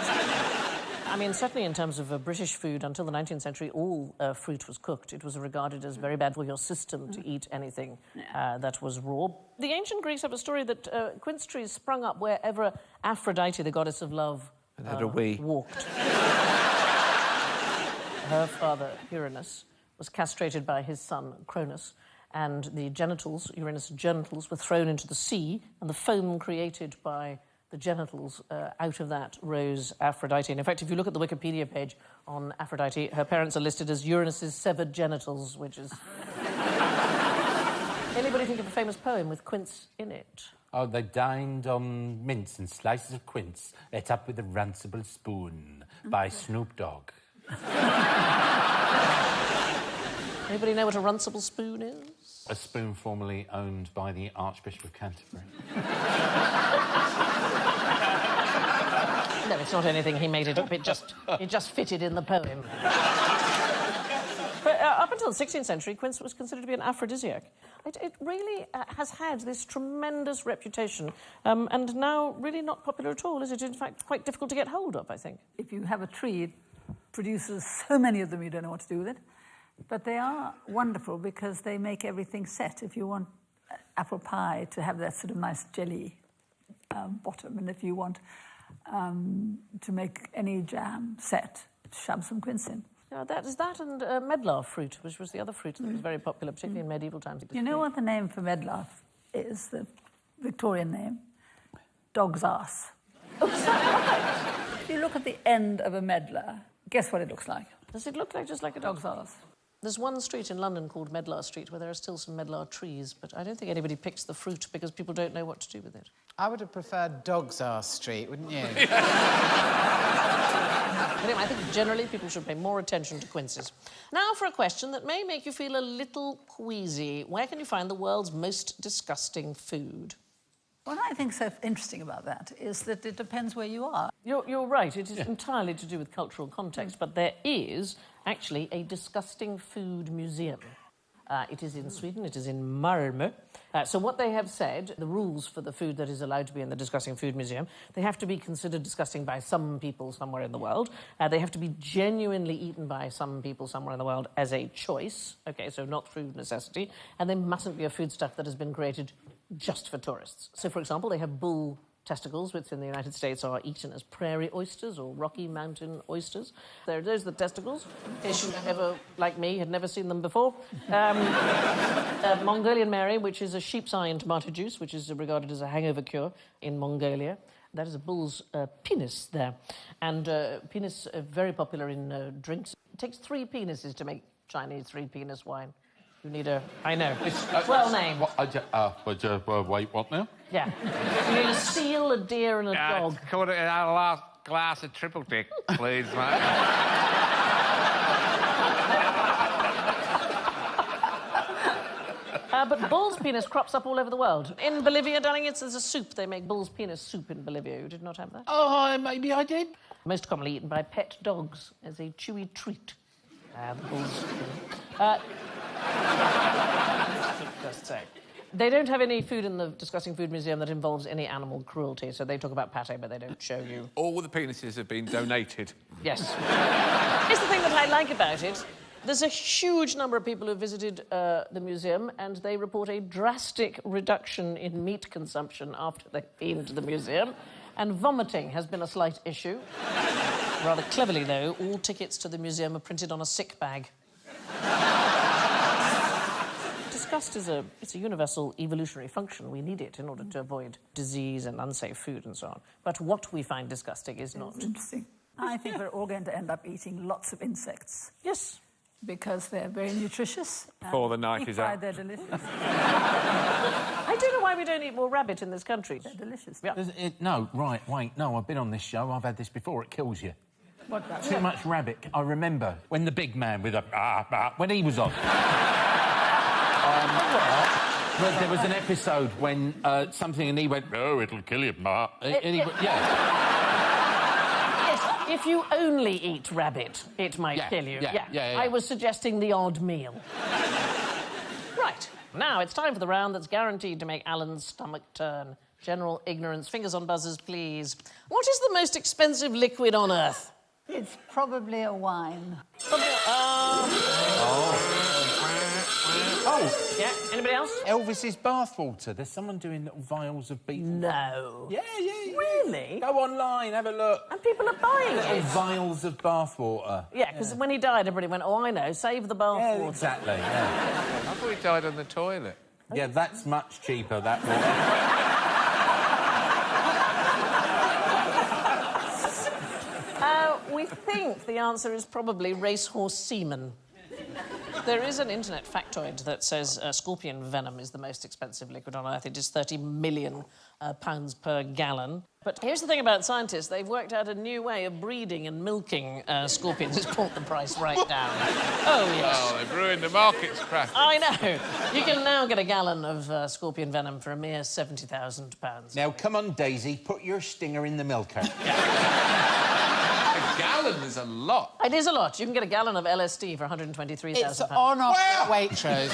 I mean, certainly in terms of British food, until the 19th century, all fruit was cooked. It was regarded as very bad for your system to eat anything that was raw. The ancient Greeks have a story that quince trees sprung up wherever Aphrodite, the goddess of love, had a wee. walked. Her father, Uranus, was castrated by his son, Cronus, and the genitals, Uranus' genitals, were thrown into the sea, and the foam created by the genitals, out of that rose Aphrodite. And in fact, if you look at the Wikipedia page on Aphrodite, her parents are listed as Uranus' severed genitals, which is... Anybody think of a famous poem with quince in it? Oh, they dined on mince and slices of quince, ate up with a runcible spoon by Snoop Dogg. Anybody know what a runcible spoon is? A spoon formerly owned by the Archbishop of Canterbury. No, it's not anything he made it up. It just fitted in the poem. But up until the 16th century, quince was considered to be an aphrodisiac. It really has had this tremendous reputation, and now really not popular at all, is it? In fact, quite difficult to get hold of, I think. If you have a tree, it produces so many of them you don't know what to do with it. But they are wonderful because they make everything set. If you want apple pie to have that sort of nice jelly bottom, and if you want to make any jam set, shove some quince in. Yeah, that and medlar fruit, which was the other fruit that was very popular, particularly in medieval times. You know what the name for medlar is, the Victorian name? Dog's ass. Oh, is that right? If you look at the end of a medlar, guess what it looks like? Does it look like just like a Dog's ass. There's one street in London called Medlar Street where there are still some medlar trees, but I don't think anybody picks the fruit because people don't know what to do with it. I would have preferred Dog's Arse Street, wouldn't you? Anyway, I think generally people should pay more attention to quinces. Now for a question that may make you feel a little queasy. Where can you find the world's most disgusting food? What I think so interesting about that is that it depends where you are. You're right, it is entirely to do with cultural context, but there is actually a disgusting food museum. It is in Sweden, it is in Malmö. So what they have said, the rules for the food that is allowed to be in the Disgusting Food Museum, they have to be considered disgusting by some people somewhere in the world. They have to be genuinely eaten by some people somewhere in the world as a choice, OK, so not through necessity, and they mustn't be a foodstuff that has been created just for tourists. So, for example, they have bull testicles, which in the United States are eaten as prairie oysters or Rocky Mountain oysters. Those are the testicles, in case you ever, like me, had never seen them before. Mongolian Mary, which is a sheep's eye in tomato juice, which is regarded as a hangover cure in Mongolia. That is a bull's penis there. And penis, very popular in drinks. It takes 3 penises to make Chinese 3-penis wine. You need a... I know. It's well named. Wait, what now? Yeah. You need a seal, a deer and a dog. Could I have a last glass of triple dick, please, mate? But bull's penis crops up all over the world. In Bolivia, darling, there's a soup. They make bull's penis soup in Bolivia. You did not have that? Oh, maybe I did. Most commonly eaten by pet dogs as a chewy treat. The bull's... just say. They don't have any food in the Disgusting Food Museum that involves any animal cruelty, so they talk about pate, but they don't show you. All the penises have been donated. Yes. Here's the thing that I like about it. There's a huge number of people who visited the museum, and they report a drastic reduction in meat consumption after they've been to the museum. And vomiting has been a slight issue. Rather cleverly, though, all tickets to the museum are printed on a sick bag. Disgust is it's a universal evolutionary function. We need it in order to avoid disease and unsafe food and so on. But what we find disgusting is not. It's interesting. I think we're all going to end up eating lots of insects. Yes. Because they're very nutritious. Before the knife is out. They're delicious. I don't know why we don't eat more rabbit in this country. They're delicious. Yeah. No, right, wait, no, I've been on this show. I've had this before. It kills you. What rabbit? Too much rabbit. I remember when the big man with a... when he was on. Well, there was an episode when something and he went, oh, it'll kill you, Ma. Yes, if you only eat rabbit, it might kill you. Yeah. I was suggesting the odd meal. Right, now it's time for the round that's guaranteed to make Alan's stomach turn. General ignorance. Fingers on buzzers, please. What is the most expensive liquid on Earth? It's probably a wine. Oh, Yeah, anybody else? Elvis's bathwater. There's someone doing little vials of beef. No. Yeah. Really? Go online, have a look. And people are buying Little it. vials of bathwater. Yeah, because when he died, everybody went, oh, I know, save the bathwater. Yeah, exactly, yeah. I thought he died on the toilet. Yeah, that's much cheaper, that water. We think the answer is probably racehorse semen. There is an internet factoid that says scorpion venom is the most expensive liquid on Earth. It is 30 million pounds per gallon. But here's the thing about scientists. They've worked out a new way of breeding and milking scorpions. It's brought the price right down. Oh, yes. Oh, they've ruined the market's craft. I know. You can now get a gallon of scorpion venom for a mere £70,000. Now, come on, Daisy, put your stinger in the milker. A gallon is a lot. It is a lot. You can get a gallon of LSD for £123,000. It's on off Waitrose.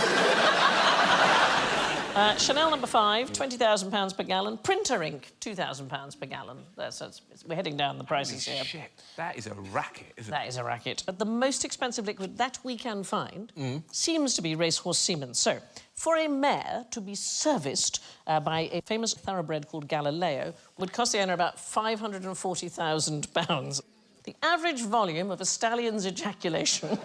Chanel number 5, £20,000 per gallon. Printer ink, £2,000 per gallon. We're heading down the prices here. Shit, that is a racket, isn't it? That is a racket. But the most expensive liquid that we can find seems to be racehorse semen. So, for a mare to be serviced by a famous thoroughbred called Galileo would cost the owner about £540,000. The average volume of a stallion's ejaculation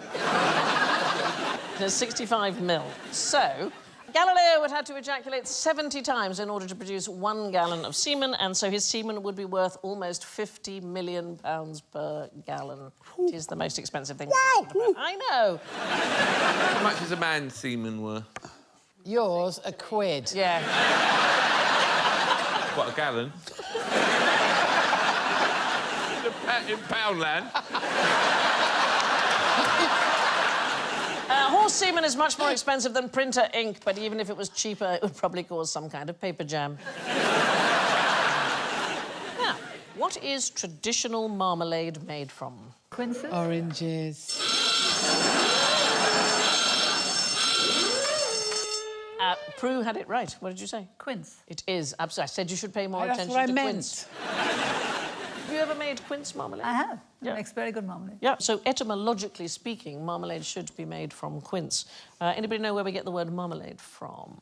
is 65 mil. So, Galileo would have to ejaculate 70 times in order to produce 1 gallon of semen, and so his semen would be worth almost £50 million per gallon. It is the most expensive thing. Wow! I know. How much is a man's semen worth? Yours, £1. Yeah. What, a gallon? In Poundland. Horse semen is much more expensive than printer ink, but even if it was cheaper, it would probably cause some kind of paper jam. Now, what is traditional marmalade made from? Quinces? Oranges. Prue had it right. What did you say? Quince. It is. Absolutely. I said you should pay more attention That's what I to meant. quince. Have you ever made quince marmalade? I have. Yeah. It makes very good marmalade. Yeah. So, etymologically speaking, marmalade should be made from quince. Anybody know where we get the word marmalade from?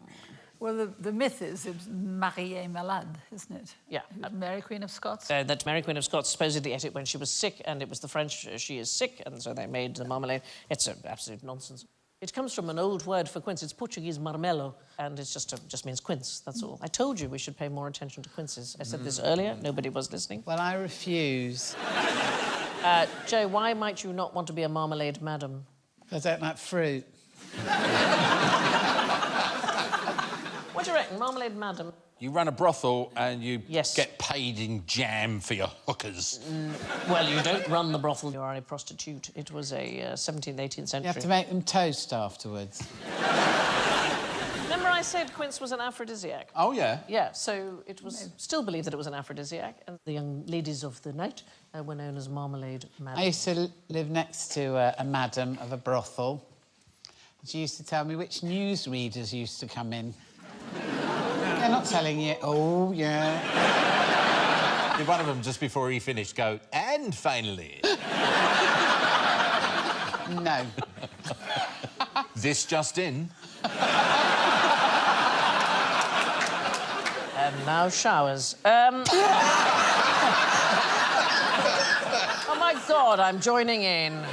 Well, the myth is it's Marie Malade, isn't it? Yeah. Mary Queen of Scots. That Mary Queen of Scots supposedly ate it when she was sick, and it was the French, she is sick, and so they made the marmalade. It's absolute nonsense. It comes from an old word for quince. It's Portuguese marmelo, and it just means quince, that's all. I told you we should pay more attention to quinces. I said this earlier, nobody was listening. Well, I refuse. Joe, why might you not want to be a marmalade madam? I don't like fruit. What do you reckon, marmalade madam? You run a brothel and you Yes. get paid in jam for your hookers. Well, you don't run the brothel, you are a prostitute. It was a 17th, 18th century. You have to make them toast afterwards. Remember I said quince was an aphrodisiac? Oh, yeah? Yeah, so it was still believed that it was an aphrodisiac, and the young ladies of the night were known as marmalade madam. I used to live next to a madam of a brothel. She used to tell me which newsreaders used to come in. They're not telling you, oh, yeah. Did one of them, just before he finished, go, and finally? No. This just in. And now showers. Oh, my God, I'm joining in.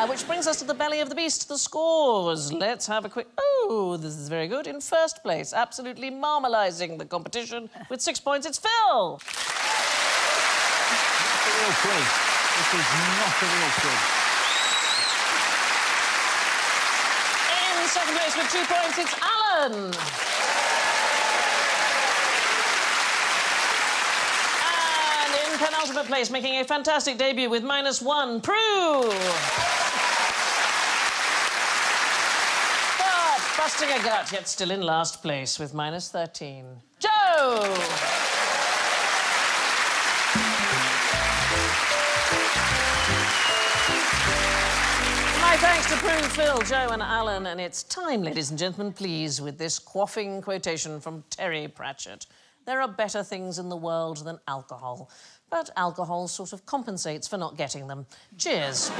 Which brings us to the belly of the beast, the scores. Let's have a quick... Oh, this is very good. In first place, absolutely marmalising the competition with 6 points, it's Phil. Not a real quiz. This is not a real quiz. In second place with 2 points, it's Alan. And in penultimate place, making a fantastic debut with -1, Prue. But busting a gut, yet still in last place with -13, Joe. My thanks to Prue, Phil, Joe and Alan. And it's time, ladies and gentlemen, please, with this quaffing quotation from Terry Pratchett. There are better things in the world than alcohol, but alcohol sort of compensates for not getting them. Cheers.